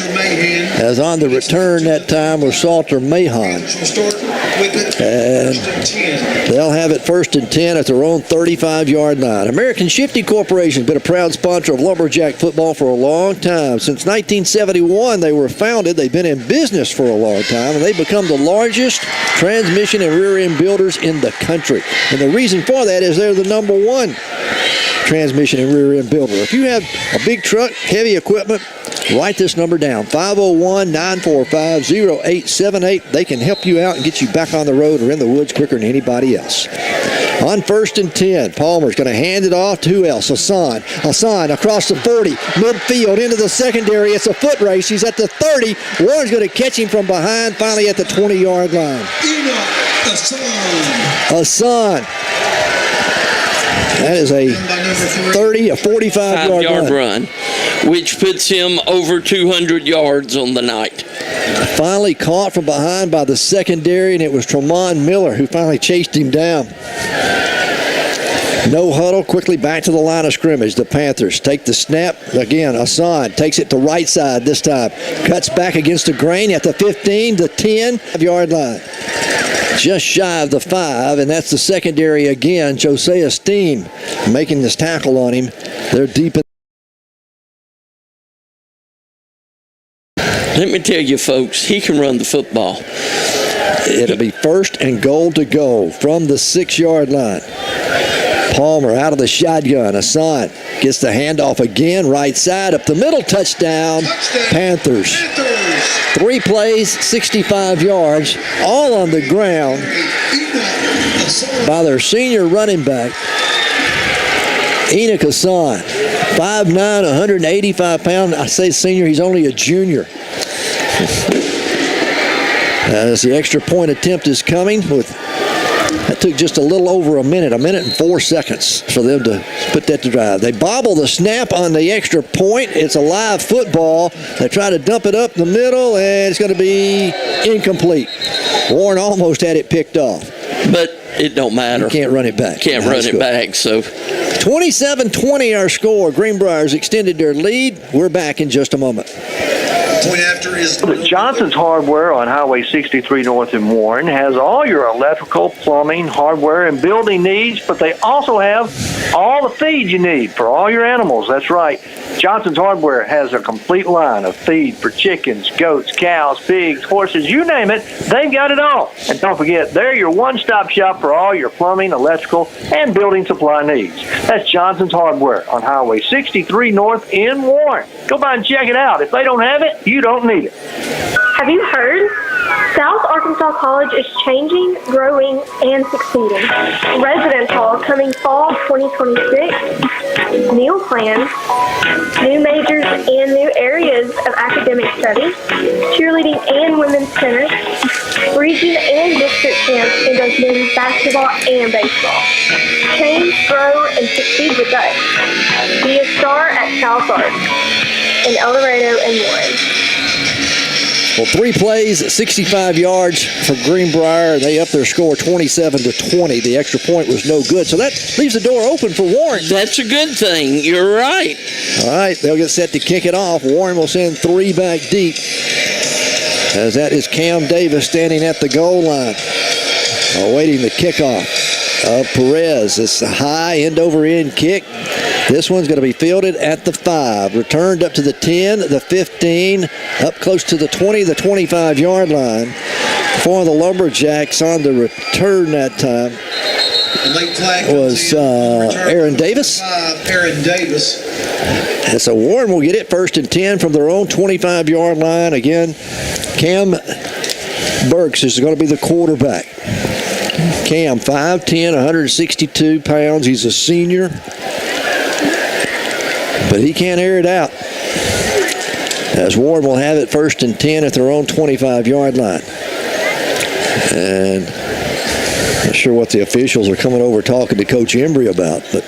As on the return that time was Salter Mahon. And they'll have it 1st and 10 at their own 35-yard line. American Shifty Corporation has been a proud sponsor of Lumberjack football for a long time. Since 1971, they were founded. They've been in business for a long time, and they've become the largest transmission and rear end builders in the country. And the reason for that is they're the #1 transmission and rear end builder. If you have a big truck, heavy equipment, write this number down, 501-945-0878. They can help you out and get you back on the road or in the woods quicker than anybody else. On 1st and 10, Palmer's going to hand it off to who else? Hassan. Hassan across the 40, midfield into the secondary. It's a foot race. He's at the 30. Warren's going to catch him from behind, finally at the 20-yard line. Hassan. That is a 45-yard run, which puts him over 200 yards on the night. Finally caught from behind by the secondary, and it was Tremont Miller who finally chased him down. No huddle, quickly back to the line of scrimmage. The Panthers take the snap. Again, Hassan takes it to right side this time. Cuts back against the grain at the 15, the 10-yard line. Just shy of the 5, and that's the secondary again. Josiah Steen making this tackle on him. They're deep in. Let me tell you, folks, he can run the football. It'll be 1st and goal to go from the 6-yard line. Palmer out of the shotgun. Hassan gets the handoff again, right side, up the middle, touchdown. Panthers. 3 plays, 65 yards, all on the ground by their senior running back, Enoch Hassan. 5'9", 185 pounds. I say senior, he's only a junior. As the extra point attempt is coming that took just a little over a minute and 4 seconds for them to put that to drive. They bobble the snap on the extra point. It's a live football. They try to dump it up the middle, and it's going to be incomplete. Warren almost had it picked off. But it don't matter. You can't run it back. Can't run it back, so. 27-20 our score. Greenbrier's extended their lead. We're back in just a moment. Point after is Johnson's Hardware on Highway 63 North in Warren has all your electrical, plumbing, hardware, and building needs, but they also have all the feed you need for all your animals. That's right. Johnson's Hardware has a complete line of feed for chickens, goats, cows, pigs, horses, you name it. They've got it all. And don't forget, they're your one-stop shop for all your plumbing, electrical, and building supply needs. That's Johnson's Hardware on Highway 63 North in Warren. Go by and check it out. If they don't have it, you don't need it. Have you heard? South Arkansas College is changing, growing, and succeeding. Residence Hall coming fall 2026. Meal plans, new majors and new areas of academic study, cheerleading and women's center, region and district camps in both men's basketball and baseball. Change, grow, and succeed with us. Be a star at South Ark in El Dorado and Warren. Well, 3 plays, 65 yards for Greenbrier. They up their score 27-20. The extra point was no good. So that leaves the door open for Warren. That's a good thing. You're right. All right, they'll get set to kick it off. Warren will send 3 back deep. As that is Cam Davis standing at the goal line, awaiting the kickoff of Perez. It's a high end-over-end kick. This one's going to be fielded at the 5. Returned up to the 10, the 15, up close to the 20, the 25-yard line for the Lumberjacks. On the return that time was Aaron Davis. Aaron Davis. And so Warren will get it 1st and 10 from their own 25-yard line. Again, Cam Burks is going to be the quarterback. Cam, 5'10", 162 pounds. He's a senior. But he can't air it out. As Warren will have it 1st and 10 at their own 25-yard line. And I'm not sure what the officials are coming over talking to Coach Embry about, but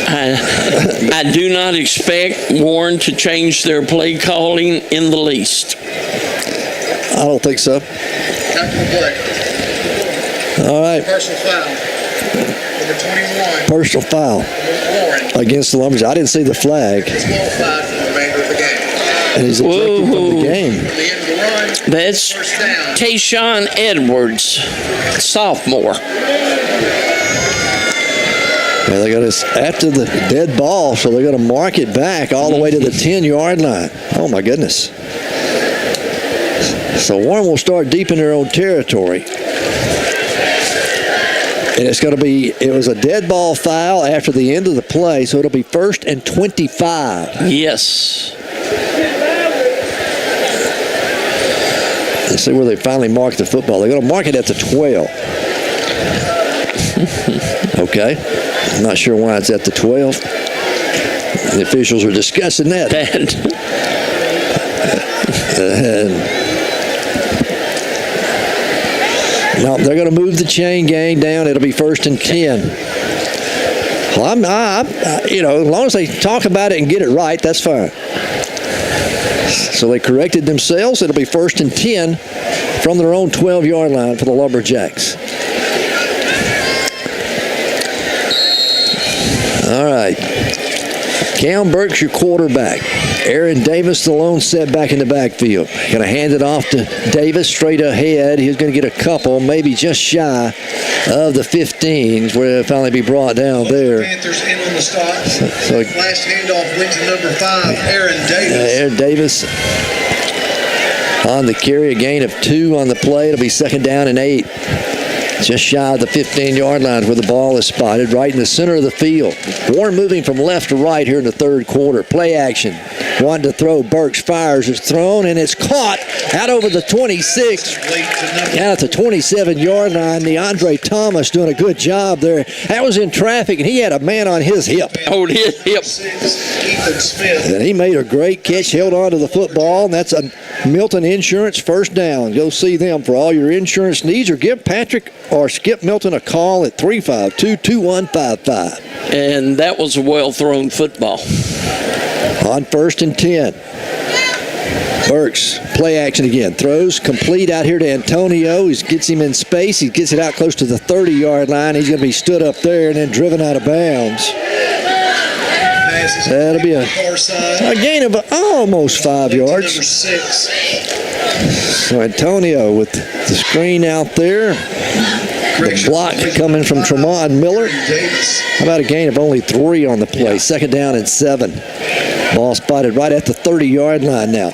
I do not expect Warren to change their play calling in the least. I don't think so. Tackle play. All right. Personal foul. Number 21. Personal foul against the Lumberjacks. I didn't see the flag. It's qualified for the remainder of the game. And he's ejected from the game. At the end of the run, That's first down. Tayshawn Edwards, sophomore. Yeah, they got us after the dead ball, so they're going to mark it back all the way to the 10-yard line. Oh, my goodness. So Warren will start deep in their own territory. And it's going to be, it was a dead ball foul after the end of the play, so it'll be 1st and 25. Yes. Let's see where they finally mark the football. They're going to mark it at the 12. Okay. I'm not sure why it's at the 12. The officials are discussing that. No, they're going to move the chain gang down. It'll be 1st and 10. Well, as long as they talk about it and get it right, that's fine. So they corrected themselves. It'll be 1st and 10 from their own 12-yard line for the Lumberjacks. All right. Cam Burks, your quarterback. Aaron Davis, the lone setback in the backfield. Going to hand it off to Davis straight ahead. He's going to get a couple, maybe just shy of the 15s, where it'll finally be brought down there. Panthers in on the stop. So last handoff went to number 5, Aaron Davis. Aaron Davis on the carry, a gain of 2 on the play. It'll be 2nd down and 8. Just shy of the 15-yard line where the ball is spotted, right in the center of the field. Warren moving from left to right here in the third quarter. Play action. Wanted to throw. Burks fires. It's thrown, and it's caught out over the 26. Out at the 27-yard line. DeAndre Thomas doing a good job there. That was in traffic, and he had a man on his hip. Hold his hip. Ethan Smith. And he made a great catch, held on to the football, and that's a Milton Insurance first down. Go see them for all your insurance needs, or give Patrick or Skip Milton a call at 352-2155. And that was a well-thrown football. On 1st and 10. Burks, play action again. Throws complete out here to Antonio. He gets him in space. He gets it out close to the 30-yard line. He's going to be stood up there and then driven out of bounds. That'll be a gain of almost 5 yards. Number 6. So Antonio with the screen out there. The block coming from Tremont Miller. How about a gain of only 3 on the play? 2nd down and 7. Ball spotted right at the 30-yard line now.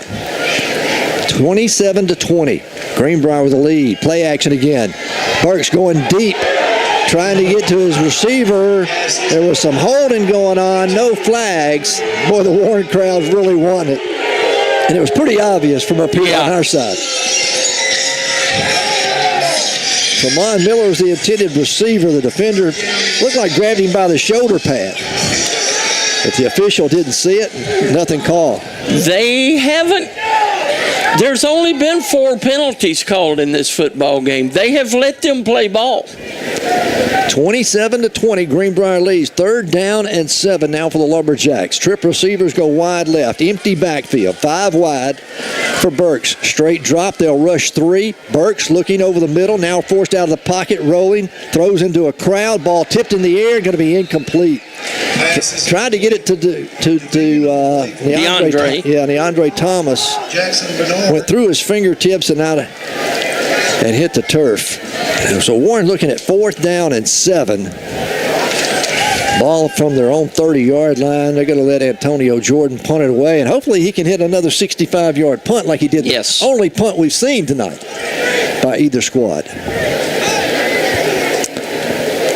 27-20. Greenbrier with the lead. Play action again. Burks going deep, trying to get to his receiver. There was some holding going on. No flags. Boy, the Warren crowd really won it. And it was pretty obvious from up here on our side. Tremont Miller was the intended receiver. The defender looked like grabbed him by the shoulder pad. But the official didn't see it. Nothing called. They haven't. There's only been 4 penalties called in this football game. They have let them play ball. 27-20, Greenbrier leads. 3rd down and 7 now for the Lumberjacks. Trip receivers go wide left. Empty backfield. 5 wide for Burks. Straight drop. They'll rush 3. Burks looking over the middle. Now forced out of the pocket, rolling. Throws into a crowd. Ball tipped in the air. Going to be incomplete. Tried to get it to DeAndre. DeAndre Thomas. Went through his fingertips and hit the turf. So Warren looking at 4th down and 7. Ball from their own 30-yard line. They're going to let Antonio Jordan punt it away, and hopefully he can hit another 65-yard punt like he did the only punt we've seen tonight by either squad.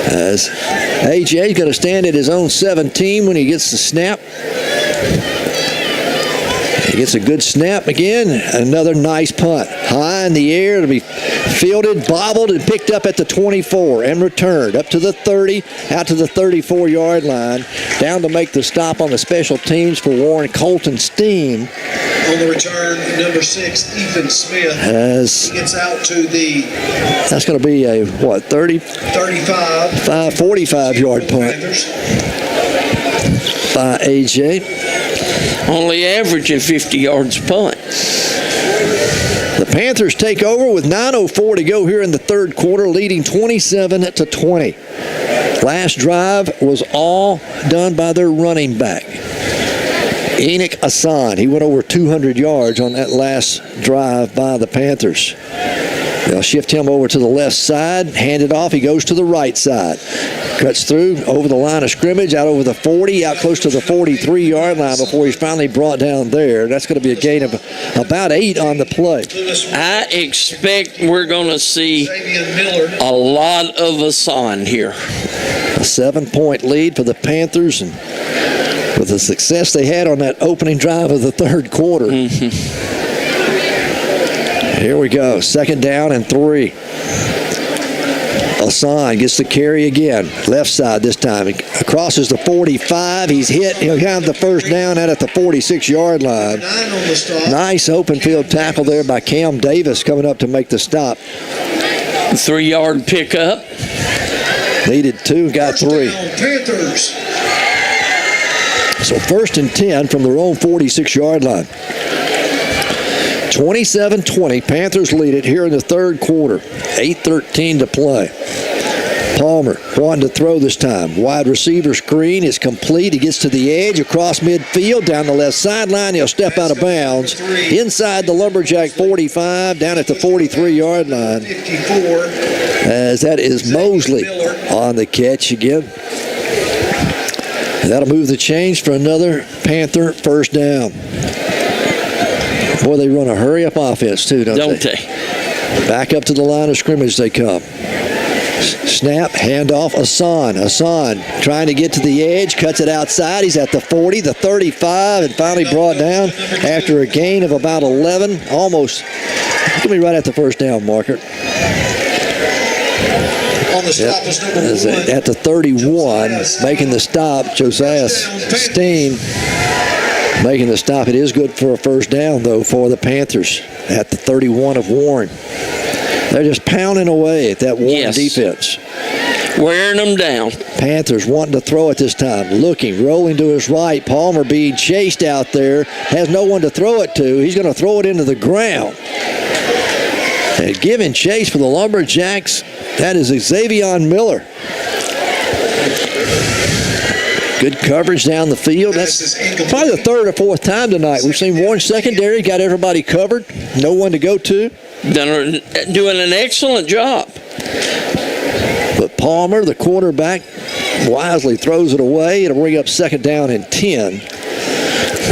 As AJ's going to stand at his own 17 when he gets the snap. He gets a good snap again. Another nice punt. High in the air to be fielded, bobbled, and picked up at the 24 and returned up to the 30, out to the 34-yard line. Down to make the stop on the special teams for Warren, Colton Steen. On the return, number 6, Ethan Smith. As he gets out to the... That's going to be a, 45-yard punt by AJ. Only averaging 50 yards punt. The Panthers take over with 9:04 to go here in the third quarter, leading 27-20. Last drive was all done by their running back, Enoch Asan. He went over 200 yards on that last drive by the Panthers. They'll shift him over to the left side, hand it off. He goes to the right side. Cuts through over the line of scrimmage, out over the 40, out close to the 43-yard line before he's finally brought down there. That's going to be a gain of about 8 on the play. I expect we're going to see a lot of Asan here. A 7-point lead for the Panthers, and with the success they had on that opening drive of the third quarter. Here we go. 2nd down and 3. Hassan gets the carry again. Left side this time. He crosses the 45. He's hit. He'll have the first down out at the 46-yard line. Nice open field tackle there by Cam Davis coming up to make the stop. 3-yard pickup. Needed 2, got 3. Panthers. So 1st and 10 from their own 46-yard line. 27-20. Panthers lead it here in the 3rd quarter. 8:13 to play. Palmer wanting to throw this time. Wide receiver screen is complete. He gets to the edge across midfield down the left sideline. He'll step out of bounds inside the Lumberjack 45 down at the 43-yard line. As that is Mosley on the catch again. And that'll move the chains for another Panther first down. Boy, they run a hurry-up offense too, don't they? Back up to the line of scrimmage they come. Snap, handoff, Hassan. Hassan trying to get to the edge, cuts it outside. He's at the 40, the 35, and finally brought down after a gain of about 11. Almost, it's going to be right at the first down marker. On the stop was number 1. At the 31, making the stop, Josiah Steen making the stop. It is good for a first down, though, for the Panthers at the 31 of Warren. They're just pounding away at that Warren defense. Wearing them down. Panthers wanting to throw it this time. Looking, rolling to his right. Palmer being chased out there. Has no one to throw it to. He's going to throw it into the ground. And giving chase for the Lumberjacks, that is Xavier Miller. Good coverage down the field. That's probably the 3rd or 4th time tonight we've seen Warren secondary got everybody covered. No one to go to. Doing an excellent job. But Palmer, the quarterback, wisely throws it away. It'll bring up 2nd down and 10.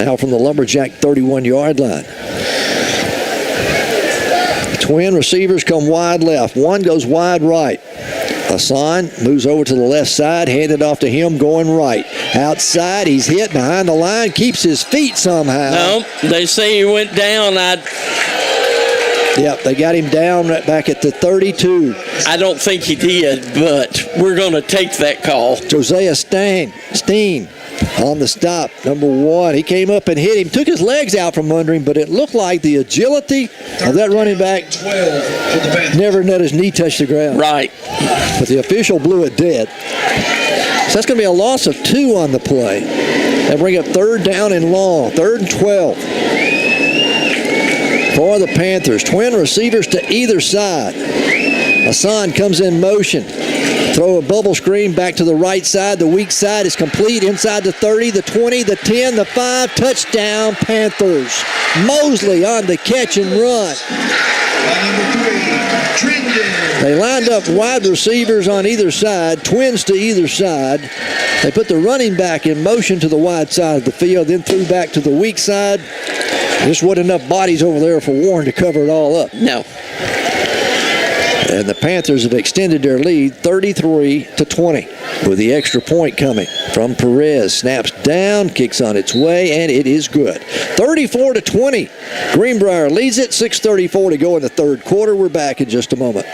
Now from the Lumberjack 31-yard line. Twin receivers come wide left. One goes wide right. Hassan moves over to the left side, handed off to him going right. Outside, he's hit behind the line, keeps his feet somehow. No, they say he went down. Yep, they got him down right back at the 32. I don't think he did, but we're going to take that call. Josiah Steen on the stop, number 1. He came up and hit him, took his legs out from under him, but it looked like the agility of that running back never let his knee touch the ground. Right. But the official blew it dead. So that's going to be a loss of 2 on the play. They'll bring up 3rd down and long, 3rd and 12. For the Panthers, twin receivers to either side. Hassan comes in motion. Throw a bubble screen back to the right side. The weak side is complete inside the 30, the 20, the 10, the 5. Touchdown, Panthers. Mosley on the catch and run. They lined up wide receivers on either side, twins to either side. They put the running back in motion to the wide side of the field, then threw back to the weak side. Just wasn't enough bodies over there for Warren to cover it all up. No. And the Panthers have extended their lead 33-20 with the extra point coming from Perez. Snaps down, kicks on its way, and it is good. 34-20. Greenbrier leads it. 6:34 to go in the 3rd quarter. We're back in just a moment.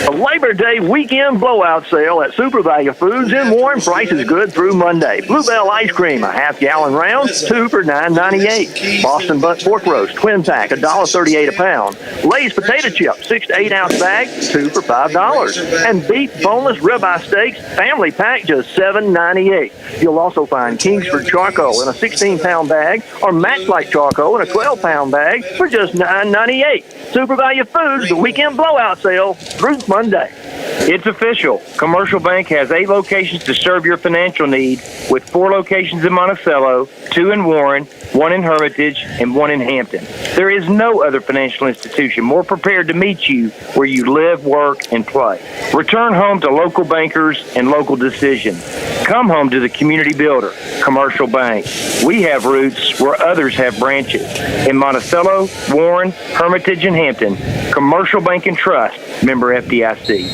A Labor Day weekend blowout sale at Super Value Foods in Warren. Price is good through Monday. Bluebell ice cream, a half-gallon round, 2 for $9.98. Boston butt pork roast, twin pack, $1.38 a pound. Lay's potato chips, 6 to 8 ounce bag, 2 for $5. And beef boneless ribeye steaks, family pack, just $7.98. You'll also find Kingsford charcoal in a 16-pound bag or Matchlight charcoal in a 12-pound bag for just $9.98. Super Value Foods, the weekend blowout sale through Monday. It's official. Commercial Bank has 8 locations to serve your financial need, with 4 locations in Monticello, 2 in Warren, 1 in Hermitage, and 1 in Hampton. There is no other financial institution more prepared to meet you where you live, work, and play. Return home to local bankers and local decisions. Come home to the community builder, Commercial Bank. We have roots where others have branches. In Monticello, Warren, Hermitage, and Hampton, Commercial Bank and Trust, member FDIC.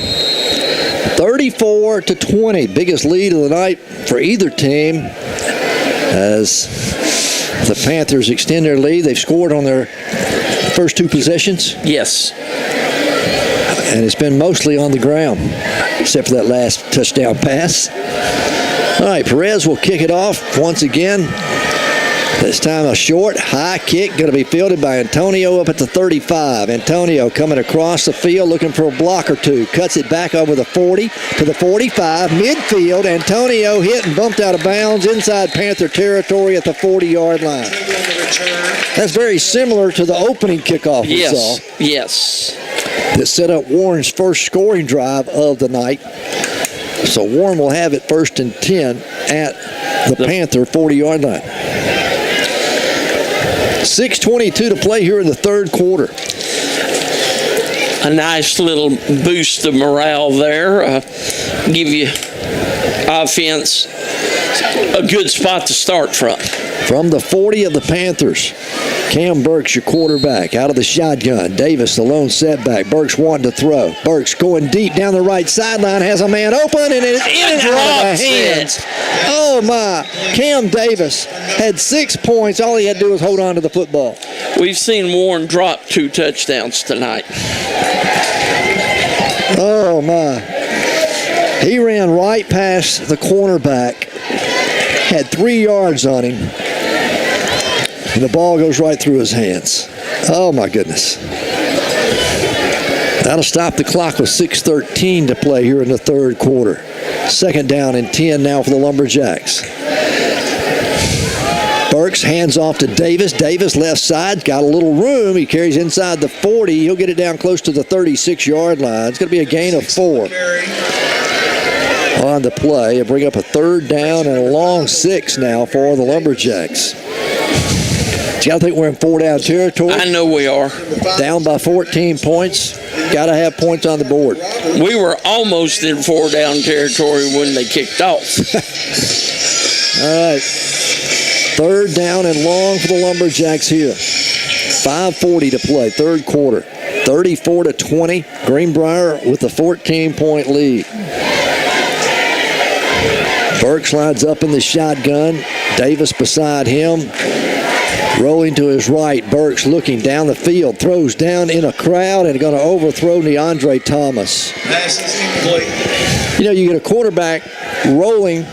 34-20, biggest lead of the night for either team as The Panthers extend their lead. They've scored on their first 2 possessions. Yes. And it's been mostly on the ground, except for that last touchdown pass. All right, Perez will kick it off once again. This time a short, high kick, going to be fielded by Antonio up at the 35. Antonio coming across the field looking for a block or two. Cuts it back over the 40 to the 45. Midfield, Antonio hit and bumped out of bounds inside Panther territory at the 40-yard line. That's very similar to the opening kickoff we saw. Yes. That set up Warren's first scoring drive of the night. So Warren will have it 1st and 10 at the Panther 40-yard line. 6:22 to play here in the third quarter. A nice little boost of morale there. Give you offense a good spot to start from. From the 40 of the Panthers, Cam Burks, your quarterback, out of the shotgun. Davis, the lone setback. Burks wanting to throw. Burks going deep down the right sideline, has a man open, and it's in and out of the hands. Oh, my. Cam Davis had 6 points. All he had to do was hold on to the football. We've seen Warren drop 2 touchdowns tonight. Oh, my. He ran right past the cornerback, had 3 yards on him, and the ball goes right through his hands. Oh, my goodness. That'll stop the clock with 6:13 to play here in the third quarter. 2nd down and 10 now for the Lumberjacks. Burks hands off to Davis. Davis left side, got a little room. He carries inside the 40. He'll get it down close to the 36-yard line. It's going to be a gain of 4 on the play. It'll bring up a 3rd down and a long 6 now for the Lumberjacks. You got to think we're in 4-down territory. I know we are. Down by 14 points. Got to have points on the board. We were almost in 4-down territory when they kicked off. All right. 3rd down and long for the Lumberjacks here. 5:40 to play, third quarter. 34-20. Greenbrier with the 14-point lead. Burks lines up in the shotgun. Davis beside him. Rolling to his right. Burks looking down the field. Throws down in a crowd and going to overthrow DeAndre Thomas. You know, you get a quarterback rolling.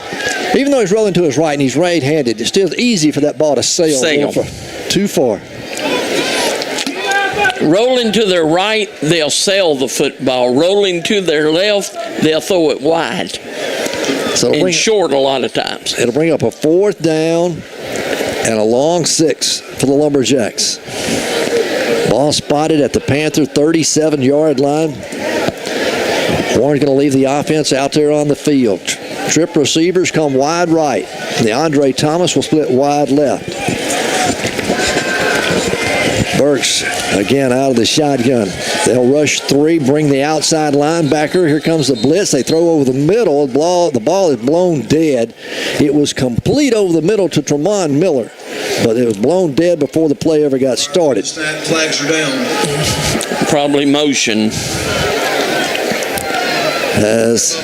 Even though he's rolling to his right and he's right-handed, it's still easy for that ball to sail. Too far. Rolling to their right, they'll sail the football. Rolling to their left, they'll throw it wide. So and short a lot of times. It'll bring up a 4th down and a long 6 for the Lumberjacks. Ball spotted at the Panther 37-yard line. Warren's going to leave the offense out there on the field. Trip receivers come wide right. DeAndre Thomas will split wide left. Burks again out of the shotgun. They'll rush 3, bring the outside linebacker. Here comes the blitz. They throw over the middle. The ball is blown dead. It was complete over the middle to Tremont Miller, but it was blown dead before the play ever got started. Flags are down. Probably motion. As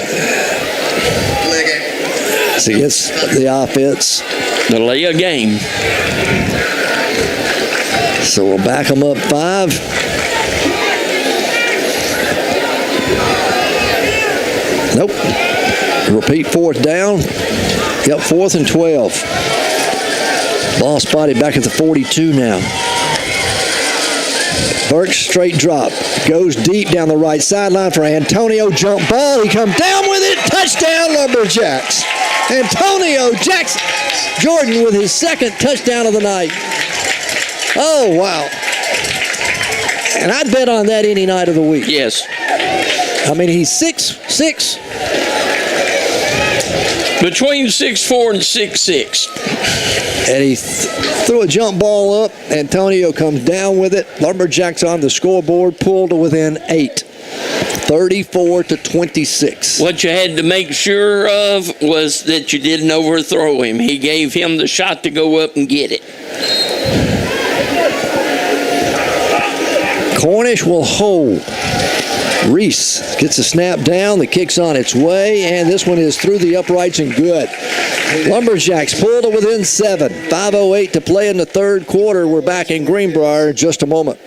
it's against the offense. Delay a game. So we'll back them up 5. Nope. Repeat 4th down. Yep, 4th and 12. Ball spotted back at the 42 now. Burks straight drop. Goes deep down the right sideline for Antonio. Jump ball. He comes down with it. Touchdown, Lumberjacks. Antonio Jackson Jordan with his 2nd touchdown of the night. Oh, wow. And I'd bet on that any night of the week. Yes. I mean, he's 6'6". Between 6'4" and 6'6". And he threw a jump ball up. Antonio comes down with it. Lumberjacks on the scoreboard, pulled to within 8. 34-26. What you had to make sure of was that you didn't overthrow him. He gave him the shot to go up and get it. Cornish will hold. Reese gets a snap down. The kick's on its way, and this one is through the uprights and good. Lumberjacks pulled it within 7. 5:08 to play in the third quarter. We're back in Greenbrier in just a moment.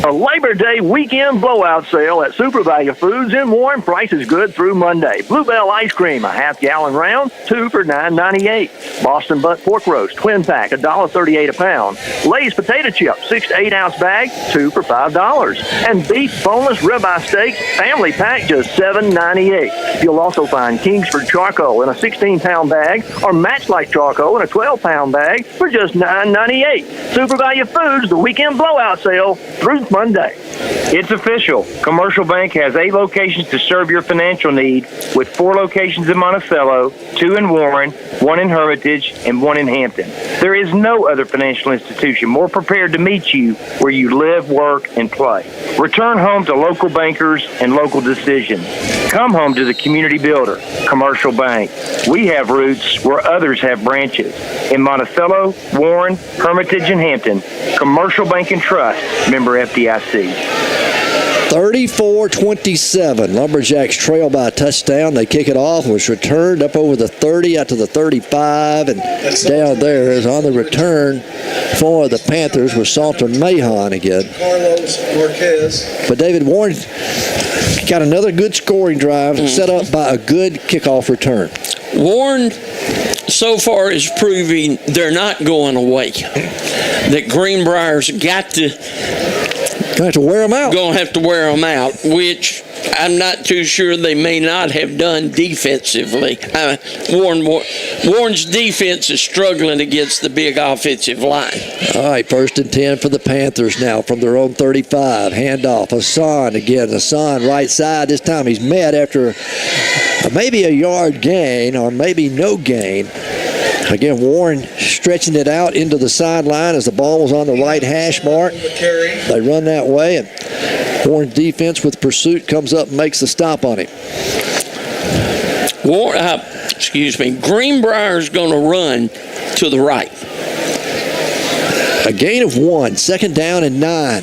A Labor Day weekend blowout sale at Super Value Foods in Warren. Price is good through Monday. Bluebell ice cream, a half-gallon round, 2 for $9.98. Boston butt pork roast, twin pack, $1.38 a pound. Lay's potato chips, 6 to 8 ounce bag, 2 for $5. And beef boneless ribeye steak, family pack, just $7.98. You'll also find Kingsford charcoal in a 16-pound bag or Matchlight charcoal in a 12-pound bag for just $9.98. Super Value Foods, the weekend blowout sale through Monday. It's official. Commercial Bank has 8 locations to serve your financial need, with 4 locations in Monticello, 2 in Warren, 1 in Hermitage, and 1 in Hampton. There is no other financial institution more prepared to meet you where you live, work, and play. Return home to local bankers and local decisions. Come home to the community builder, Commercial Bank. We have roots where others have branches. In Monticello, Warren, Hermitage, and Hampton, Commercial Bank and Trust, member FDIC. 34-27. Lumberjacks trail by a touchdown. They kick it off. It was returned up over the 30, out to the 35, and down there is on the return for the Panthers with Salter Mahon again. Carlos Marquez. But David Warren got another good scoring drive set up by a good kickoff return. Warren so far is proving they're not going away. That Greenbrier's got to have to wear them out. Going to have to wear them out, which I'm not too sure they may not have done defensively. Warren's defense is struggling against the big offensive line. All right, 1st and 10 for the Panthers now from their own 35. Handoff. Hassan again. Hassan right side. This time he's met after maybe a yard gain or maybe no gain. Again, Warren stretching it out into the sideline as the ball was on the right hash mark. They run that way, and Warren's defense with pursuit comes up and makes the stop on him. Greenbrier's going to run to the right. A gain of 1, 2nd down and 9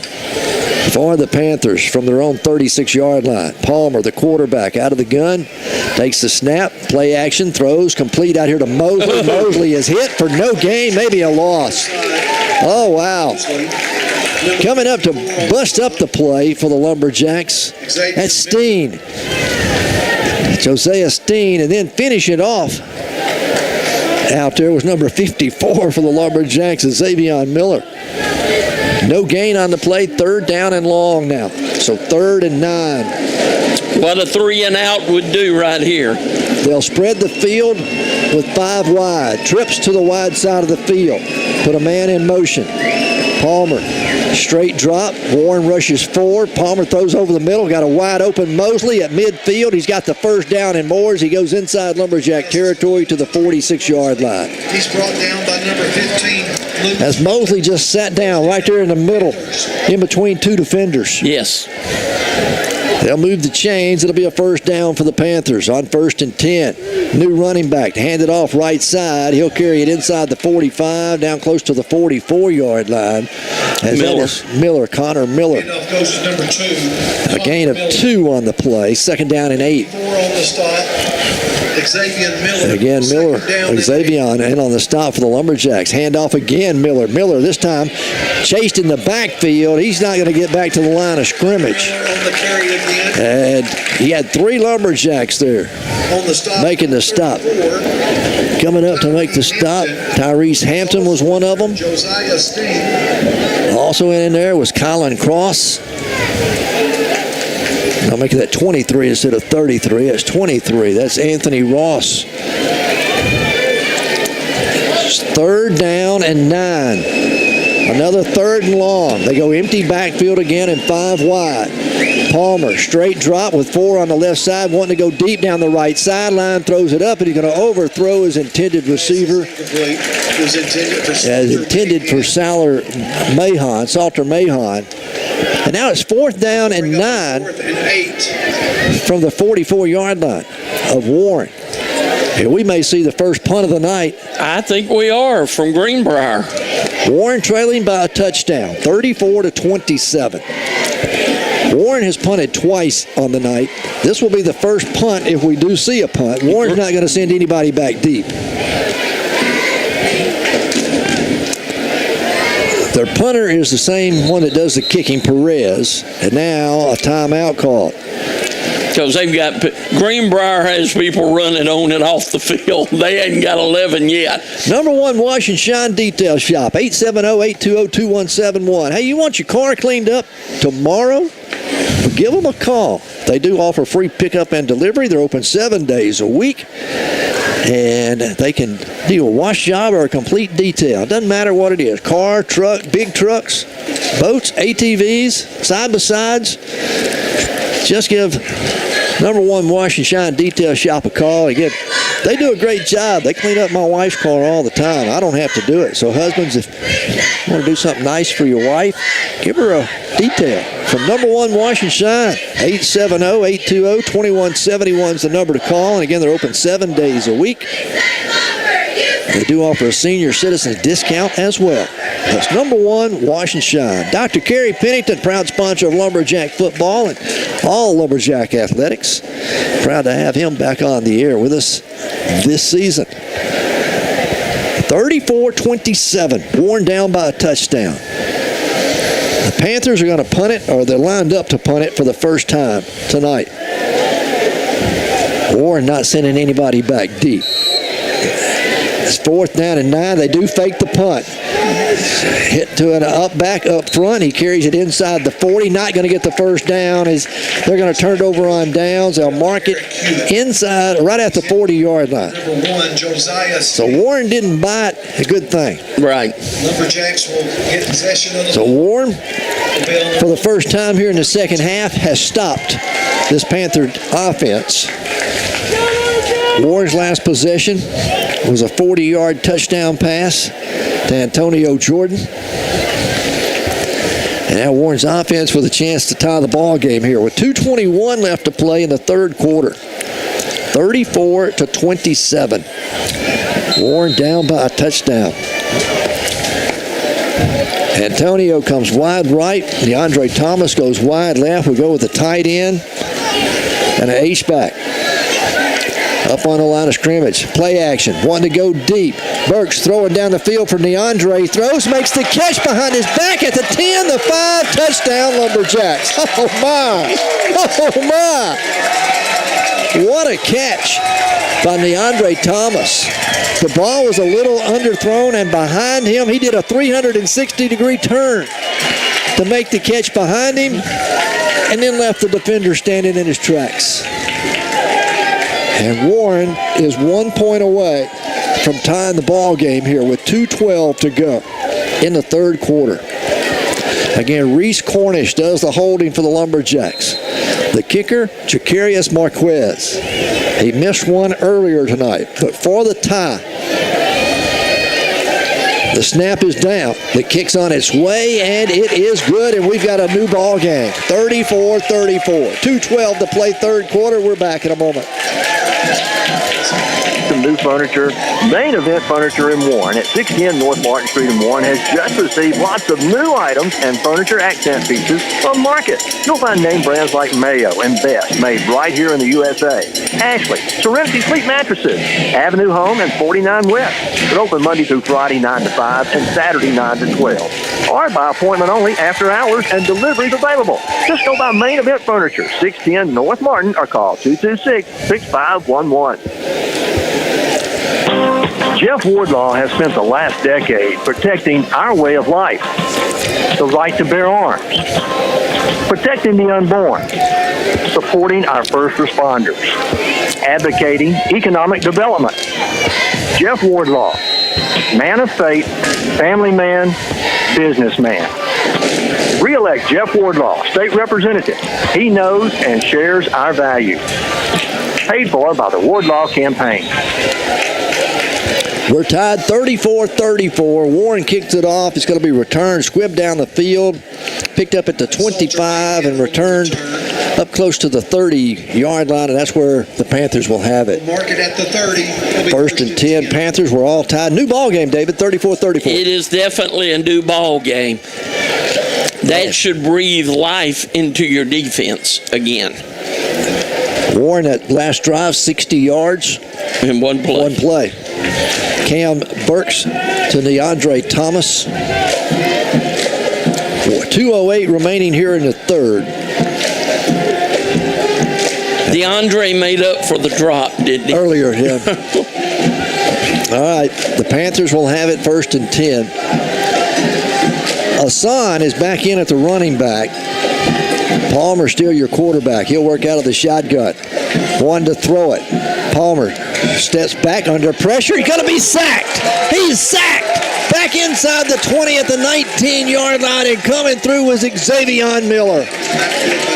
for the Panthers from their own 36-yard line. Palmer, the quarterback, out of the gun, takes the snap, play action, throws, complete out here to Mosley. Mosley is hit for no gain, maybe a loss. Oh, wow. Coming up to bust up the play for the Lumberjacks, that's Steen. Josiah Steen, and then finish it off. Out there was number 54 for the Lumberjacks, Xavier Miller. No gain on the play, 3rd down and long now. So 3rd and 9. What a 3 and out would do right here. They'll spread the field with 5 wide. Trips to the wide side of the field. Put a man in motion. Palmer, straight drop. Warren rushes 4. Palmer throws over the middle. Got a wide open Mosley at midfield. He's got the 1st down and more as he goes inside Lumberjack territory to the 46-yard line. He's brought down by number 15. As Mosley just sat down right there in the middle, in between 2 defenders. Yes. They'll move the chains. It'll be a 1st down for the Panthers on 1st and 10. New running back to hand it off right side. He'll carry it inside the 45, down close to the 44-yard line. Miller, Connor Miller. Goes to number 2. A gain of 2 on the play. 2nd down and 8. 4 on the stop. Xavier Miller. Again, Miller. Xavier in on the stop for the Lumberjacks. Handoff again, Miller. Miller this time chased in the backfield. He's not going to get back to the line of scrimmage. And he had 3 Lumberjacks there making the stop. Coming up to make the stop, Tyrese Hampton was one of them. Josiah Steen. Also in there was Colin Cross. I'll make that 23 instead of 33. That's 23. That's Anthony Ross. 3rd down and 9. Another 3rd and long. They go empty backfield again and 5 wide. Palmer, straight drop with 4 on the left side, wanting to go deep down the right sideline, throws it up, and he's going to overthrow his intended receiver. As intended for Salter Mahon. And now it's 4th down and 9 from the 44-yard line of Warren. And we may see the first punt of the night. I think we are from Greenbrier. Warren trailing by a touchdown, 34-27. Warren has punted twice on the night. This will be the first punt if we do see a punt. Warren's not going to send anybody back deep. Their punter is the same one that does the kicking, Perez, and now a timeout call. Because they've got Greenbrier has people running on it off the field. They hadn't got 11 yet. Number one Wash and Shine Detail Shop, 870-820-2171. Hey, you want your car cleaned up tomorrow? Give them a call. They do offer free pickup and delivery. They're open 7 days a week. And they can do a wash job or a complete detail. It doesn't matter what it is. Car, truck, big trucks, boats, ATVs, side-by-sides. Just give number one Wash and Shine Detail Shop a call. Again, they do a great job. They clean up my wife's car all the time. I don't have to do it. So husbands, if you want to do something nice for your wife, give her a detail. From number one Wash and Shine, 870-820-2171 is the number to call. And again, they're open 7 days a week. They do offer a senior citizens discount as well. That's number one Wash and Shine. Dr. Kerry Pennington, proud sponsor of Lumberjack football and all Lumberjack athletics. Proud to have him back on the air with us this season. 34-27, Warren down by a touchdown. The Panthers are going to punt it, or they're lined up to punt it for the first time tonight. Warren not sending anybody back deep. It's 4th down and 9. They do fake the punt. Hit to an back up front. He carries it inside the 40. Not going to get the first down. They're going to turn it over on downs. They'll mark it inside, right at the 40-yard line. Number one, Josiah. So Warren didn't bite. A good thing. Right. Lumberjacks will get possession of the So Warren, for the first time here in the second half, has stopped this Panther offense. Warren's last possession was a 40-yard touchdown pass to Antonio Jordan. And now Warren's offense with a chance to tie the ball game here with 2:21 left to play in the third quarter. 34-27. Warren down by a touchdown. Antonio comes wide right. DeAndre Thomas goes wide left. We go with the tight end and an H-back. Up on the line of scrimmage. Play action. Wanting to go deep. Burks throwing down the field for DeAndre. Throws, makes the catch behind his back at the 10, the 5, touchdown Lumberjacks. Oh, my. Oh, my. What a catch by DeAndre Thomas. The ball was a little underthrown, and behind him, he did a 360-degree turn to make the catch behind him, and then left the defender standing in his tracks. And Warren is 1 point away from tying the ball game here with 2:12 to go in the third quarter. Again, Reese Cornish does the holding for the Lumberjacks. The kicker, Jacarius Marquez. He missed one earlier tonight, but for the tie, the snap is down. The kick's on its way, and it is good, and we've got a new ball game. 34-34. 2:12 to play third quarter. We're back in a moment. Some new furniture. Main Event Furniture in Warren at 610 North Martin Street in Warren has just received lots of new items and furniture accent pieces from market. You'll find name brands like Mayo and Best made right here in the USA. Ashley, Serenity Sleep Mattresses, Avenue Home and 49 West. They're open Monday through Friday 9 to 5 and Saturday 9 to 12. Or by appointment only after hours and deliveries available. Just go by Main Event Furniture, 610 North Martin, or call 226-6511. Jeff Wardlaw has spent the last decade protecting our way of life, the right to bear arms, protecting the unborn, supporting our first responders, advocating economic development. Jeff Wardlaw, man of faith, family man, businessman. Re-elect Jeff Wardlaw, state representative. He knows and shares our values. Paid for by the Wardlaw campaign. We're tied 34-34. Warren kicks it off. It's going to be returned, squibbed down the field, picked up at the 25 and returned up close to the 30-yard line, and that's where the Panthers will have it. Mark it at the 30. First and 10, Panthers. We're all tied. New ball game, David, 34-34. It is definitely a new ball game. That should breathe life into your defense again. Warren, that last drive, 60 yards. In one play. Cam Burks to DeAndre Thomas. 2:08 remaining here in the third. DeAndre made up for the drop, didn't he? Earlier, yeah. All right, the Panthers will have it 1st and 10. Hassan is back in at the running back. Palmer still your quarterback. He'll work out of the shotgun. One to throw it. Palmer steps back under pressure. He's going to be sacked. He's sacked. Back inside the 20 at the 19-yard line, and coming through was Xavier Miller.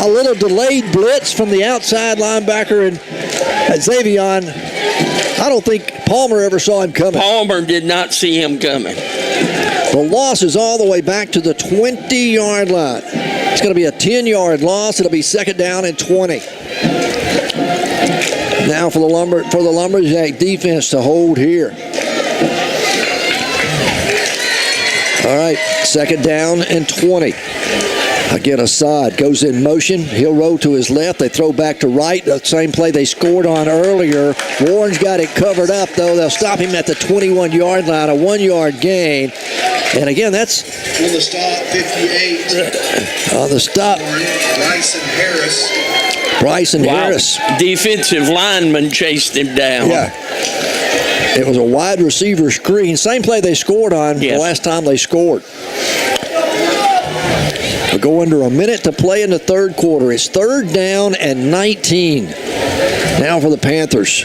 A little delayed blitz from the outside linebacker, and Xavier, I don't think Palmer ever saw him coming. Palmer did not see him coming. The loss is all the way back to the 20-yard line. It's going to be a 10-yard loss. It'll be 2nd down and 20. Now for the Lumberjack defense to hold here. All right, 2nd down and 20. Again, Assad goes in motion. He'll roll to his left. They throw back to right. The same play they scored on earlier. Warren's got it covered up, though. They'll stop him at the 21-yard line, a 1-yard gain. And again, that's on the stop, 58. On the stop, Bryson Harris. Defensive lineman chased him down. Yeah. It was a wide receiver screen. Same play they scored on the last time they scored. We'll go under a minute to play in the third quarter. It's 3rd down and 19. Now for the Panthers.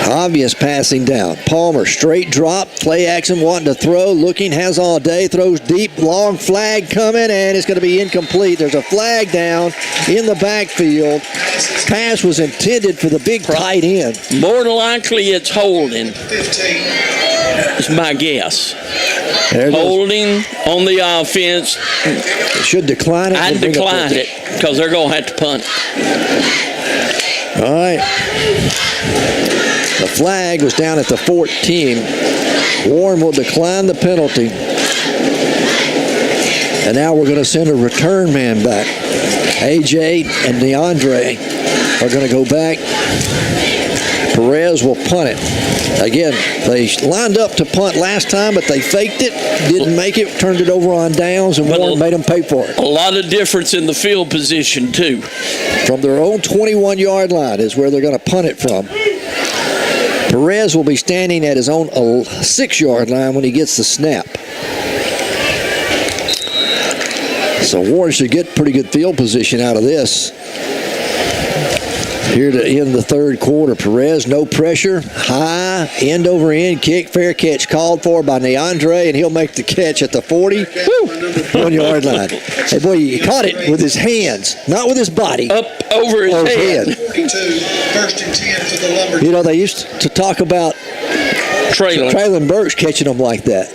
Obvious passing down. Palmer, straight drop, play action, wanting to throw, looking, has all day, throws deep, long flag coming, and it's going to be incomplete. There's a flag down in the backfield. Pass was intended for the big tight end. More than likely it's holding. It's my guess. Holding on the offense. Should decline it. I'd decline it because they're going to have to punt it. All right. The flag was down at the 14. Warren will decline the penalty. And now we're going to send a return man back. AJ and DeAndre are going to go back. Perez will punt it. Again, they lined up to punt last time, but they faked it, didn't make it, turned it over on downs, and Warren made them pay for it. A lot of difference in the field position, too. From their own 21-yard line is where they're going to punt it from. Perez will be standing at his own 6-yard line when he gets the snap. So Warren should get pretty good field position out of this. Here to end the third quarter. Perez, no pressure, high, end over end kick, fair catch called for by DeAndre, and he'll make the catch at the 40. 1-yard line. Hey, boy, he caught it with his hands, not with his body. Up over his head. 1st and 10 for the Lumberjacks. You know, they used to talk about Traylon Burks catching them like that.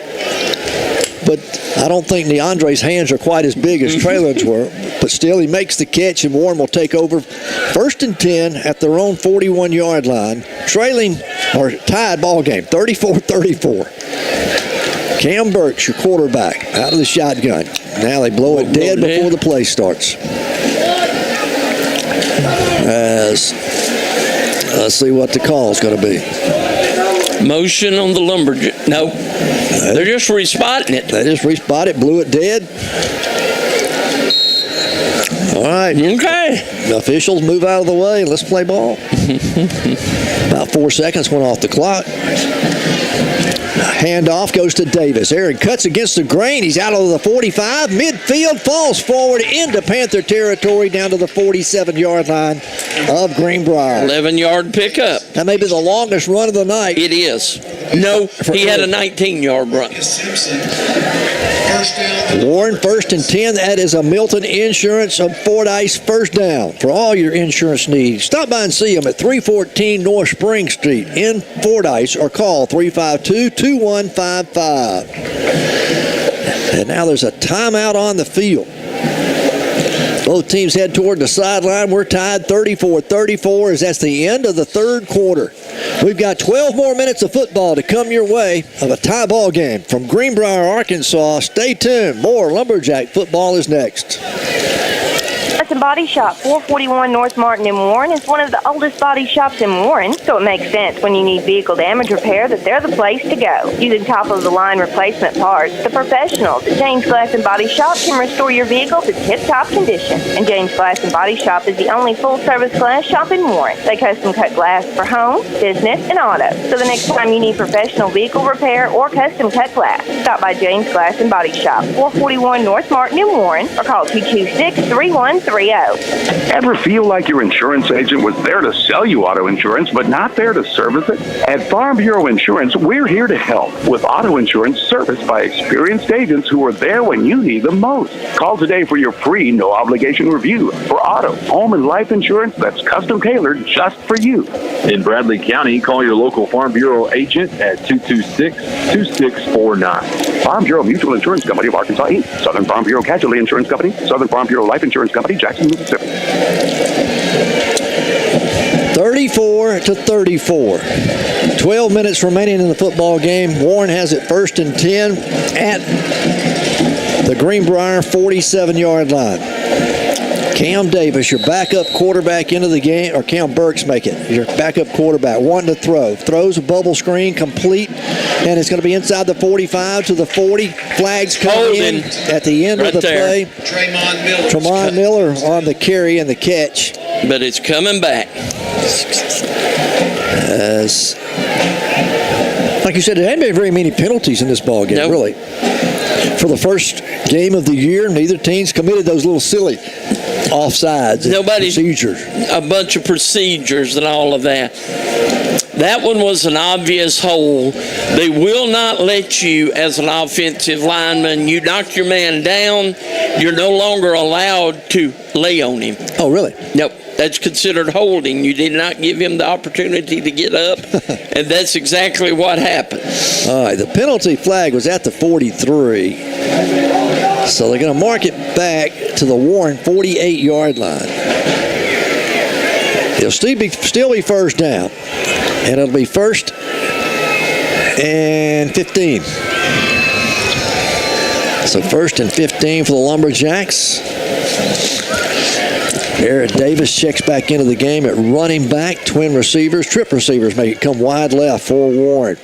But I don't think DeAndre's hands are quite as big as Traylon's were. But still, he makes the catch, and Warren will take over 1st and 10 at their own 41-yard line. Trailing, or tied ball game, 34-34. Cam Burks, your quarterback, out of the shotgun. Now they blow it dead before the play starts. Let's see what the call is going to be. Motion on the Lumberjack. No. They're just respotting it. They just respot it, blew it dead. All right. Okay. The officials move out of the way. Let's play ball. About 4 seconds went off the clock. Handoff goes to Davis. Aaron cuts against the grain. He's out of the 45. Midfield, falls forward into Panther territory down to the 47-yard line of Greenbrier. 11-yard pickup. That may be the longest run of the night. It is. No, he had a 19-yard run. Warren, 1st and 10. That is a Milton Insurance of Fordyce first down for all your insurance needs. Stop by and see them at 314 North Spring Street in Fordyce or call 352-2155. And now there's a timeout on the field. Both teams head toward the sideline. We're tied 34-34 as that's the end of the third quarter. We've got 12 more minutes of football to come your way of a tie ball game from Greenbrier, Arkansas. Stay tuned. More Lumberjack football is next. That's a body shop, 441 North Martin in Warren. It's one of the oldest body shops in Warren, so it makes sense when you need vehicle damage repair that they're the place to go. Using top-of-the-line replacement parts, the professionals at James Glass and Body Shop can restore your vehicle to tip-top condition. And James Glass and Body Shop is the only full-service glass shop in Warren. They custom-cut glass for home, business, and auto. So the next time you need professional vehicle repair or custom-cut glass, stop by James Glass and Body Shop, 441 North Martin in Warren, or call 226-3130. Ever feel like your insurance agent was there to sell you auto insurance, but not there to service it? At Farm Bureau Insurance, we're here to help with auto insurance serviced by experienced agents who are there when you need them most. Call today for your free, no-obligation review for auto, home, and life insurance that's custom-tailored just for you. In Bradley County, call your local Farm Bureau agent at 226-2649. Farm Bureau Mutual Insurance Company of Arkansas, Inc. Southern Farm Bureau Casualty Insurance Company, Southern Farm Bureau Life Insurance Company, Jackson, Mississippi. 34-34. 12 minutes remaining in the football game. Warren has it 1st and 10 at the Greenbrier 47-yard line. Cam Davis, your backup quarterback into the game, or Cam Burks make it. Your backup quarterback wanting to throw. Throws a bubble screen, complete, and it's going to be inside the 45 to the 40. Flags come in at the end of the play. Tremont Miller on the carry and the catch. But it's coming back. Like you said, there hadn't been very many penalties in this ball game, really. For the first game of the year, neither team's committed those little silly offsides. Nobody's procedures. A bunch of procedures and all of that. That one was an obvious hole. They will not let you, as an offensive lineman, you knock your man down, you're no longer allowed to lay on him. Oh, really? Nope. That's considered holding. You did not give him the opportunity to get up, and that's exactly what happened. All right, the penalty flag was at the 43. So they're going to mark it back to the Warren 48-yard line. It'll still be first down, and it'll be 1st and 15. So 1st and 15 for the Lumberjacks. Eric Davis checks back into the game at running back. Twin receivers, trip receivers make it come wide left for Warren.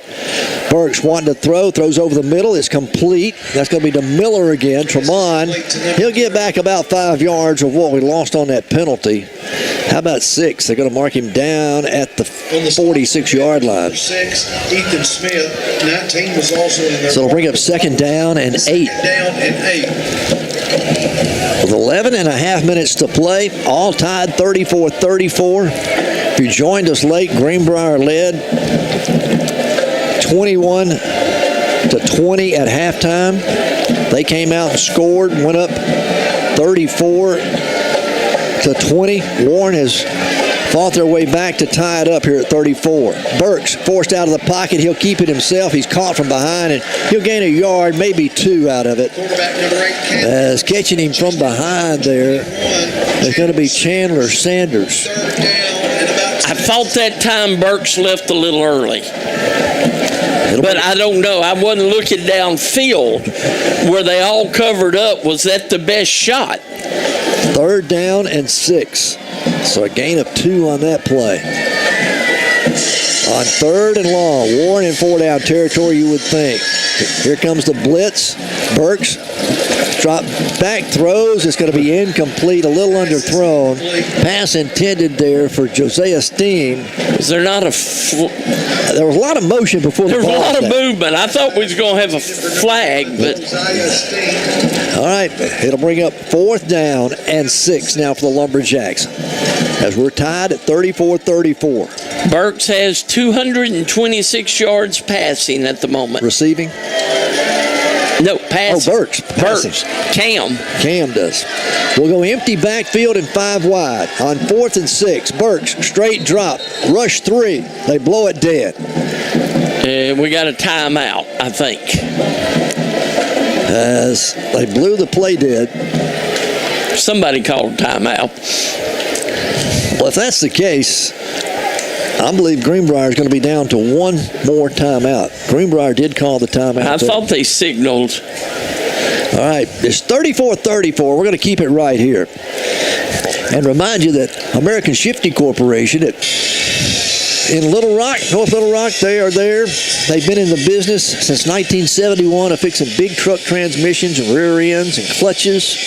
Burks wanting to throw, throws over the middle. It's complete. That's going to be to Miller again. Tremont, he'll get back about 5 yards of what we lost on that penalty. How about 6? They're going to mark him down at the 46-yard line. 6, Ethan Smith. 19 was also in there. So it'll bring up 2nd down and 8. With 11 and a half minutes to play, all tied 34-34. If you joined us late, Greenbrier led 21-20 at halftime. They came out and scored, went up 34-20. Warren has fought their way back to tie it up here at 34. Burks forced out of the pocket. He'll keep it himself. He's caught from behind, and he'll gain a yard, maybe 2 out of it. As catching him from behind there is going to be Chandler Sanders. I thought that time Burks left a little early. But I don't know. I wasn't looking downfield where they all covered up. Was that the best shot? 3rd down and 6. So a gain of 2 on that play. On 3rd and long, Warren in 4-down territory, you would think. Here comes the blitz. Burks drop back, throws. It's going to be incomplete, a little underthrown. Pass intended there for Josiah Steen. Is there not a... There was a lot of motion before the ball. There was a lot of movement. I thought we was going to have a flag, but... All right, it'll bring up 4th down and 6 now for the Lumberjacks, as we're tied at 34-34. Burks has 226 yards passing at the moment. Receiving? No, passing. Oh, Burks. Burks. Cam does. We'll go empty backfield and 5 wide. On 4th and 6, Burks, straight drop, rush 3. They blow it dead. We got a timeout, I think. As they blew the play dead. Somebody called timeout. Well, if that's the case, I believe Greenbrier is going to be down to one more timeout. Greenbrier did call the timeout. I thought they signaled. All right, it's 34-34. We're going to keep it right here. And remind you that American Shifty Corporation in Little Rock, North Little Rock, they are there. They've been in the business since 1971 of fixing big truck transmissions and rear ends and clutches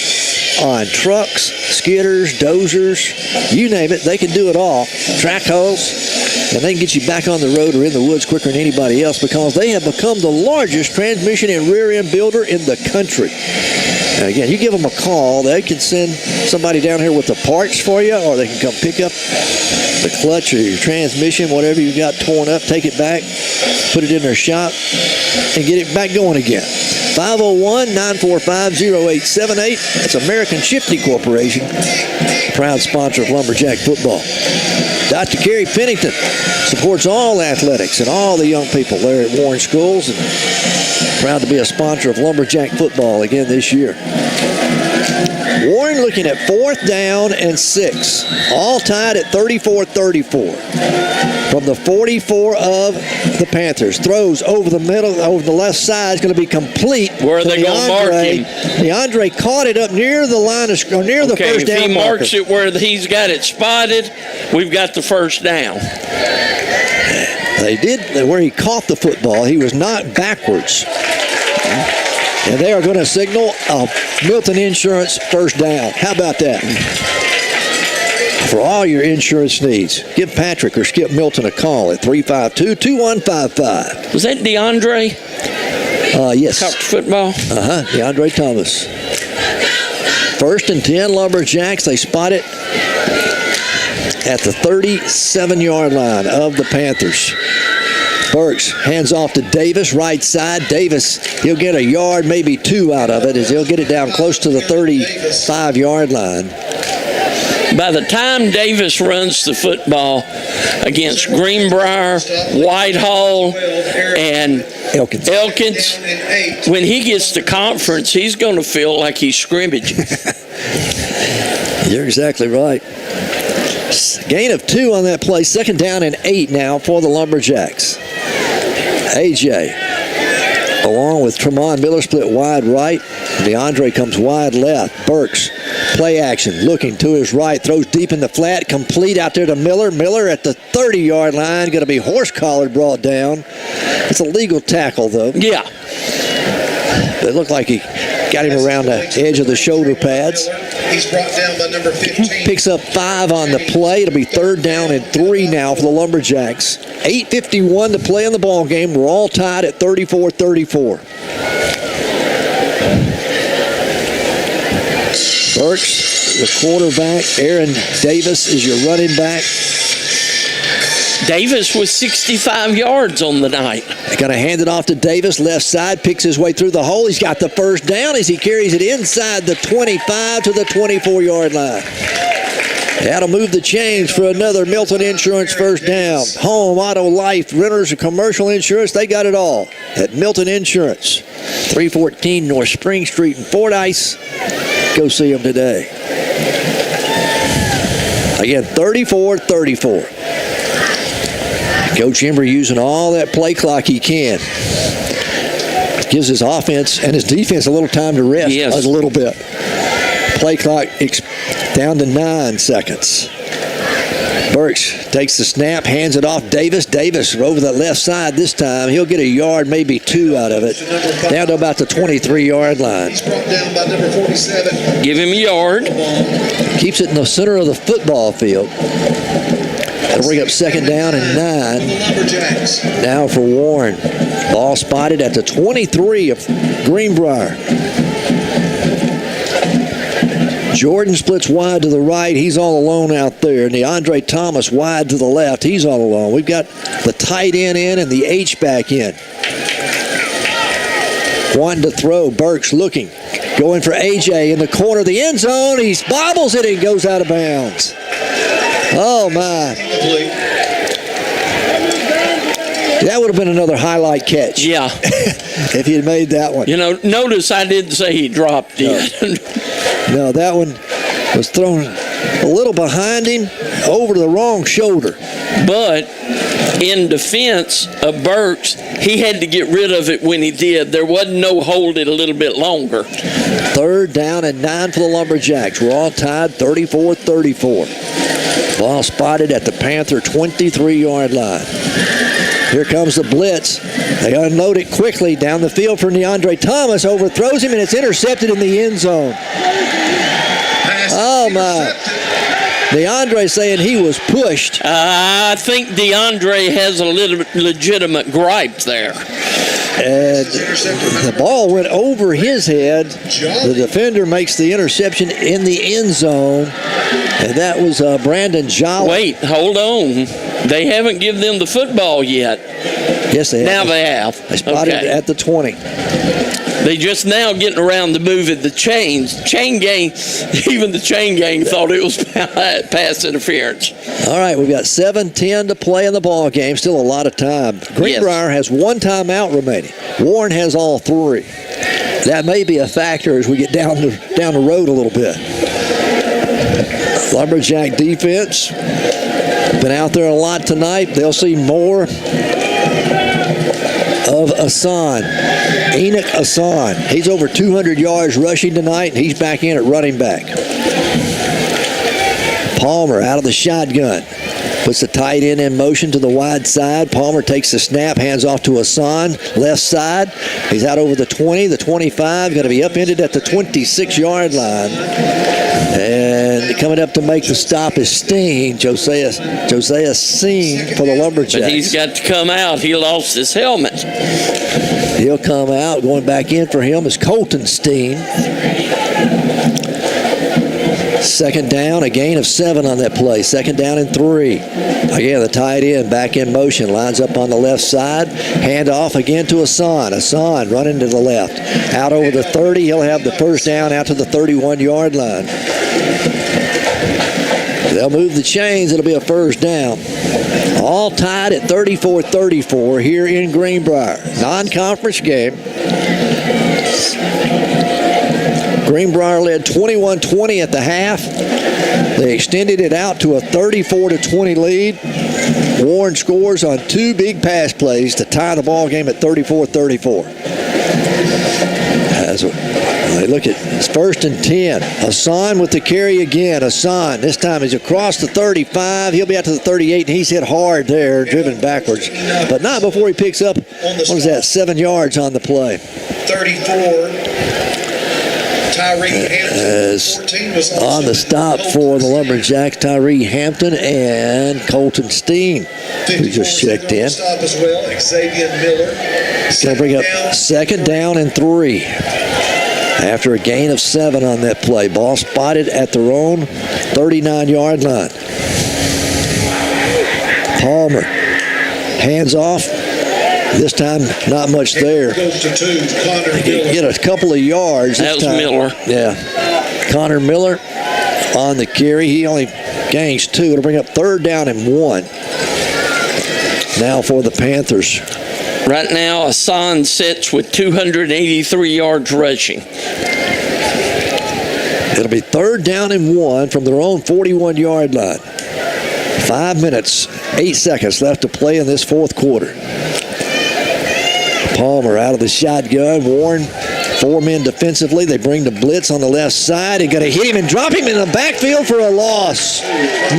on trucks, skidders, dozers, you name it. They can do it all. Track holes. And they can get you back on the road or in the woods quicker than anybody else because they have become the largest transmission and rear end builder in the country. And again, you give them a call, they can send somebody down here with the parts for you, or they can come pick up the clutch or your transmission, whatever you got torn up, take it back, put it in their shop, and get it back going again. 501-945-0878. That's American Shifty Corporation, proud sponsor of Lumberjack football. Dr. Kerry Pennington supports all athletics and all the young people there at Warren Schools, and proud to be a sponsor of Lumberjack football again this year. Warren looking at 4th down and 6. All tied at 34-34. From the 44 of the Panthers. Throws over the middle, over the left side. Is going to be complete. Where are they going to mark him? DeAndre caught it up near the line of, or near the first down. If he marks it where he's got it spotted, we've got the first down. They did, where he caught the football, he was knocked backwards. And they are going to signal a Milton Insurance first down. How about that? For all your insurance needs, give Patrick or Skip Milton a call at 352-2155. Was that DeAndre? Yes. Caught football? DeAndre Thomas. 1st and 10, Lumberjacks. They spot it at the 37-yard line of the Panthers. Burks hands off to Davis, right side. Davis, he'll get a yard, maybe 2 out of it, as he'll get it down close to the 35-yard line. By the time Davis runs the football against Greenbrier, Whitehall, and Elkins, when he gets to conference, he's going to feel like he's scrimmaging. You're exactly right. Gain of 2 on that play. 2nd down and 8 now for the Lumberjacks. AJ, along with Tremont Miller, split wide right. DeAndre comes wide left. Burks, play action, looking to his right, throws deep in the flat, complete out there to Miller. Miller at the 30-yard line, going to be horse-collared, brought down. It's a legal tackle, though. Yeah. It looked like he got him around the edge of the shoulder pads. He's brought down by number 15. Picks up 5 on the play. It'll be 3rd down and 3 now for the Lumberjacks. 8:51 to play in the ball game. We're all tied at 34-34. Burks, the quarterback. Aaron Davis is your running back. Davis was 65 yards on the night. Going to hand it off to Davis, left side, picks his way through the hole. He's got the first down as he carries it inside the 25 to the 24-yard line. That'll move the chains for another Milton Insurance first down. Home, auto, life, renters, and commercial insurance, they got it all at Milton Insurance. 314 North Spring Street in Fordyce. Go see them today. Again, 34-34. Coach Embry using all that play clock he can. Gives his offense and his defense a little time to rest. Yes. A little bit. Play clock down to 9 seconds. Burks takes the snap, hands it off. Davis over the left side this time. He'll get a yard, maybe 2 out of it. Down to about the 23-yard line. He's brought down by number 47. Give him a yard. Keeps it in the center of the football field. That'll bring up 2nd down and 9. Now for Warren. Ball spotted at the 23 of Greenbrier. Jordan splits wide to the right. He's all alone out there. DeAndre Thomas wide to the left. He's all alone. We've got the tight end in and the H-back in. Wanting to throw. Burks looking. Going for AJ in the corner of the end zone. He bobbles it and goes out of bounds. Oh, my. That would have been another highlight catch. Yeah. If he had made that one. You know, notice I didn't say he dropped it. No, that one was thrown a little behind him over the wrong shoulder. But in defense of Burks, he had to get rid of it when he did. There wasn't no hold it a little bit longer. 3rd down and 9 for the Lumberjacks. We're all tied 34-34. Ball spotted at the Panther 23-yard line. Here comes the blitz. They unload it quickly down the field for DeAndre Thomas. Overthrows him, and it's intercepted in the end zone. Oh, my. DeAndre saying he was pushed. I think DeAndre has a legitimate gripe there. And the ball went over his head. The defender makes the interception in the end zone. And that was Brandon Jolly. Wait, hold on. They haven't given them the football yet. Yes, they have. Now they have. They spotted it at the 20. They just now getting around to moving the chains. Chain gang, even the chain gang thought it was pass interference. All right, we've got 7:10 to play in the ball game. Still a lot of time. Greenbrier has 1 timeout remaining. Warren has all 3. That may be a factor as we get down the road a little bit. Lumberjack defense been out there a lot tonight. They'll see more of Hassan. Enoch Hassan. He's over 200 yards rushing tonight, and he's back in at running back. Palmer out of the shotgun. Puts the tight end in motion to the wide side. Palmer takes the snap, hands off to Hassan, left side. He's out over the 20, the 25, going to be upended at the 26-yard line. And coming up to make the stop is Steen, Josiah Steen for the Lumberjacks. But he's got to come out. He lost his helmet. He'll come out. Going back in for him is Colton Steen. 2nd down, a gain of 7 on that play. 2nd down and 3. Again, the tight end back in motion. Lines up on the left side. Hand off again to Hassan. Hassan running to the left. Out over the 30. He'll have the 1st down out to the 31-yard line. They'll move the chains. It'll be a 1st down. All tied at 34-34 here in Greenbrier. Non-conference game. Greenbrier led 21-20 at the half. They extended it out to a 34-20 lead. Warren scores on 2 big pass plays to tie the ball game at 34-34. As they look at it's 1st and 10. Hassan with the carry again. Hassan, this time he's across the 35. He'll be out to the 38, and he's hit hard there, driven backwards. But not before he picks up, 7 yards on the play. 34. As on the stop for the Lumberjacks, Tyree Hampton and Colton Steen, who just checked in. Stop as well, Xavier Miller. Going to bring up 2nd down and 3. After a gain of 7 on that play. Ball spotted at their own 39-yard line. Palmer, hands off. This time, not much there. Goes to 2, Connor Miller. Get a couple of yards. That was Miller. Yeah. Connor Miller on the carry. He only gains 2. It'll bring up 3rd down and 1. Now for the Panthers. Right now, Hassan sits with 283 yards rushing. It'll be 3rd down and 1 from their own 41-yard line. 5 minutes, 8 seconds left to play in this 4th quarter. Palmer out of the shotgun. Warren, 4 men defensively. They bring the blitz on the left side. They're going to hit him and drop him in the backfield for a loss.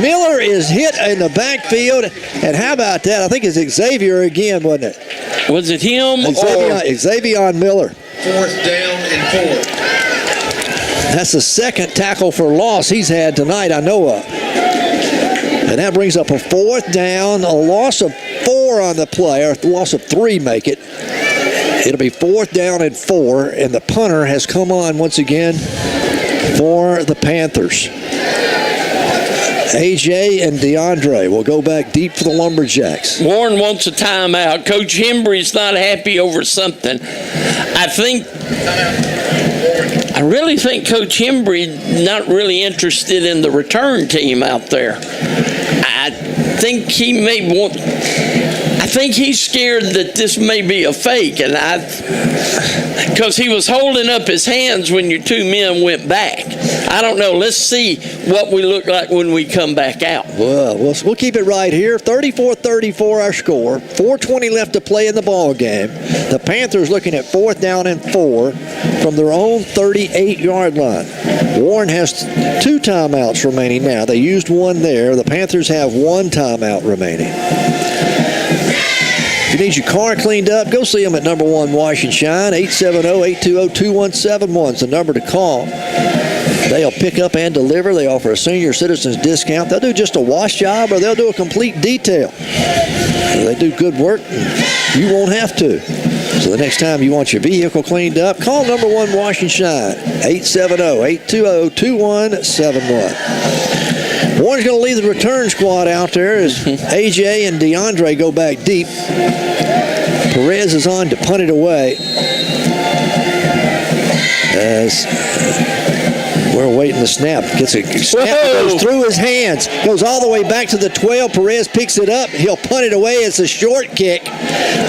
Miller is hit in the backfield. And how about that? I think it's Xavier again, wasn't it? Was it him Xavier Miller. 4th down and 4. That's the 2nd tackle for loss he's had tonight, I know of. And that brings up a 4th down, a loss of 4 on the play, or a loss of 3 make it. It'll be 4th down and 4, and the punter has come on once again for the Panthers. AJ and DeAndre will go back deep for the Lumberjacks. Warren wants a timeout. Coach Hembry's not happy over something. I really think Coach Hembry not really interested in the return team out there. I think he's scared that this may be a fake, and because he was holding up his hands when your 2 men went back. I don't know. Let's see what we look like when we come back out. Well, we'll keep it right here. 34-34 our score. 4:20 left to play in the ball game. The Panthers looking at 4th down and 4 from their own 38-yard line. Warren has 2 timeouts remaining now. They used one there. The Panthers have 1 timeout remaining. If you need your car cleaned up, go see them at number 1 Wash and Shine. 870-820-2171 is the number to call. They'll pick up and deliver. They offer a senior citizens discount. They'll do just a wash job, or they'll do a complete detail. They do good work, and you won't have to. So the next time you want your vehicle cleaned up, call number 1 Wash and Shine. 870-820-2171. Warren's going to leave the return squad out there as AJ and DeAndre go back deep. Perez is on to punt it away. As we're waiting the snap. Gets a snap that goes through his hands. Goes all the way back to the 12. Perez picks it up. He'll punt it away. It's a short kick.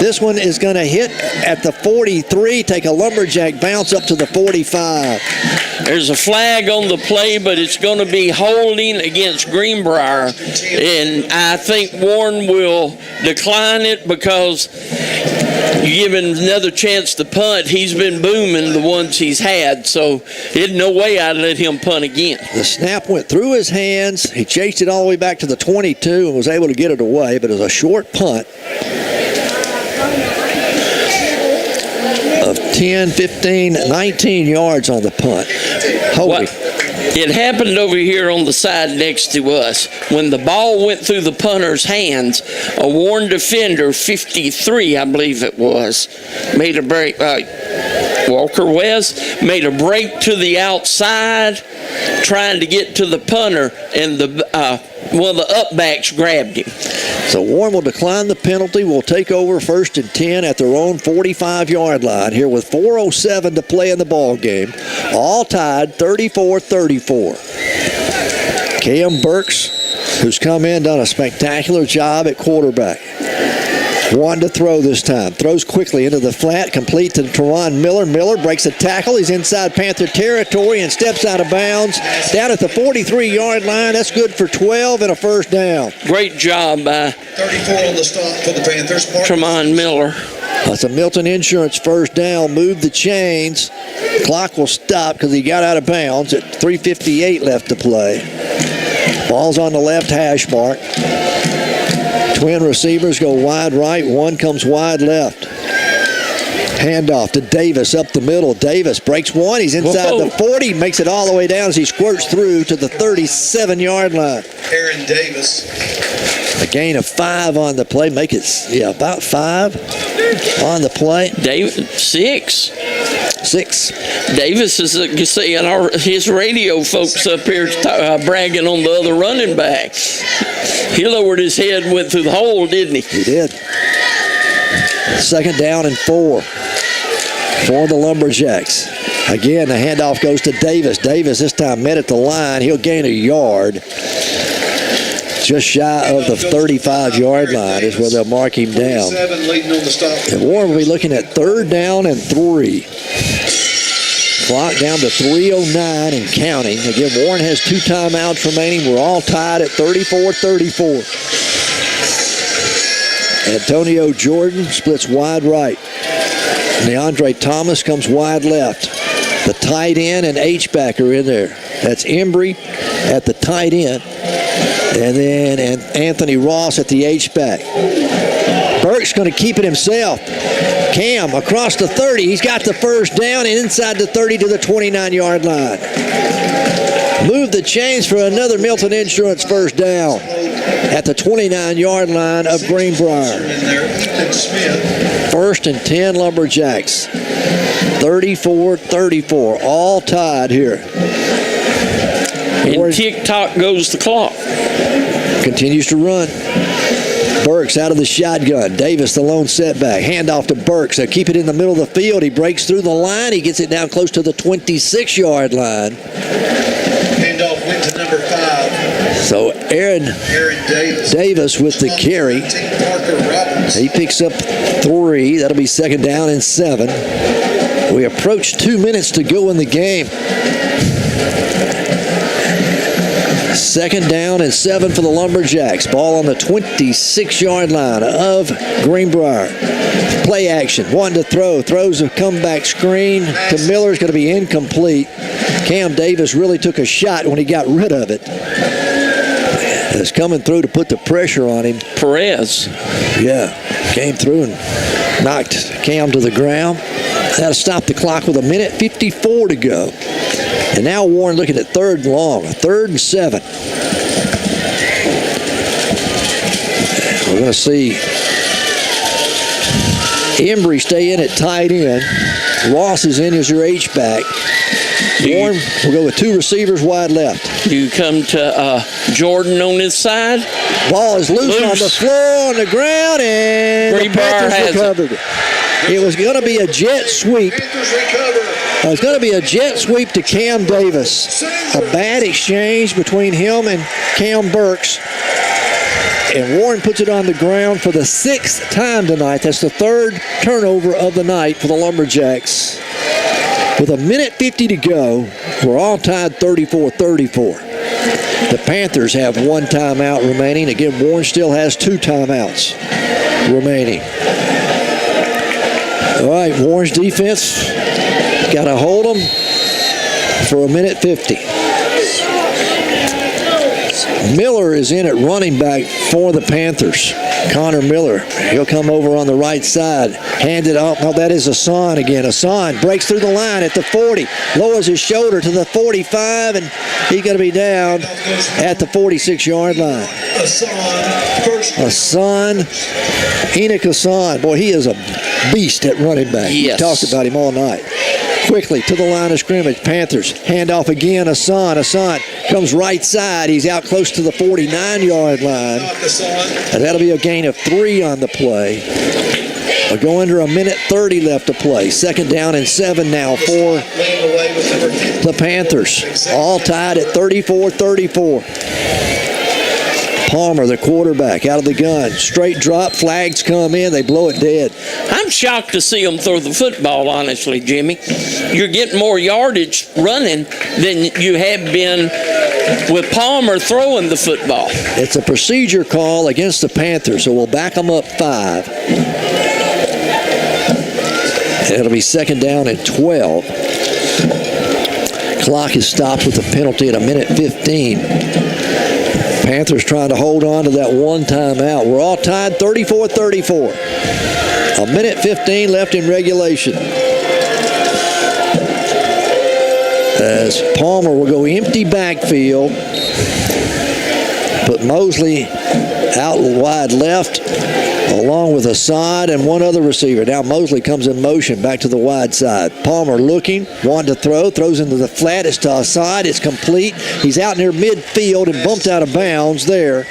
This one is going to hit at the 43. Take a Lumberjack bounce up to the 45. There's a flag on the play, but it's going to be holding against Greenbrier. And I think Warren will decline it because you give him another chance to punt. He's been booming the ones he's had, so there's no way I'd let him punt again. The snap went through his hands. He chased it all the way back to the 22 and was able to get it away, but it was a short punt of 10, 15, 19 yards on the punt. Holy. It happened over here on the side next to us. When the ball went through the punter's hands, a Warren defender, 53, I believe it was, made a break. Walker West made a break to the outside, trying to get to the punter, and one of the upbacks grabbed him. So Warren will decline the penalty. Will take over 1st and 10 at their own 45-yard line here with 4:07 to play in the ball game. All tied 34-34. Cam Burks, who's come in, done a spectacular job at quarterback. One to throw this time. Throws quickly into the flat, complete to Teron Miller. Miller breaks a tackle. He's inside Panther territory and steps out of bounds. Down at the 43-yard line. That's good for 12 and a 1st down. Great job by 34 on the stop for the Panthers. Teron Miller. That's a Milton Insurance 1st down. Move the chains. Clock will stop because he got out of bounds at 3:58 left to play. Ball's on the left hash mark. Twin receivers go wide right. One comes wide left. Handoff to Davis up the middle. Davis breaks one. He's inside the 40. Makes it all the way down as he squirts through to the 37-yard line. Aaron Davis. A gain of 5 on the play. Make it, about 5 on the play. Six. Davis is, you see, and his radio folks up here bragging on the other running back. He lowered his head and went through the hole, didn't he? He did. 2nd down and 4 for the Lumberjacks. Again, the handoff goes to Davis. Davis this time met at the line. He'll gain a yard. Just shy of the 35-yard line is where they'll mark him down. And Warren will be looking at 3rd down and 3. Clock down to 3:09 and counting. Again, Warren has 2 timeouts remaining. We're all tied at 34-34. Antonio Jordan splits wide right. DeAndre Thomas comes wide left. The tight end and H-back are in there. That's Embry at the tight end. And then Anthony Ross at the H-back. Burke's going to keep it himself. Cam across the 30. He's got the 1st down and inside the 30 to the 29-yard line. Move the chains for another Milton Insurance 1st down at the 29-yard line of Greenbrier. 1st and 10 Lumberjacks. 34-34. All tied here. And tick-tock goes the clock. Continues to run. Burks out of the shotgun. Davis, the lone setback. Handoff to Burks. They'll keep it in the middle of the field. He breaks through the line. He gets it down close to the 26-yard line. Handoff went to number 5. So Aaron Davis with the carry. He picks up 3. That'll be 2nd down and 7. We approach 2 minutes to go in the game. Second down and 7 for the Lumberjacks. Ball on the 26-yard line of Greenbrier. Play action. One to throw. Throws a comeback screen to Miller. It's going to be incomplete. Cam Davis really took a shot when he got rid of it. It's coming through to put the pressure on him. Perez. Yeah. Came through and knocked Cam to the ground. That'll stop the clock with 1:54 to go. And now Warren looking at third and long, 3rd and 7. We're going to see Embry stay in at tight end. Ross is in as your H-back. Warren will go with 2 receivers wide left. You come to Jordan on this side. Ball is loose on the floor, on the ground, and the Panthers recovered it. It was going to be a jet sweep. It was going to be a jet sweep to Cam Davis. A bad exchange between him and Cam Burks. And Warren puts it on the ground for the 6th time tonight. That's the 3rd turnover of the night for the Lumberjacks. With 1:50 to go, we're all tied 34-34. The Panthers have 1 timeout remaining. Again, Warren still has 2 timeouts remaining. All right, Warren's defense got to hold them for 1:50. Miller is in at running back for the Panthers. Connor Miller, he'll come over on the right side. Hand it off. Oh, that is Hassan again. Hassan breaks through the line at the 40. Lowers his shoulder to the 45, and he's going to be down at the 46-yard line. Hassan, Enoch Hassan. Boy, he is a beast at running back. Yes. We talked about him all night. Quickly to the line of scrimmage. Panthers hand off again. Hassan comes right side. He's out close to the 49-yard line. And that'll be a gain of 3 on the play. We'll go under 1:30 left to play. 2nd down and 7 now for the Panthers. All tied at 34-34. Palmer, the quarterback, out of the gun. Straight drop, flags come in, they blow it dead. I'm shocked to see them throw the football, honestly, Jimmy. You're getting more yardage running than you have been with Palmer throwing the football. It's a procedure call against the Panthers, so we'll back them up 5. It'll be 2nd down and 12. Clock is stopped with a penalty at 1:15. Panthers trying to hold on to that 1 timeout. We're all tied 34-34. 1:15 left in regulation. As Palmer will go empty backfield. Put Mosley out wide left, along with Assad and 1 other receiver. Now Mosley comes in motion back to the wide side. Palmer looking, wanting to throw, throws into the flat. It's to Assad. It's complete. He's out near midfield and bumped out of bounds there.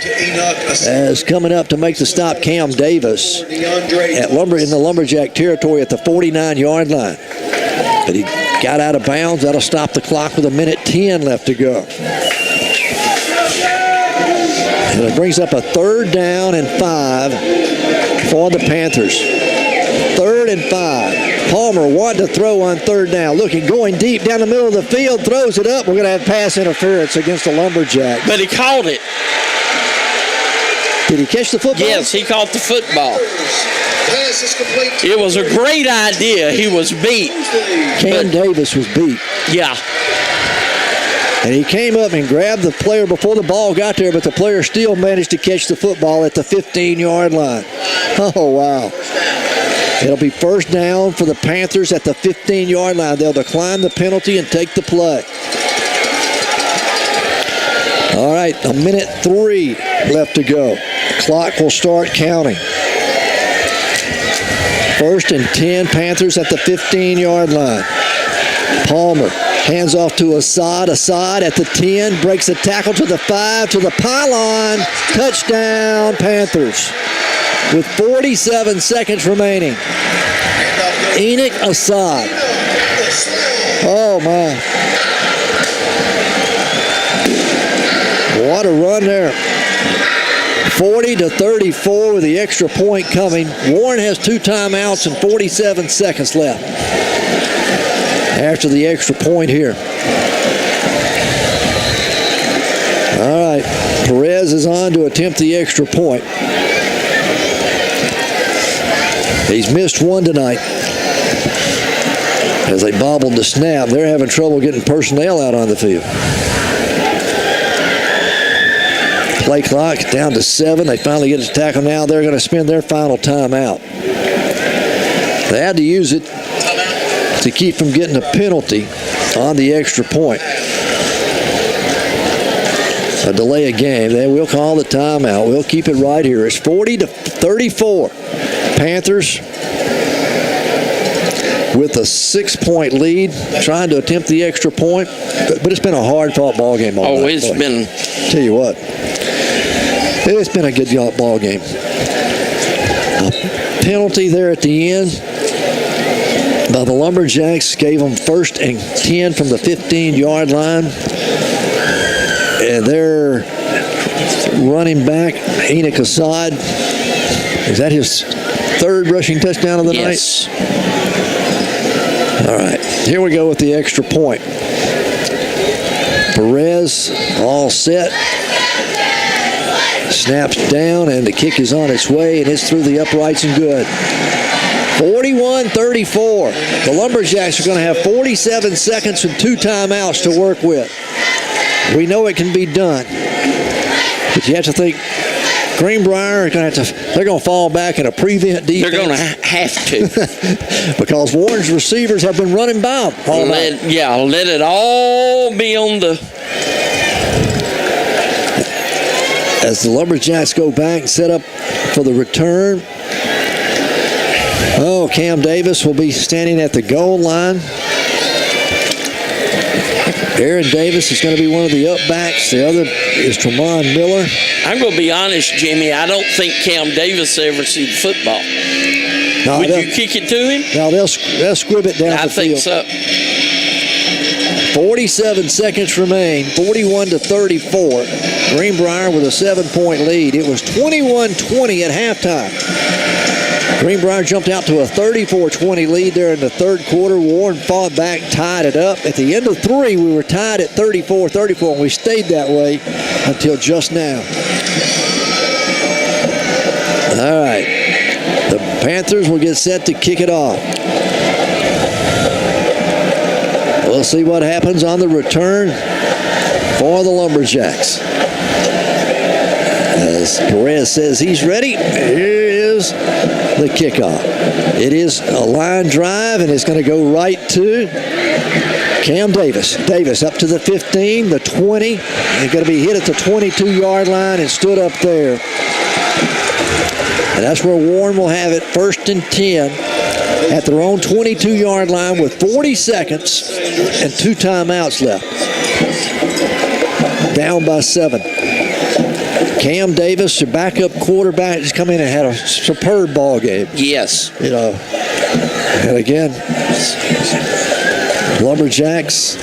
As coming up to make the stop, Cam Davis in the Lumberjack territory at the 49-yard line. But he got out of bounds. That'll stop the clock with 1:10 left to go. And it brings up a 3rd down and 5 for the Panthers. 3rd and 5. Palmer wanted to throw on 3rd down. Looking, going deep down the middle of the field, throws it up. We're going to have pass interference against the Lumberjacks. But he caught it. Did he catch the football? Yes, he caught the football. Pass is complete. It was a great idea. He was beat. Cam Davis was beat. Yeah. And he came up and grabbed the player before the ball got there, but the player still managed to catch the football at the 15-yard line. Oh, wow. It'll be 1st down for the Panthers at the 15-yard line. They'll decline the penalty and take the play. All right, 1:03 left to go. Clock will start counting. 1st and 10, Panthers at the 15-yard line. Palmer hands off to Assad. Assad at the 10, breaks a tackle to the 5, to the pylon. Touchdown, Panthers. With 47 seconds remaining. Enoch Assad. Oh, my. What a run there. 40-34 with the extra point coming. Warren has 2 timeouts and 47 seconds left after the extra point here. All right. attempt the extra point. He's missed one tonight. As they bobbled the snap, they're having trouble getting personnel out on the field. Play clock down to 7. They finally get a tackle now. They're going to spend their final timeout. They had to use it to keep from getting a penalty on the extra point. A delay of game. They will call the timeout. We'll keep it right here. It's 40-34. Panthers with a 6-point lead, trying to attempt the extra point. But it's been a hard-fought ball game all night. It's been. Tell you what, it's been a good ball game. A penalty there at the end by the Lumberjacks gave them 1st and 10 from the 15-yard line. And their running back, Enoch Assad, is that his 3rd rushing touchdown of the night? All right, here we go with the extra point. Perez all set. Snaps down, and the kick is on its way, and it's through the uprights and good. 41-34. The Lumberjacks are going to have 47 seconds and 2 timeouts to work with. We know it can be done, but you have to think Greenbrier are going to they're going to fall back in a prevent defense. They're going to have to. Because Warren's receivers have been running by them all night. Let it all be on the... As the Lumberjacks go back and set up for the return. Oh, Cam Davis will be standing at the goal line. Aaron Davis is going to be one of the upbacks. The other is Tremont Miller. I'm going to be honest, Jimmy. I don't think Cam Davis ever seen football. No, Would you kick it to him? No, they'll squib it down the field. I think so. 47 seconds remain, 41-34. Greenbrier with a 7-point lead. It was 21-20 at halftime. Greenbrier jumped out to a 34-20 lead there in the 3rd quarter. Warren fought back, tied it up. At the end of 3, we were tied at 34-34, and we stayed that way until just now. All right. The Panthers will get set to kick it off. We'll see what happens on the return for the Lumberjacks. As Perez says he's ready, here is the kickoff. It is a line drive, and it's going to go right to Cam Davis. Davis up to the 15, the 20. He's going to be hit at the 22-yard line and stood up there. And that's where Warren will have it, 1st and 10. At their own 22-yard line with 40 seconds and 2 timeouts left. Down by 7. Cam Davis, the backup quarterback, has come in and had a superb ball game. Yes. You know, and again, Lumberjacks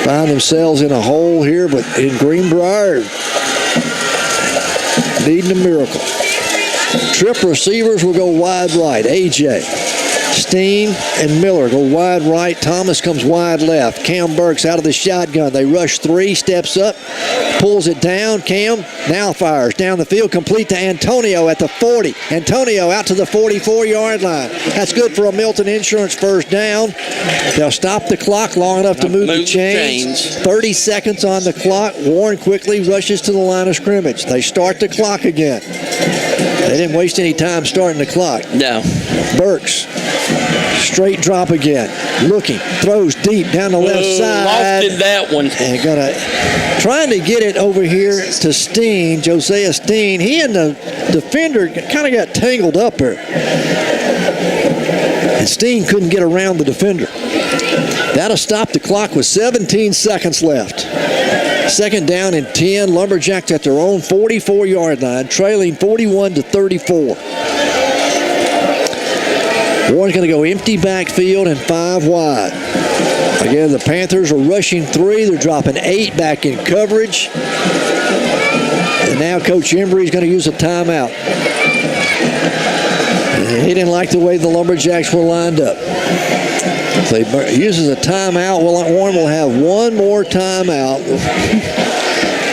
find themselves in a hole here, but in Greenbrier, needing a miracle. Trip receivers will go wide right. A.J., Steen, and Miller go wide right. Thomas comes wide left. Cam Burks out of the shotgun. They rush 3, steps up, pulls it down. Cam now fires down the field, complete to Antonio at the 40. Antonio out to the 44-yard line. That's good for a Milton Insurance 1st down. They'll stop the clock long enough to move the chains. 30 seconds on the clock. Warren quickly rushes to the line of scrimmage. They start the clock again. They didn't waste any time starting the clock. No. Burks, straight drop again. Looking, throws deep down the left side. Lofted that one. And trying to get it over here to Steen, Josiah Steen. He and the defender kind of got tangled up here. And Steen couldn't get around the defender. That'll stop the clock with 17 seconds left. 2nd down and 10. Lumberjacks at their own 44-yard line, trailing 41-34. Warren's going to go empty backfield and 5 wide. Again, the Panthers are rushing 3. They're dropping 8 back in coverage. And now Coach Embry is going to use a timeout. He didn't like the way the Lumberjacks were lined up. So he uses a timeout. Warren will have one more timeout.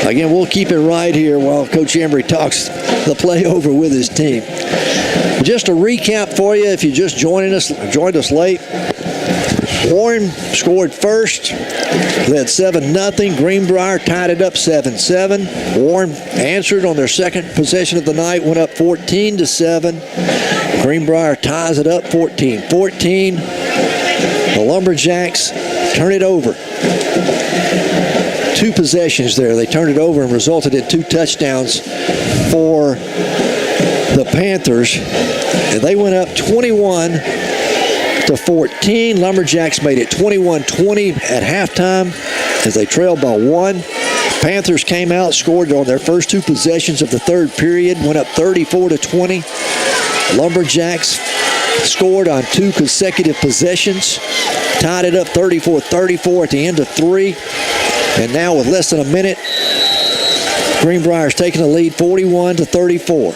Again, we'll keep it right here while Coach Embry talks the play over with his team. Just a recap for you, if you just joined us late. Warren scored first, led 7-0. Greenbrier tied it up 7-7. Warren answered on their second possession of the night, went up 14-7. Greenbrier ties it up 14-14. The Lumberjacks turn it over. 2 possessions there. They turned it over and resulted in 2 touchdowns for the Panthers. And they went up 21-14. Lumberjacks made it 21-20 at halftime as they trailed by 1. Panthers came out, scored on their first 2 possessions of the third period, went up 34-20. Lumberjacks scored on 2 consecutive possessions, tied it up 34-34 at the end of 3. And now with less than a minute, Greenbrier's taking the lead 41-34.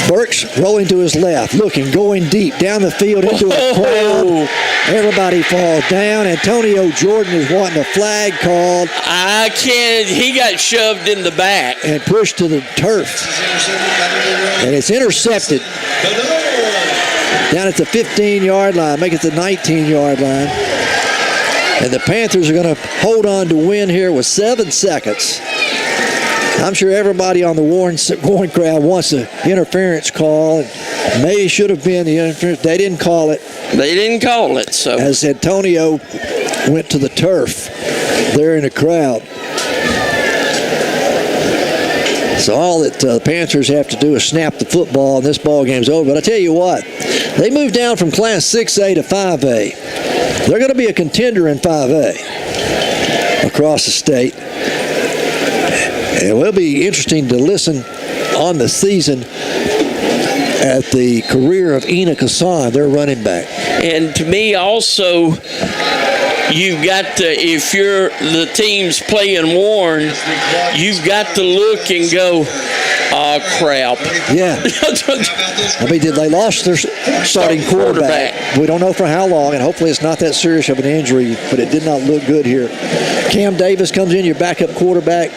Burks rolling to his left, looking, going deep, down the field into a crowd. Everybody falls down. Antonio Jordan is wanting a flag called. He got shoved in the back. And pushed to the turf. And it's intercepted down at the 15-yard line, make it the 19-yard line. And the Panthers are going to hold on to win here with 7 seconds. I'm sure everybody on the Warren crowd wants an interference call. Maybe it should have been the interference. They didn't call it. So as Antonio went to the turf there in the crowd. So all that the Panthers have to do is snap the football, and this ball game's over. But I tell you what, they moved down from Class 6A to 5A. They're going to be a contender in 5A across the state. It will be interesting to listen on the season at the career of Enoch Hassan, their running back. And to me also, you've got to, if you're the team's playing Warren, you've got to look and go, oh, crap. Yeah. I mean, they lost their starting quarterback. We don't know for how long, and hopefully it's not that serious of an injury, but it did not look good here. Cam Davis comes in, your backup quarterback.